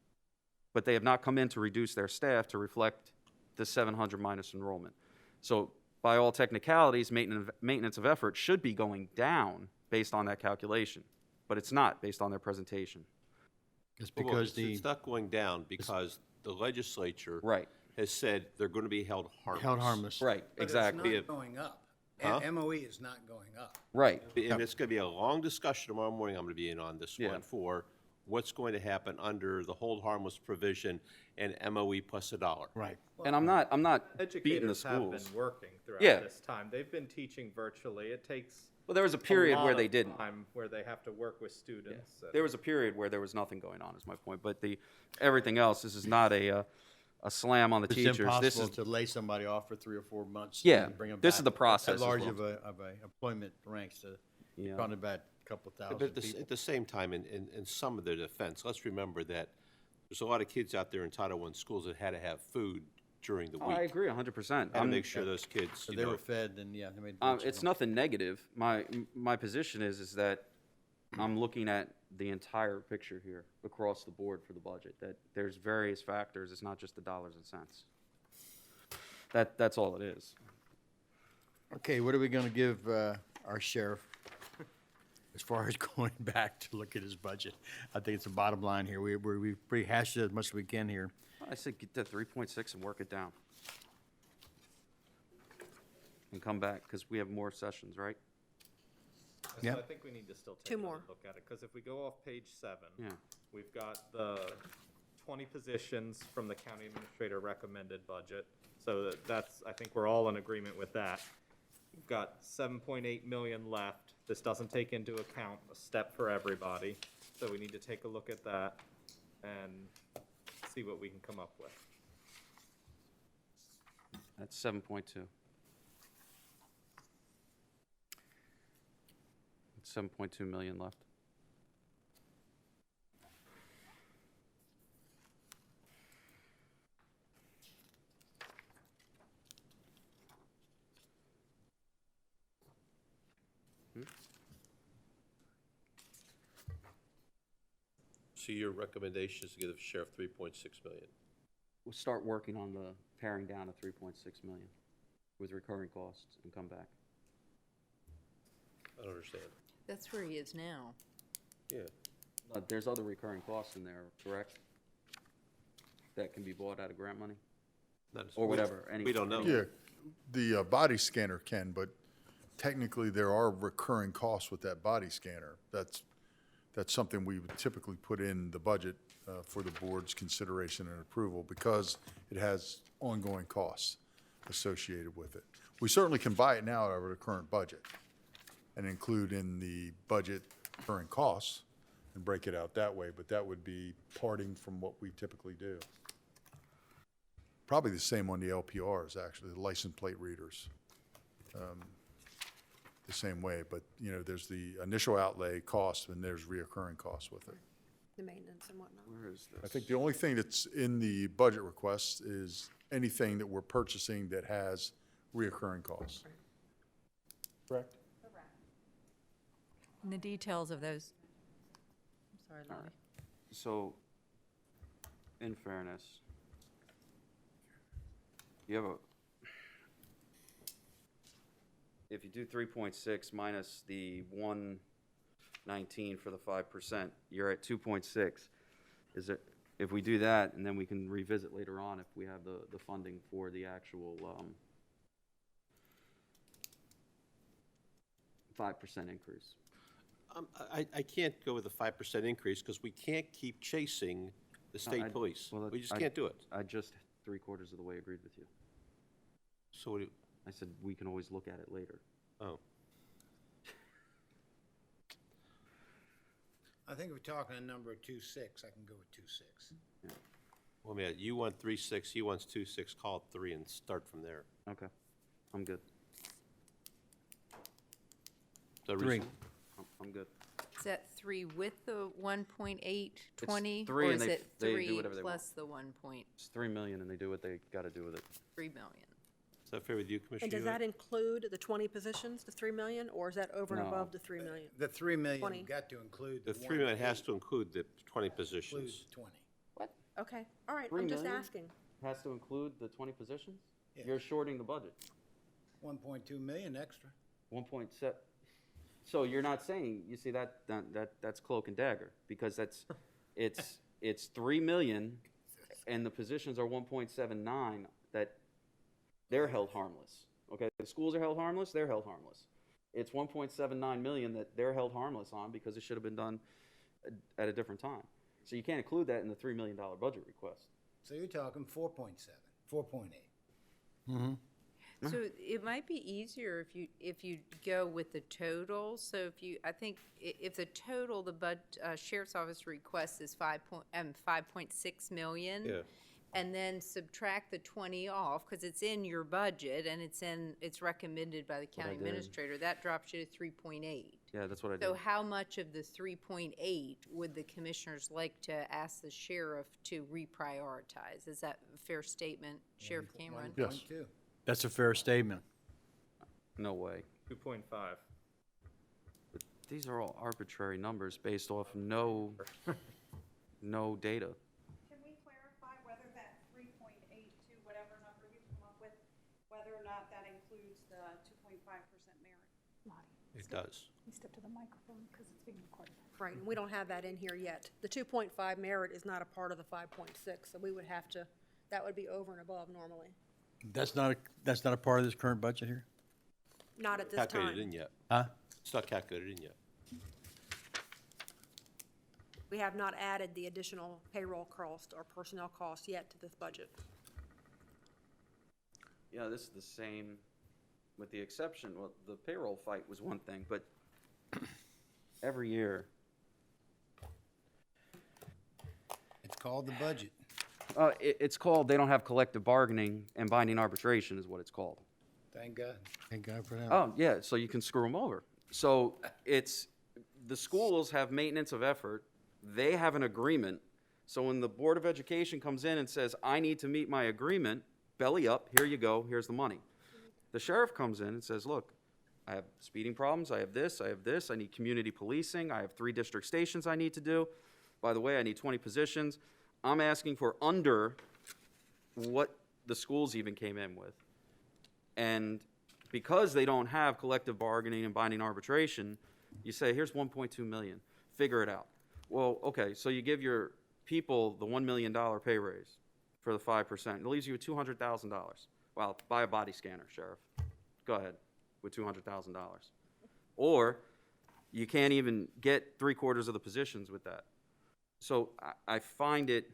but they have not come in to reduce their staff to reflect the 700 minus enrollment. So by all technicalities, maintenance of effort should be going down based on that calculation, but it's not based on their presentation. It's Well, because it's not going down because the legislature Right. has said they're going to be held harmless. held harmless. Right, But exactly. it's not going up. Huh? MOE is not going up. Right. And it's going to be a long discussion tomorrow morning. I'm going to be in on this Yeah. one for what's going to happen under the hold harmless provision and MOE plus $1. Right. And I'm not beating the Educators have schools. been working throughout Yeah. this time. They've been teaching virtually. It takes Well, there was a a period lot where they of didn't. time where they have to work with students. and- There was a period where there was nothing going on, is my point. But everything else, this is not a slam on the It's teachers. This impossible is to lay somebody off for 3 or 4 months. Yeah, and bring them this back is the process That is large what of a employment ranks to, Yeah. talking about a couple But thousand at the, people. at the same time, in some of their defense, let's remember that there's a lot of kids out there in Title I schools that had to have food during the Oh, week. I agree 100%. Had to make sure those kids, So you they know, were fed, and yeah, they made. It's nothing negative. My position is that I'm looking at the entire picture here across the board for the budget, that there's various factors. It's not just the dollars and cents. That's all it is. Okay, what are we gonna give our sheriff as far as going back to look at his budget? I think it's the bottom line here. We've rehashed it as much as we can here. I said get to 3.6 and work it down. And come back, because we have more sessions, right? So Yeah. I think we need to still take Two another more. look at it, because if we go off page 7, Yeah. we've got the 20 positions from the county administrator recommended budget. So that's, I think we're all in agreement with that. We've got 7.8 million left. This doesn't take into account a step for everybody. So we need to take a look at that and see what we can come up with. That's 7.2. It's 7.2 million left. So your recommendation is to give the sheriff 3.6 million? We'll start working on the paring down of 3.6 million with recurring costs and come back. I don't understand. That's where he is now. Yeah. There's other recurring costs in there, correct? That can be bought out of grant money? Not as- Or whatever, any. We don't know. Yeah, the body scanner can, but technically there are recurring costs with that body scanner. That's something we would typically put in the budget for the board's consideration and approval because it has ongoing costs associated with it. We certainly can buy it now out of the current budget and include in the budget current costs and break it out that way, but that would be parting from what we typically do. Probably the same on the LPRs, actually, the license plate readers. The same way, but, you know, there's the initial outlay cost and there's reoccurring costs with it. The maintenance and whatnot. Where is this? I think the only thing that's in the budget request is anything that we're purchasing that has reoccurring costs. Correct? And the details of those. I'm sorry, All Lily. right. So, in fairness, you have if you do 3.6 minus the 119 for the 5%, you're at 2.6. Is it, if we do that, and then we can revisit later on if we have the funding for the actual 5% increase. I can't go with a 5% increase because we can't keep chasing the state police. We just can't do it. I just 3/4 of the way agreed with you. So what do you, I said we can always look at it later. oh, I think if we're talking a number of 2.6, I can go with 2.6. well, man, you want 3.6, he wants 2.6, call it 3 and start from there. Okay, I'm good. Is that 3. reasonable? I'm good. Is that 3 with the 1.820? It's 3 Or and is they- it they do 3 whatever they want. plus the 1.3 It's 3 million and they do what they gotta do with it. million? Is that fair with you, Commissioner? And does Hewitt? that include the 20 positions, the 3 million, or is that over and No. above the 3 million? The 3 million 20. got to include The the 3 million has 1.8 to include the 20 includes positions. 20. Okay, all right, 3 I'm just million? asking. Has to include the 20 positions? Yeah. You're shorting the budget. 1.2 million extra. 1.7. So you're not saying, you see, that's cloak and dagger, because it's 3 million, and the positions are 1.79, that they're held harmless, okay? The schools are held harmless, they're held harmless. It's 1.79 million that they're held harmless on because it should have been done at a different time. So you can't include that in the $3 million budget request. So you're talking 4.7, 4.8. So it might be easier if you go with the total. So I think if the total, the sheriff's office request is 5.6 million. Yeah. And then subtract the 20 off, because it's in your budget and it's recommended by the I county did. administrator, that drops you to 3.8. Yeah, that's what I did. So how much of the 3.8 would the commissioners like to ask the sheriff to reprioritize? Is that a fair statement, Sheriff Cameron? Yes. 1.2. That's a fair statement. No way. 2.5. But these are all arbitrary numbers based off no data. Can we clarify whether that 3.8 to whatever number you come up with, whether or not that includes the 2.5% merit? It does. You step to the microphone because it's being recorded. Right, and we don't have that in here yet. The 2.5 merit is not a part of the 5.6, so we would have to, that would be over and above normally. That's not a part of this current budget here? Not at this time. Calculated in yet. Huh? It's not calculated in yet. We have not added the additional payroll cost or personnel cost yet to this budget. Yeah, this is the same, with the exception, well, the payroll fight was one thing, but every year, It's called the budget. it's called, they don't have collective bargaining and binding arbitration is what it's called. Thank God. Thank God for that. Oh, yeah, so you can screw them over. So it's, the schools have maintenance of effort, they have an agreement. So when the Board of Education comes in and says, I need to meet my agreement, belly up, here you go, here's the money. The sheriff comes in and says, look, I have speeding problems, I have this, I need community policing, I have 3 district stations I need to do. by the way, I need 20 positions. I'm asking for under what the schools even came in with. And because they don't have collective bargaining and binding arbitration, you say, here's 1.2 million, figure it out. Well, okay, so you give your people the $1 million pay raise for the 5%. It leaves you with $200,000. Well, buy a body scanner, Sheriff. Go ahead with $200,000. Or you can't even get 3/4 of the positions with that. So I find it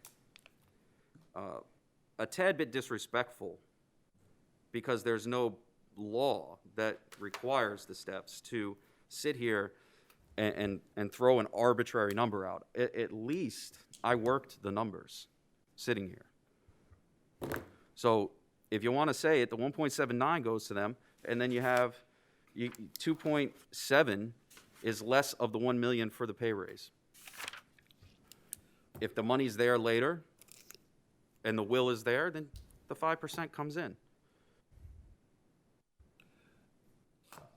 a tad bit disrespectful because there's no law that requires the steps to sit here and throw an arbitrary number out. At least I worked the numbers sitting here. So if you want to say it, the 1.79 goes to them, and then you have 2.7 is less of the 1 million for the pay raise. If the money's there later and the will is there, then the 5% comes in.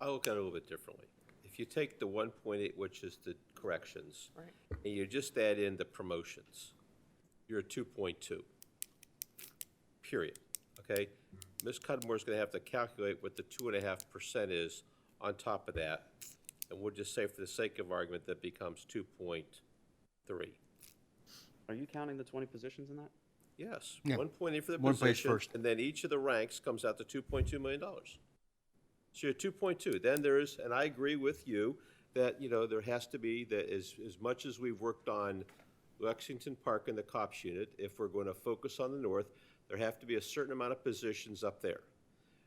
I look at it a little bit differently. If you take the 1.8, which is the corrections, and you just add in the promotions, you're at 2.2, period, okay? Ms. Cudmore's gonna have to calculate what the 2.5% is on top of that, and we'll just say for the sake of argument, that becomes 2.3. Are you counting the 20 positions in that? Yes, Yeah. 1.8 for the One place position, first. and then each of the ranks comes out to $2.2 million. So you're 2.2. Then there is, and I agree with you, that, you know, there has to be, that as much as we've worked on Lexington Park and the cops unit, if we're going to focus on the north, there have to be a certain amount of positions up there.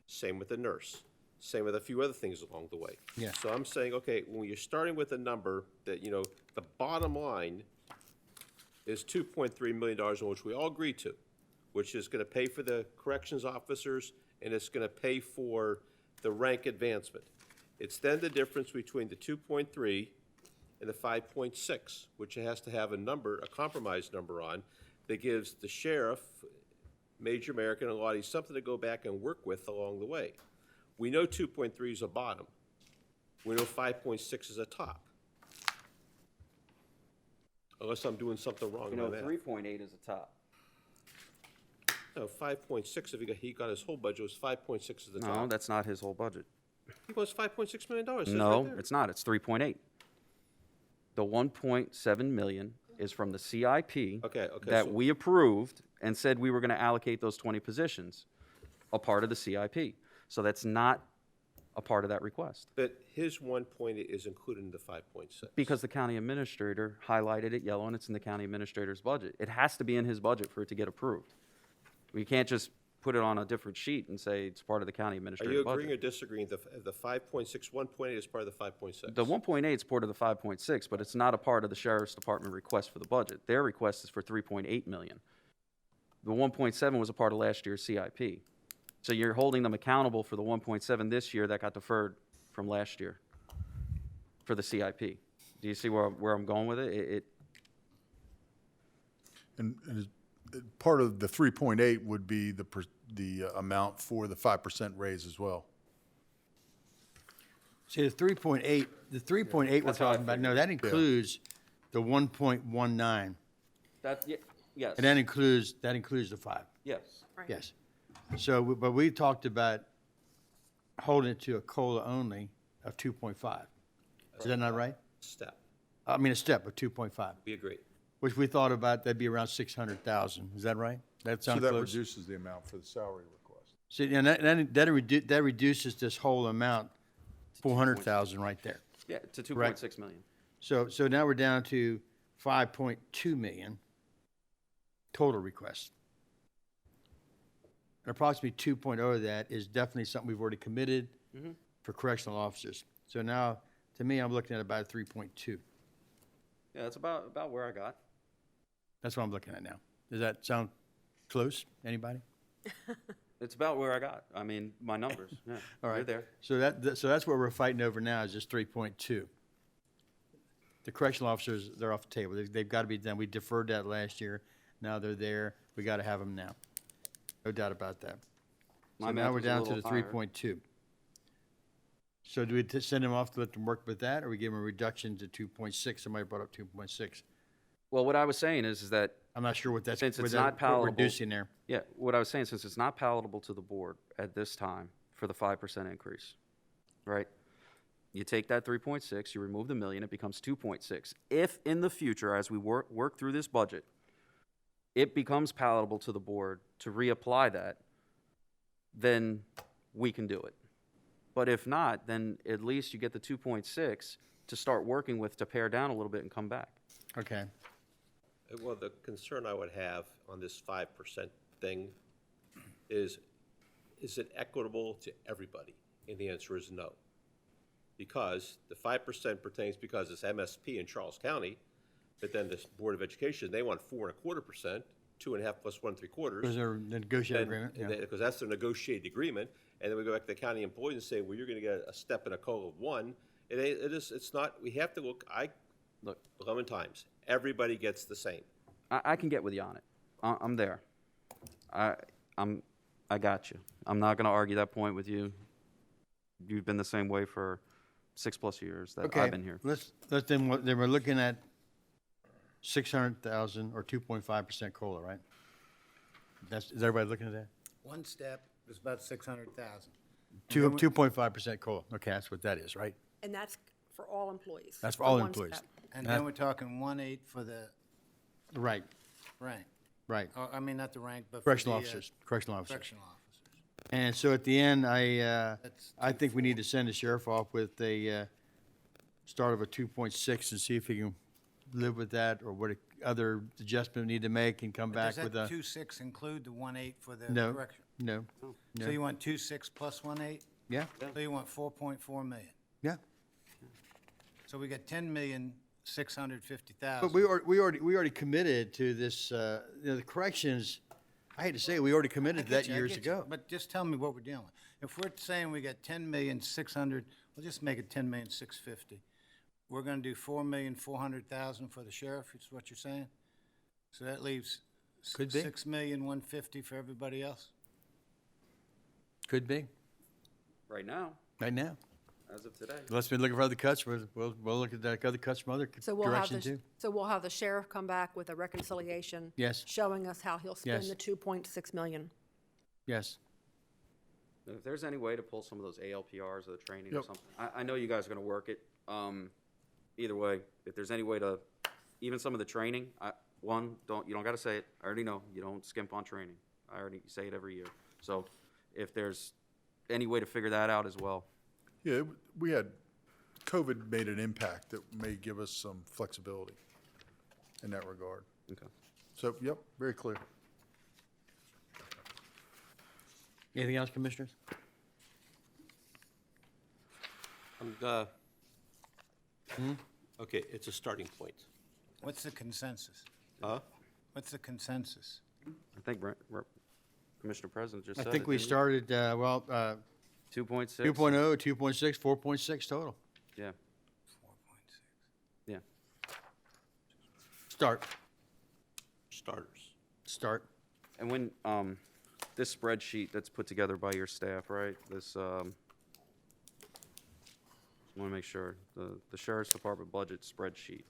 Same with the nurse. Same with a few other things along the way. Yeah. So I'm saying, okay, when you're starting with a number that, you know, the bottom line is $2.3 million, which we all agree to, which is going to pay for the corrections officers, and it's going to pay for the rank advancement. It's then the difference between the 2.3 and the 5.6, which has to have a number, a compromise number on, that gives the sheriff, Major American, and Lottie something to go back and work with along the way. We know 2.3 is a bottom. We know 5.6 is a top. Unless I'm doing something wrong You in know, my math. 3.8 is a top. No, 5.6, if he got his whole budget, was 5.6 is the No, top. that's not his whole budget. He wants $5.6 million. It says No, right there. it's not. It's 3.8. The 1.7 million is from the CIP Okay, that so- we approved and said we were going to allocate those 20 positions, a part of the CIP. So that's not a part of that request. But his 1.8 is included in the 5.6. Because the county administrator highlighted it yellow and it's in the county administrator's budget. It has to be in his budget for it to get approved. We can't just put it on a different sheet and say it's part of the county Are administrator's you budget. agreeing or disagreeing the 5.6, 1.8 is part of the 5.6? The 1.8 is part of the 5.6, but it's not a part of the sheriff's department request for the budget. Their request is for 3.8 million. The 1.7 was a part of last year's CIP. So you're holding them accountable for the 1.7 this year that got deferred from last year for the CIP. Do you see where I'm going with it? And part of the 3.8 would be the amount for the 5% raise as well. See, the 3.8 we're That's how I talking about, no, that includes the 1.19. That, yes. And that includes the 5. Yes. Yes. So, but we talked about holding it to a COLA only of 2.5. Is that not right? Step. I mean, a step of 2.5, We agree. which we thought about, that'd be around 600,000. Is that right? That So sound that close? reduces the amount for the salary request. See, and that reduces this whole amount, 400,000 right there. Yeah, to Right. 2.6 million. So now we're down to 5.2 million total requests. And approximately 2.0 of that is definitely something we've already committed for correctional officers. So now, to me, I'm looking at about 3.2. Yeah, that's about where I got. That's what I'm looking at now. Does that sound close? Anybody? It's about where I got. I mean, my numbers. Yeah, All right. they're there. So that's what we're fighting over now is just 3.2. The correctional officers, they're off the table. They've got to be done. We deferred that last year. Now they're there. We got to have them now. No doubt about that. My So math now we're was a down to the little higher. 3.2. So do we send them off to let them work with that, or we give them a reduction to 2.6? Somebody brought up 2.6. Well, what I was saying is that I'm not sure what that's, since what it's that- not what palatable. we're reducing there. Yeah, what I was saying, since it's not palatable to the board at this time for the 5% increase, right? You take that 3.6, you remove the million, it becomes 2.6. If in the future, as we work through this budget, it becomes palatable to the board to reapply that, then we can do it. But if not, then at least you get the 2.6 to start working with to pare down a little bit and come back. Okay. Well, the concern I would have on this 5% thing is it equitable to everybody? And the answer is no. Because the 5% pertains because it's MSP in Charles County, but then the Board of Education, they want 4.25%, 2.5 plus 1.75. Because they're negotiated agreement, yeah. Because that's their negotiated agreement, and then we go back to the county employees and say, well, you're gonna get a step and a COLA of 1. It's not, we have to look 11 times, everybody gets the same. I can get with you on it. I'm there. I got you. I'm not going to argue that point with you. You've been the same way for 6+ years that Okay, I've been here. let's then we're looking at 600,000 or 2.5% COLA, right? Is everybody looking at that? One step is about 600,000. 2.5% COLA. Okay, that's what that is, right? And that's for all employees. That's for all one employees. step. And then we're talking 1.8 for the Right, rank. right. I mean, not the rank, but for Correctional the, officers, correctional officers. correctional officers. And so at the end, I That's think we need to send the sheriff off with a start of a 2.6 and see if he can live with that, or what other adjustment we need to make and come back Does with that a. 2.6 include the 1.8 for the No, correction? no, So no. you want 2.6 plus 1.8? Yeah, So you want 4.4 million? yeah. So we got 10,650,000. But we already committed to this, the corrections, I hate to say it, we already I committed to get that you, I years get you. ago. But just tell me what we're dealing with. If we're saying we got 10,600,000, we'll just make it 10,650,000. We're gonna do 4,400,000 for the sheriff, is what you're saying? So that leaves Could be. 6,150,000 for everybody else? Could be, Right now, right now. as of today. Unless we're looking for other cuts, we'll look at that, other cuts from other So we'll have directions too. so we'll have the sheriff come back with a reconciliation. Yes. Showing us how he'll spend Yes. the 2.6 million. Yes. If there's any way to pull some of those ALPRs or the training or Yep. something, I know you guys are going to work it. Either way, if there's any way to, even some of the training, you don't got to say it. I already know you don't skimp on training. I already say it every year. So if there's any way to figure that out as well. Yeah, we had, COVID made an impact that may give us some flexibility in that regard. Okay. So, yep, very clear. Anything else, commissioners? Okay, it's a starting point. What's the consensus? Huh? What's the consensus? I think Commissioner President just I said think it, we didn't he? started, 2.6. 2.0, 2.6, 4.6 total. Yeah. 4.6. Yeah. Start, Starters. And when, this spreadsheet that's put together by your staff, right, this, I want to make sure, the Sheriff's Department budget spreadsheet.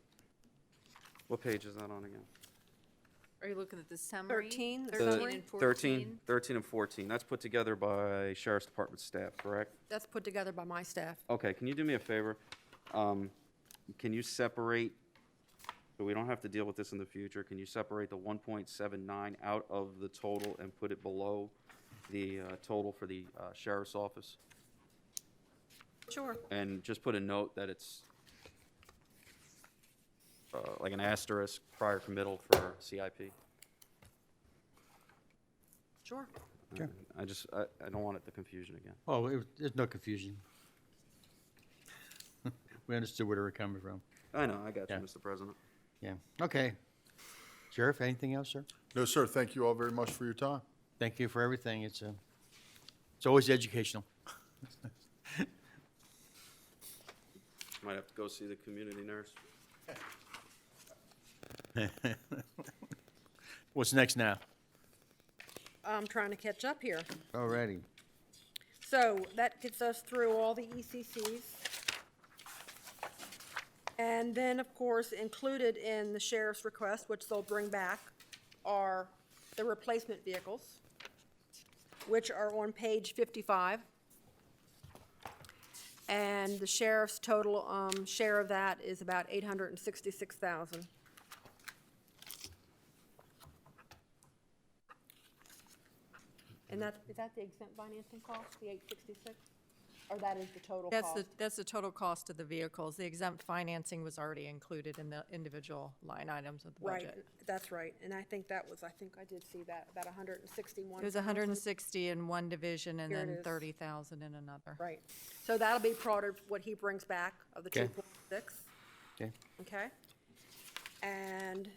What page is that on again? Are you looking at the summary? 13, the 13 summary? and 14? 13 and 14, that's put together by Sheriff's Department staff, correct? That's put together by my staff. Okay, can you do me a favor? Can you separate, so we don't have to deal with this in the future, can you separate the 1.79 out of the total and put it below the total for the Sheriff's Office? Sure. And just put a note that it's like an asterisk prior committal for CIP. Sure. Sure. I don't want it to confusion again. Oh, there's no confusion. We understood where they were coming from. I know, I got you, Yeah. Mr. President. Yeah, okay. Sheriff, anything else, sir? No, sir, thank you all very much for your time. Thank you for everything. It's always educational. Might have to go see the community nurse. What's next now? I'm trying to catch up here. Alrighty. So that gets us through all the ECCs. And then, of course, included in the sheriff's request, which they'll bring back, are the replacement vehicles, which are on page 55. And the sheriff's total share of that is about $866,000. And is that the exempt financing cost, the 866? Or that is the total cost? That's the total cost of the vehicles. The exempt financing was already included in the individual line items of the Right, budget. that's right. And I think I did see that, about 161. It was 160 in one division and Here it then is. 30,000 in another. Right. So that'll be part of what he brings back of the Okay. 2.6. Okay. Okay? And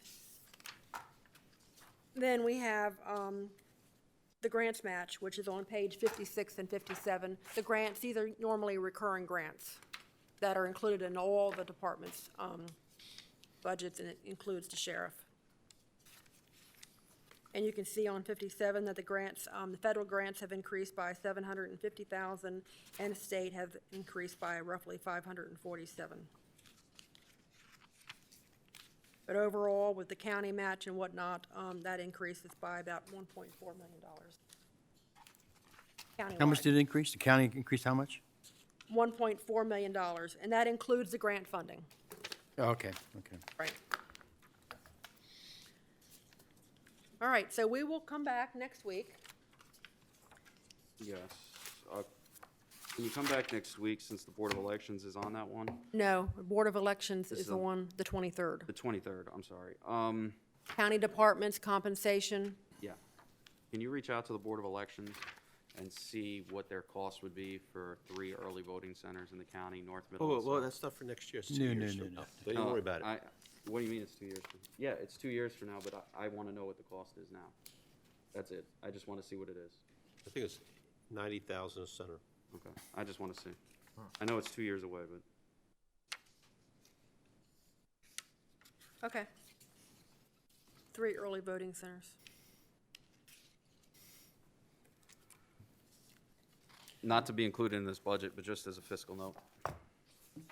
then we have the grants match, which is on page 56 and 57. The grants, these are normally recurring grants that are included in all the departments' budgets, and it includes the sheriff. And you can see on 57 that the grants, the federal grants have increased by $750,000, and the state have increased by roughly $547,000. But overall, with the county match and whatnot, that increases by about $1.4 million. How much did it increase? The county increased how much? $1.4 million, and that includes the grant funding. Okay, okay. Right. All right, so we will come back next week. Yes. Can you come back next week since the Board of Elections is on that one? No, the Board of Elections This is is on- on the 23rd. The 23rd, I'm sorry. County departments, compensation. Yeah. Can you reach out to the Board of Elections and see what their cost would be for 3 early voting centers in the county, north, middle, and Well, south? that's not for next year, it's 2 No, years no, from no, now. no. Don't even worry about it. What do you mean it's 2 years from? Yeah, it's 2 years from now, but I want to know what the cost is now. That's it. I just want to see what it is. I think it's 90,000 a center. Okay. I just want to see. I know it's 2 years away, but Okay. 3 early voting centers. not to be included in this budget, but just as a fiscal note.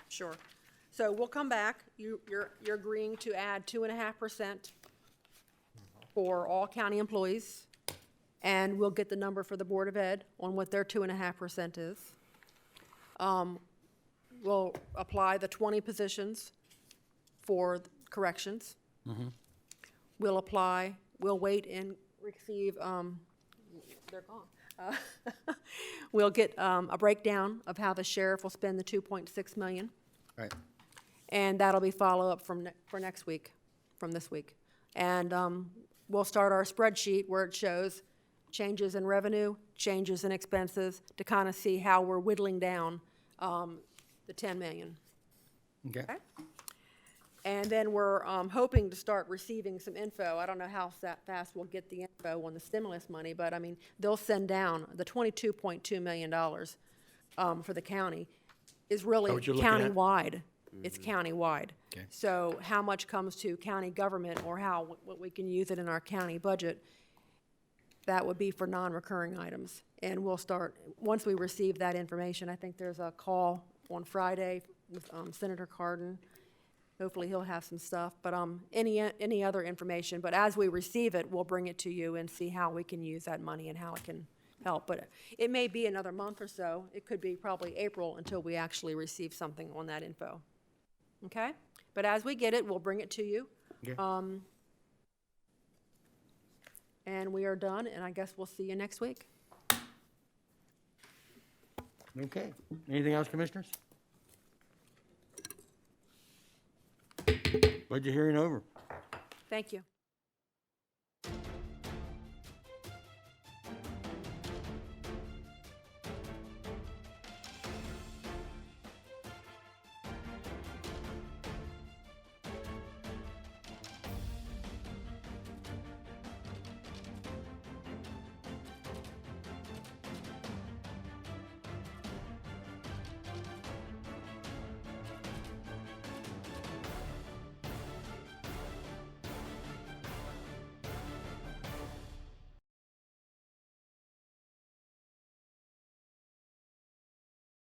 Sure. So we'll come back. You're agreeing to add 2.5% for all county employees, and we'll get the number for the Board of Ed on what their 2.5% is. We'll apply the 20 positions for corrections. We'll wait and receive, they're gone. We'll get a breakdown of how the sheriff will spend the 2.6 million. Right. And that'll be follow-up for next week, from this week. And we'll start our spreadsheet where it shows changes in revenue, changes in expenses, to kind of see how we're whittling down the 10 million. Okay. And then we're hoping to start receiving some info. I don't know how fast we'll get the info on the stimulus money, but I mean, they'll send down the $22.2 million for the county is really what you're looking at? countywide. It's countywide. Okay. So how much comes to county government, or what we can use it in our county budget, that would be for non-recurring items. And we'll start, once we receive that information, I think there's a call on Friday with Senator Cardin. Hopefully he'll have some stuff, but any other information. But as we receive it, we'll bring it to you and see how we can use that money and how it can help. But it may be another month or so. It could be probably April until we actually receive something on that info. Okay? But as we get it, we'll bring it to you. Okay. And we are done, and I guess we'll see you next week. Okay. Anything else, commissioners? Budget hearing over. Thank you.